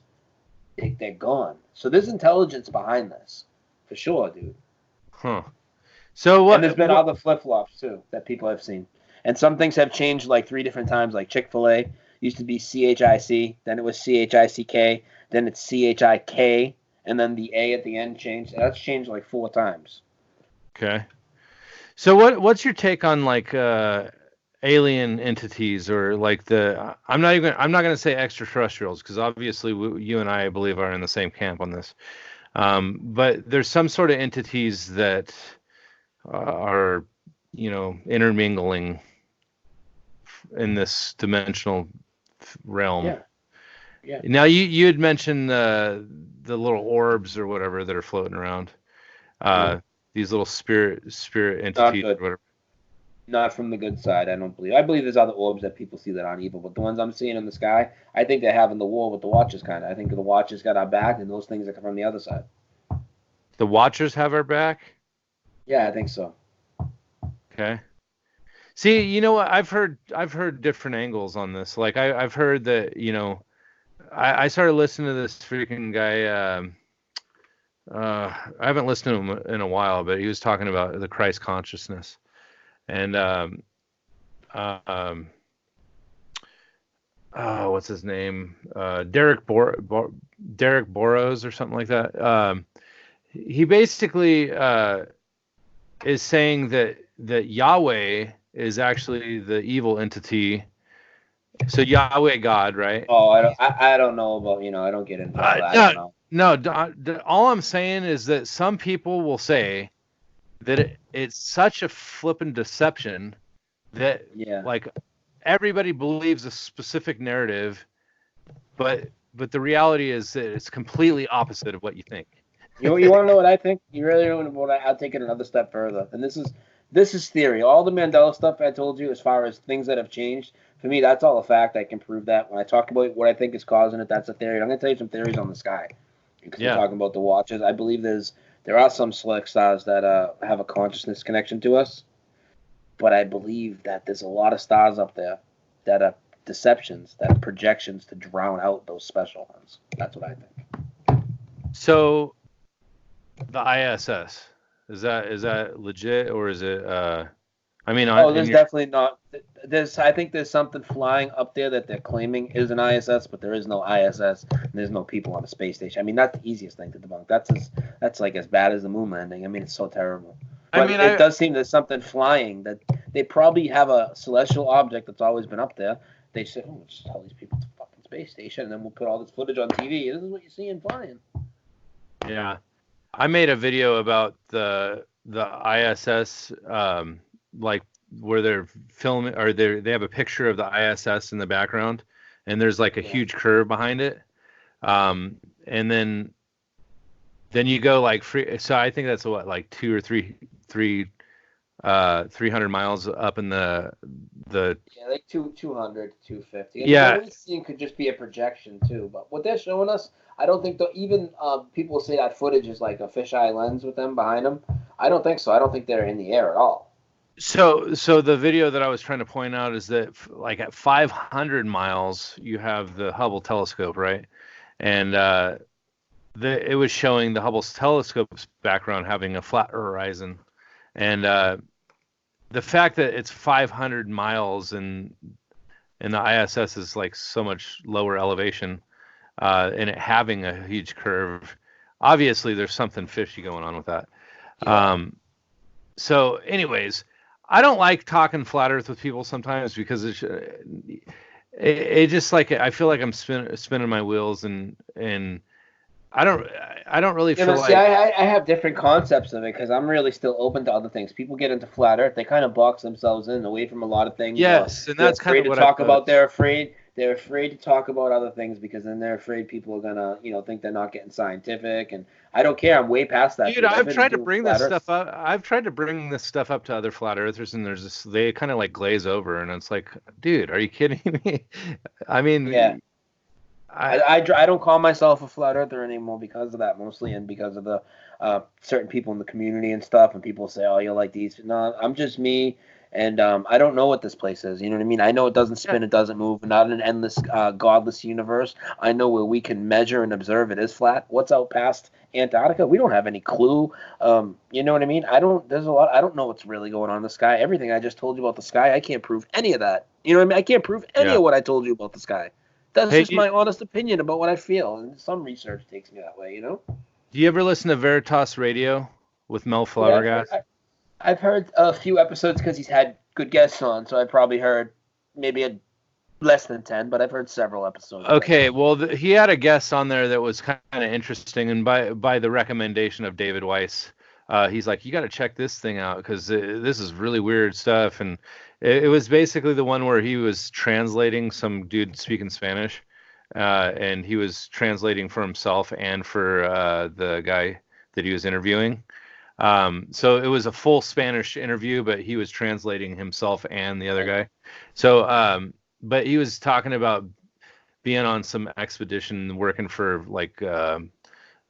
they're gone. So there's intelligence behind this, for sure, dude. Huh. So what? And there's been other flip-flops, too, that people have seen. And some things have changed like 3 different times, like Chick-fil-A used to be CHIC, then it was CHICK, then it's CHIK, and then the A at the end changed. That's changed like 4 times. Okay. So what's your take on like alien entities or like I'm not going to say extraterrestrials because obviously you and I believe are in the same camp on this. But there's some sort of entities that are, intermingling in this dimensional realm. Yeah. Yeah. Now you had mentioned the little orbs or whatever that are floating around. These little spirit entities or whatever. Not from the good side, I don't believe. I believe there's other orbs that people see that aren't evil, but the ones I'm seeing in the sky, I think they're having the war with the Watchers kind of. I think the Watchers got our back, and those things that come from the other side. The Watchers have our back? Yeah, I think so. Okay. See, you know what? I've heard different angles on this. Like I've heard that, I started listening to this freaking guy. I haven't listened to him in a while, but he was talking about the Christ consciousness, and what's his name? Derek Boros or something like that. He basically is saying that Yahweh is actually the evil entity. So Yahweh, God, right? Oh, I don't know about, I don't get into that. I don't know. No, all I'm saying is that some people will say that it's such a flippin' deception that like everybody believes a specific narrative, but the reality is that it's completely opposite of what you think. You want to know what I think? You really want to know what I'll take it another step further. And this is theory. All the Mandela stuff I told you as far as things that have changed, for me, that's all a fact. I can prove that. When I talk about what I think is causing it, that's a theory. I'm going to tell you some theories on the sky. Because we're talking about the Watchers. I believe there are some select stars that have a consciousness connection to us. But I believe that there's a lot of stars up there that are deceptions, that are projections to drown out those special ones. That's what I think. So the ISS, is that legit or is it there's definitely not. I think there's something flying up there that they're claiming is an ISS, but there is no ISS and there's no people on a space station. I mean, that's the easiest thing to debunk. That's like as bad as the moon landing. I mean, it's so terrible. But it does seem there's something flying that they probably have a celestial object that's always been up there. They said, "Oh, just tell these people it's a fucking space station, and then we'll put all this footage on TV. This is what you're seeing flying." Yeah, I made a video about the ISS, like where they're filming, or they have a picture of the ISS in the background, and there's like a huge curve behind it, and then you go like free. So I think that's what, like 200 or 300 miles up in the like 200 to 250. And yeah, what we're seeing could just be a projection too. But what they're showing us, I don't think even people say that footage is like a fisheye lens with them behind them. I don't think so. I don't think they're in the air at all. So the video that I was trying to point out is that like at 500 miles, you have the Hubble telescope, right? And it was showing the Hubble telescope's background having a flat horizon, and the fact that it's 500 miles and the ISS is like so much lower elevation, and it having a huge curve, obviously there's something fishy going on with that. Yeah. So anyways, I don't like talking flat Earth with people sometimes because it just like I feel like I'm spinning my wheels and I don't really You feel know, see, like I have different concepts of it because I'm really still open to other things. People get into flat Earth, they kind of box themselves in away from a lot of things. yes, and They're that's kind afraid of to what I've talk about. noticed. They're afraid to talk about other things because then they're afraid people are gonna, think they're not getting scientific. And I don't care. I'm way past that, Dude, dude. I've I've been tried to doing bring this flat Earth. stuff up. I've tried to bring this stuff up to other flat earthers, and there's this, they kind of like glaze over, and it's like, dude, are you kidding me? I Yeah. mean, I, I I don't call myself a flat earther anymore because of that mostly, and because of the certain people in the community and stuff. And people say, "Oh, you're like these." No, I'm just me, and I don't know what this place is. You know what I mean? I know it doesn't yeah, spin, it doesn't move, not an endless, godless universe. I know where we can measure and observe it is flat. What's out past Antarctica? We don't have any clue. You know what I mean? I don't. There's a lot. I don't know what's really going on in the sky. Everything I just told you about the sky, I can't prove any of that. You know what I mean? I can't prove any yeah. of what I told you about the sky. That's Hey, just my honest opinion about what I feel, and some research takes me that way, you know. do you ever listen to Veritas Radio with Mel Yeah, Flabbergas? I've heard a few episodes because he's had good guests on, so I probably heard maybe less than 10, but I've heard several episodes of it. Okay, well, he had a guest on there that was kind of interesting, and by the recommendation of David Weiss, he's like, you got to check this thing out because this is really weird stuff, and it was basically the one where he was translating some dude speaking Spanish, and he was translating for himself and for the guy that he was interviewing. So it was a full Spanish interview, but he was translating himself and the other guy. So, but he was talking about being on some expedition working for like uh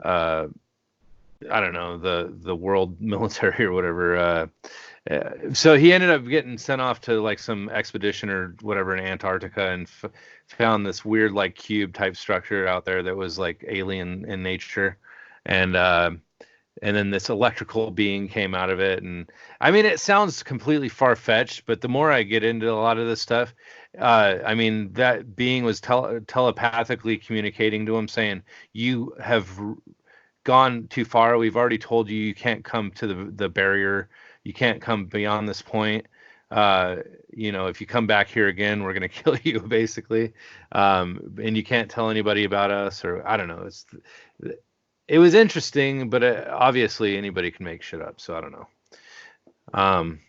I don't know, the world military or whatever. So he ended up getting sent off to like some expedition or whatever in Antarctica and found this weird like cube type structure out there that was like alien in nature, and then this electrical being came out of it. And I mean, it sounds completely far-fetched, but the more I get into a lot of this stuff, I mean, that being was telepathically communicating to him saying, you have gone too far, we've already told you you can't come to the barrier, you can't come beyond this point. uh if you come back here again, we're going to kill you, basically. And you can't tell anybody about us, or I don't know. It was interesting, but obviously anybody can make shit up, so I don't know. Um,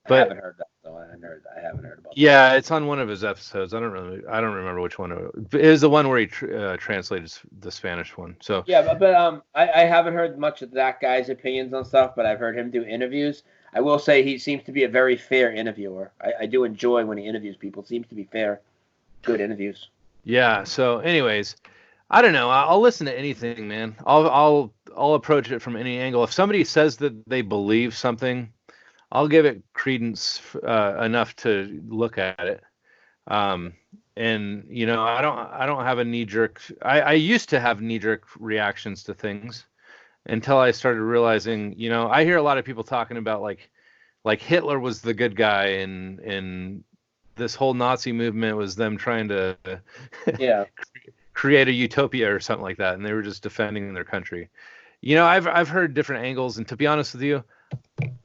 I but haven't heard that though. I haven't heard about that. yeah, it's on one of his episodes. I don't remember which one. It was the one where he translated the Spanish one. So Yeah, but I haven't heard much of that guy's opinions on stuff, but I've heard him do interviews. I will say he seems to be a very fair interviewer. I do enjoy when he interviews people. Seems to be fair, good interviews. yeah. So anyways, I don't know. I'll listen to anything, man. I'll approach it from any angle. If somebody says that they believe something, I'll give it credence enough to look at it. Um, and I don't have a knee jerk. I used to have knee jerk reactions to things until I started realizing, I hear a lot of people talking about like Hitler was the good guy, and this whole Nazi movement was them trying to Yeah. create a utopia or something like that, and they were just defending their country. I've heard different angles, and to be honest with you,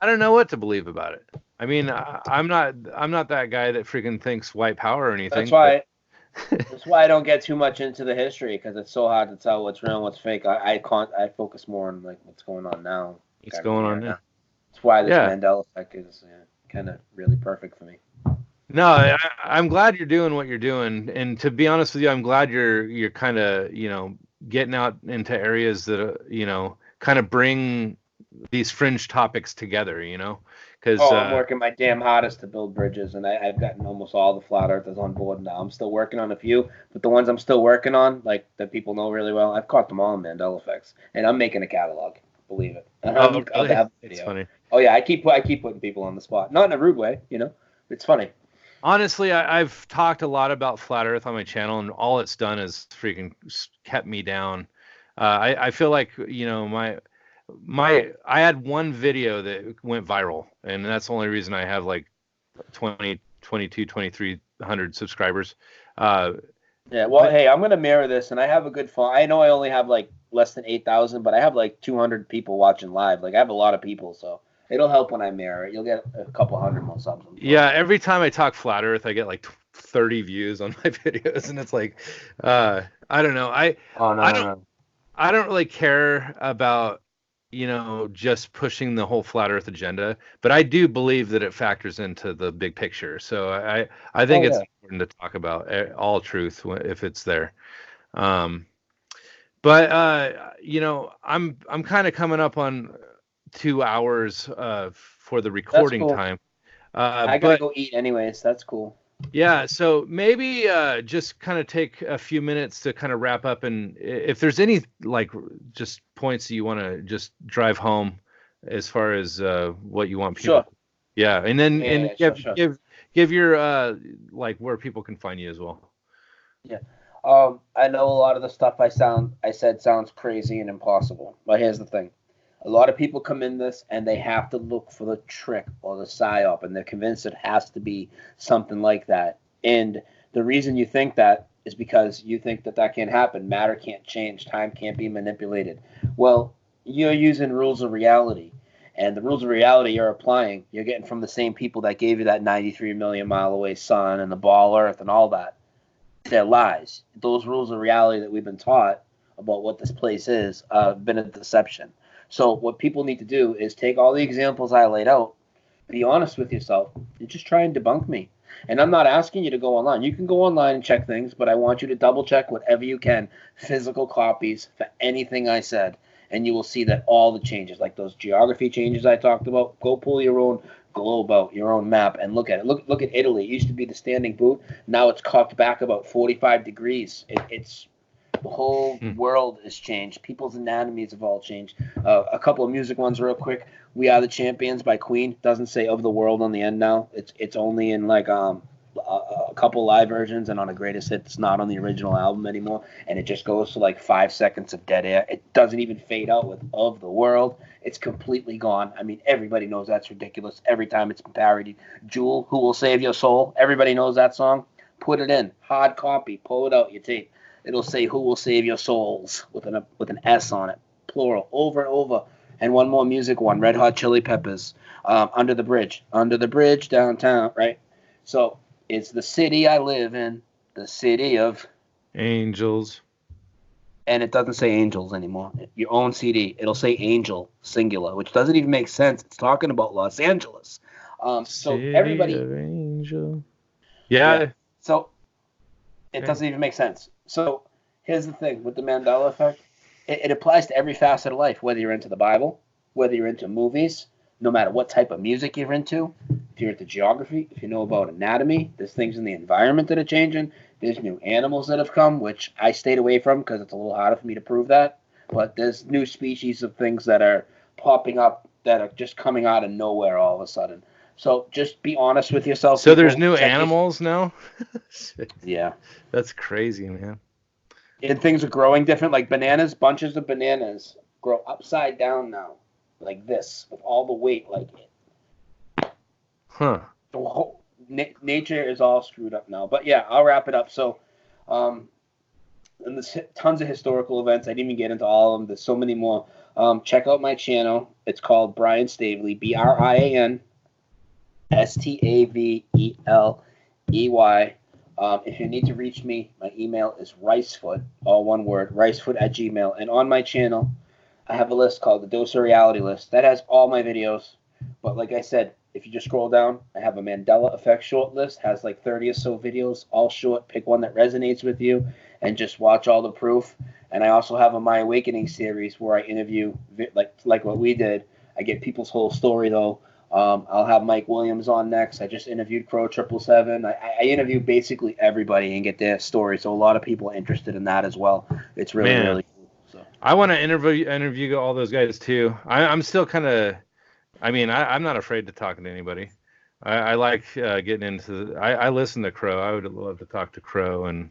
I don't know what to believe about it. I mean, I'm not that guy that freaking thinks white power or That's anything, but why That's why I don't get too much into the history because it's so hard to tell what's real and what's fake. I can't. I focus more on like what's going on now, what's currently going on right now? now. That's why this Yeah. Mandela Effect is kind of really perfect for me. No, I'm glad you're doing what you're doing, and to be honest with you, I'm glad you're kind of getting out into areas that kind of bring these fringe topics together, because Oh, I'm working my damn hardest to build bridges, and I've gotten almost all the flat earthers on board now. I'm still working on a few, but the ones I'm still working on, like that people know really well, I've caught them all in Mandela Effects, and I'm making a catalog. believe it. Oh, I'll really? have a It's video. funny. Oh yeah, I keep putting people on the spot, not in a rude way, It's funny. Honestly, I've talked a lot about flat Earth on my channel, and all it's done is freaking kept me down. I feel like I had one video that went viral, and that's the only reason I have like 2,300 subscribers. Yeah, well, But hey, I'm gonna mirror this, and I have a good phone. I know I only have like less than 8,000, but I have like 200 people watching live. Like I have a lot of people, so it'll help when I mirror it. You'll get a couple hundred more subs. yeah, every time I talk flat Earth, I get like 30 views on my videos, and it's like, I don't know. Oh no, I no, don't no. I don't really care about, just pushing the whole flat Earth agenda, but I do believe that it factors into the big picture. So I think Oh it's yeah. important to talk about all truth if it's there. Um, but I'm kind of coming up on 2 hours for the That's recording cool. time. I gotta But go eat anyways. That's cool. yeah, so maybe just kind of take a few minutes to kind of wrap up, and if there's any like just points that you want to just drive home as far as what you want people, Sure. yeah, and then Yeah, sure, sure. give your like where people can find you as well. Yeah. I know a lot of the stuff I said sounds crazy and impossible. But here's the thing. A lot of people come in this and they have to look for the trick or the psyop, and they're convinced it has to be something like that. And the reason you think that is because you think that that can't happen. Matter can't change. Time can't be manipulated. Well, you're using rules of reality. And the rules of reality you're applying, you're getting from the same people that gave you that 93 million mile away sun and the ball earth and all that. They're lies. Those rules of reality that we've been taught about what this place is have been a deception. So what people need to do is take all the examples I laid out, be honest with yourself, and just try and debunk me. And I'm not asking you to go online. You can go online and check things, but I want you to double check whatever you can, physical copies for anything I said, and you will see that all the changes, like those geography changes I talked about, go pull your own globe out, your own map, and look at it. Look at Italy. It used to be the standing boot. Now it's cocked back about 45 degrees. It's the whole Hmm. world has changed. People's anatomies have all changed. A couple of music ones, real quick. "We Are the Champions" by Queen doesn't say "of the world" on the end now. It's only in like a couple live versions, and on a greatest hit, it's not on the original album anymore. And it just goes to like 5 seconds of dead air. It doesn't even fade out with "of the world." It's completely gone. I mean, everybody knows that's ridiculous. Every time it's been parodied. "Jewel, Who Will Save Your Soul." Everybody knows that song. Put it in hard copy. Pull it out your tape. It'll say "Who Will Save Your Souls" with an S on it, plural, over and over. And one more music one, Red Hot Chili Peppers, "Under the Bridge downtown," right? So it's the city I live in, the city of, Angels. and it doesn't say angels anymore. Your own CD, it'll say angel, singular, which doesn't even make sense. It's talking about Los Angeles. So City everybody, of Angel. yeah. Yeah. So it Okay. doesn't even make sense. So here's the thing with the Mandela effect. It applies to every facet of life, whether you're into the Bible, whether you're into movies, no matter what type of music you're into. If you're into geography, if you know about anatomy, there's things in the environment that are changing. There's new animals that have come, which I stayed away from because it's a little harder for me to prove that. But there's new species of things that are popping up that are just coming out of nowhere all of a sudden. So just be honest with yourself, So there's people. new Check your, animals now? yeah. That's crazy, man. And things are growing different. Like bananas, bunches of bananas grow upside down now, like this, with all the weight. Like Huh. the whole nature is all screwed up now. But yeah, I'll wrap it up. So, and there's tons of historical events. I didn't even get into all of them. There's so many more. Check out my channel. It's called Brian Staveley. BrianStaveley. If you need to reach me, my email is ricefoot, all one word, ricefoot@gmail. And on my channel, I have a list called the Dose of Reality list. That has all my videos. But like I said, if you just scroll down, I have a Mandela Effect short list, has like 30 or so videos, all short. Pick one that resonates with you and just watch all the proof. And I also have a My Awakening series where I interview, like what we did. I get people's whole story though. I'll have Mike Williams on next. I just interviewed Crow 777. I interview basically everybody and get their story. So a lot of people are interested in that as well. It's really, Man, really cool. So I want to interview all those guys too. I'm still kind of. I mean, I'm not afraid to talk to anybody. I like getting into. I listen to Crow. I would love to talk to Crow and.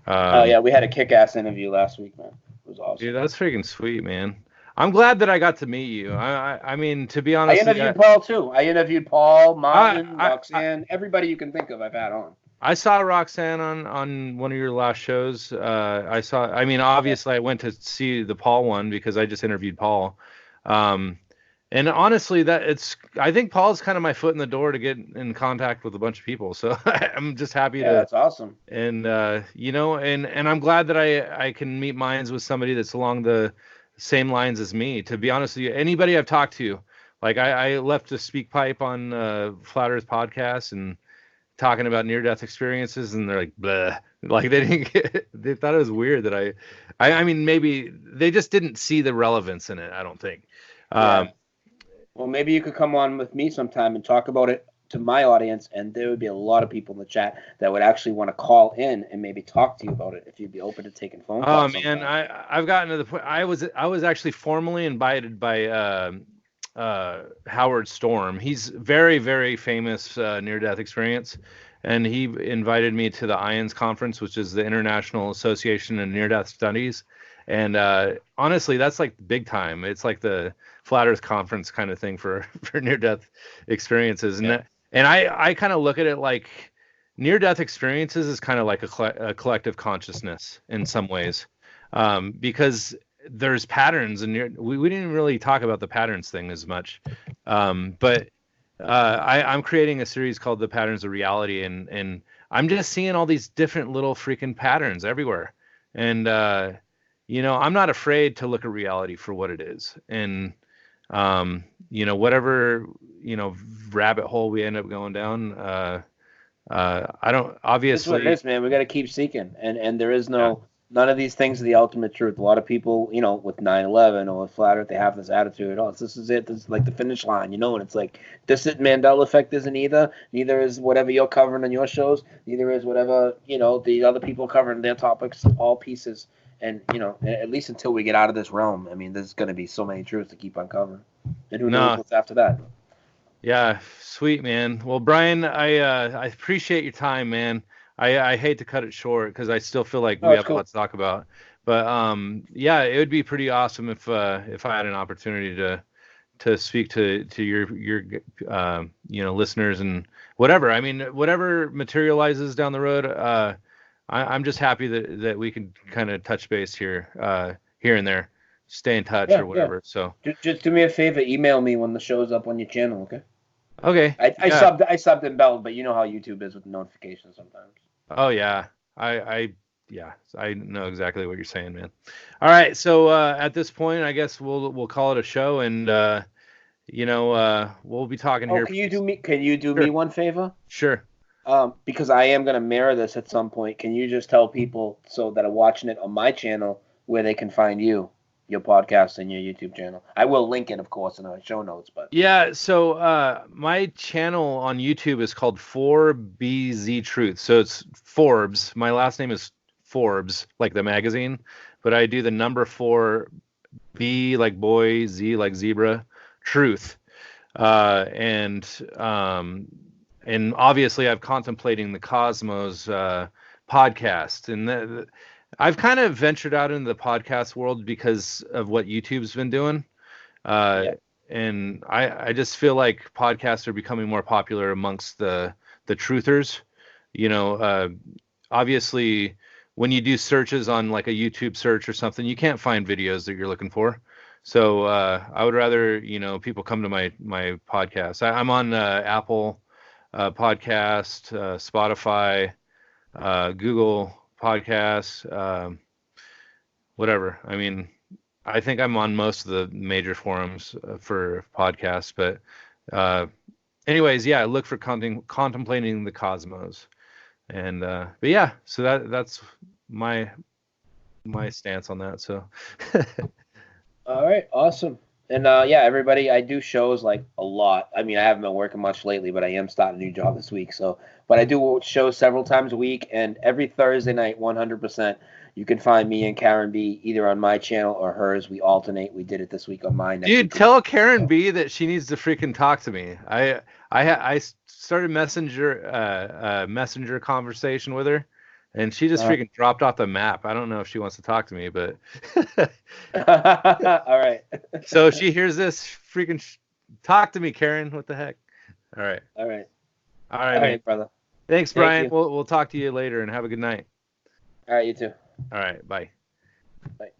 Oh yeah, we had a kick-ass interview last week, man. It was awesome. Dude, that's freaking sweet, man. I'm glad that I got to meet you. I mean, to be I honest, interviewed Paul too. I interviewed Paul, I, Martin, I Roxanne, everybody you can think of. I've had on. I saw Roxanne on one of your last shows. I mean, Yeah. obviously, I went to see the Paul one because I just interviewed Paul. Um, and honestly, I think Paul's kind of my foot in the door to get in contact with a bunch of people. So I'm just happy Yeah, to, that's awesome. and and I'm glad that I can meet minds with somebody that's along the same lines as me. To be honest with you, anybody I've talked to, like I left a speak pipe on Flat Earth podcast and talking about near-death experiences, and they're like, "Bleh." Like they didn't they thought it was weird that I mean, maybe they just didn't see the relevance in it. I don't think. Yeah. Um, Well, maybe you could come on with me sometime and talk about it to my audience, and there would be a lot of people in the chat that would actually want to call in and maybe talk to you about it if you'd be open to taking phone oh calls man, sometime. I've gotten to the point. I was actually formally invited by Howard Storm. He's very famous near-death experience, and he invited me to the IONS conference, which is the International Association of Near-Death Studies. And honestly, that's like big time. It's like the Flat Earth conference kind of thing for for near-death experiences. And Yeah. and I kind of look at it like near-death experiences is kind of like a collective consciousness in some ways, because there's patterns, and we didn't really talk about the patterns thing as much, but I'm creating a series called The Patterns of Reality, and I'm just seeing all these different little freaking patterns everywhere, and I'm not afraid to look at reality for what it is, and whatever rabbit hole we end up going down. I don't It's what it obviously. is, man. We got to keep seeking, and there is Yeah. none of these things are the ultimate truth. A lot of people, with 9/11 or with Flat Earth, they have this attitude. Oh, this is it. This is like the finish line, and it's like this is Mandela Effect isn't either. Neither is whatever you're covering on your shows. Neither is whatever the other people covering their topics. All pieces, and at least until we get out of this realm. I mean, there's going to be so many truths to keep uncovering, and who knows No. what's after that. Yeah, sweet man. Well, Brian, I appreciate your time, man. I hate to cut it short because I still feel like No, we it's have a cool. lot to talk about. But yeah, it would be pretty awesome if I had an opportunity to speak to your listeners and whatever. I mean, whatever materializes down the road. I'm just happy that we can kind of touch base here and there, stay in touch or Yeah, yeah. whatever. So Just do me a favor. Email me when the show's up on your channel, okay? okay, I yeah. subbed and belled, but you know how YouTube is with notifications sometimes. Oh yeah. Yeah, I know exactly what you're saying, man. All right, so at this point, I guess we'll call it a show, and we'll be talking Oh, here. can you do me? Can you do me Sure, one favor? sure. Because I am gonna mirror this at some point. Can you just tell people so that are watching it on my channel where they can find you, your podcast, and your YouTube channel? I will link it, of course, in our show notes. But Yeah, so my channel on YouTube is called 4BZ Truth. So it's Forbes. My last name is Forbes, like the magazine, but I do the number 4B like boy, Z like zebra, Truth. And obviously I've Contemplating the Cosmos podcast, and I've kind of ventured out into the podcast world because of what YouTube's been doing. yeah, And I just feel like podcasts are becoming more popular amongst the truthers. Obviously, when you do searches on like a YouTube search or something, you can't find videos that you're looking for. So I would rather people come to my podcast. I'm on Apple Podcast, Spotify, Google Podcasts, whatever. I mean, I think I'm on most of the major forums for podcasts, but anyways, yeah, look for Contemplating the Cosmos, and but yeah, so that's my stance on that. So all right, awesome. And yeah, everybody, I do shows like a lot. I mean, I haven't been working much lately, but I am starting a new job this week. But I do shows several times a week, and every Thursday night, 100%. You can find me and Karen B either on my channel or hers. We alternate. We did it this week on mine. Next Dude, week. tell Karen B that she needs to freaking talk to me. I started messenger conversation with her, and she just freaking dropped off the map. I don't know if she wants to talk to me, but All right. so if she hears this, freaking talk to me, Karen. What the heck? All right, All right. all right, All man. right, brother. Thanks, Thank Brian. you. We'll talk to you later, and have a good night. All right, you too. All right, bye. Bye.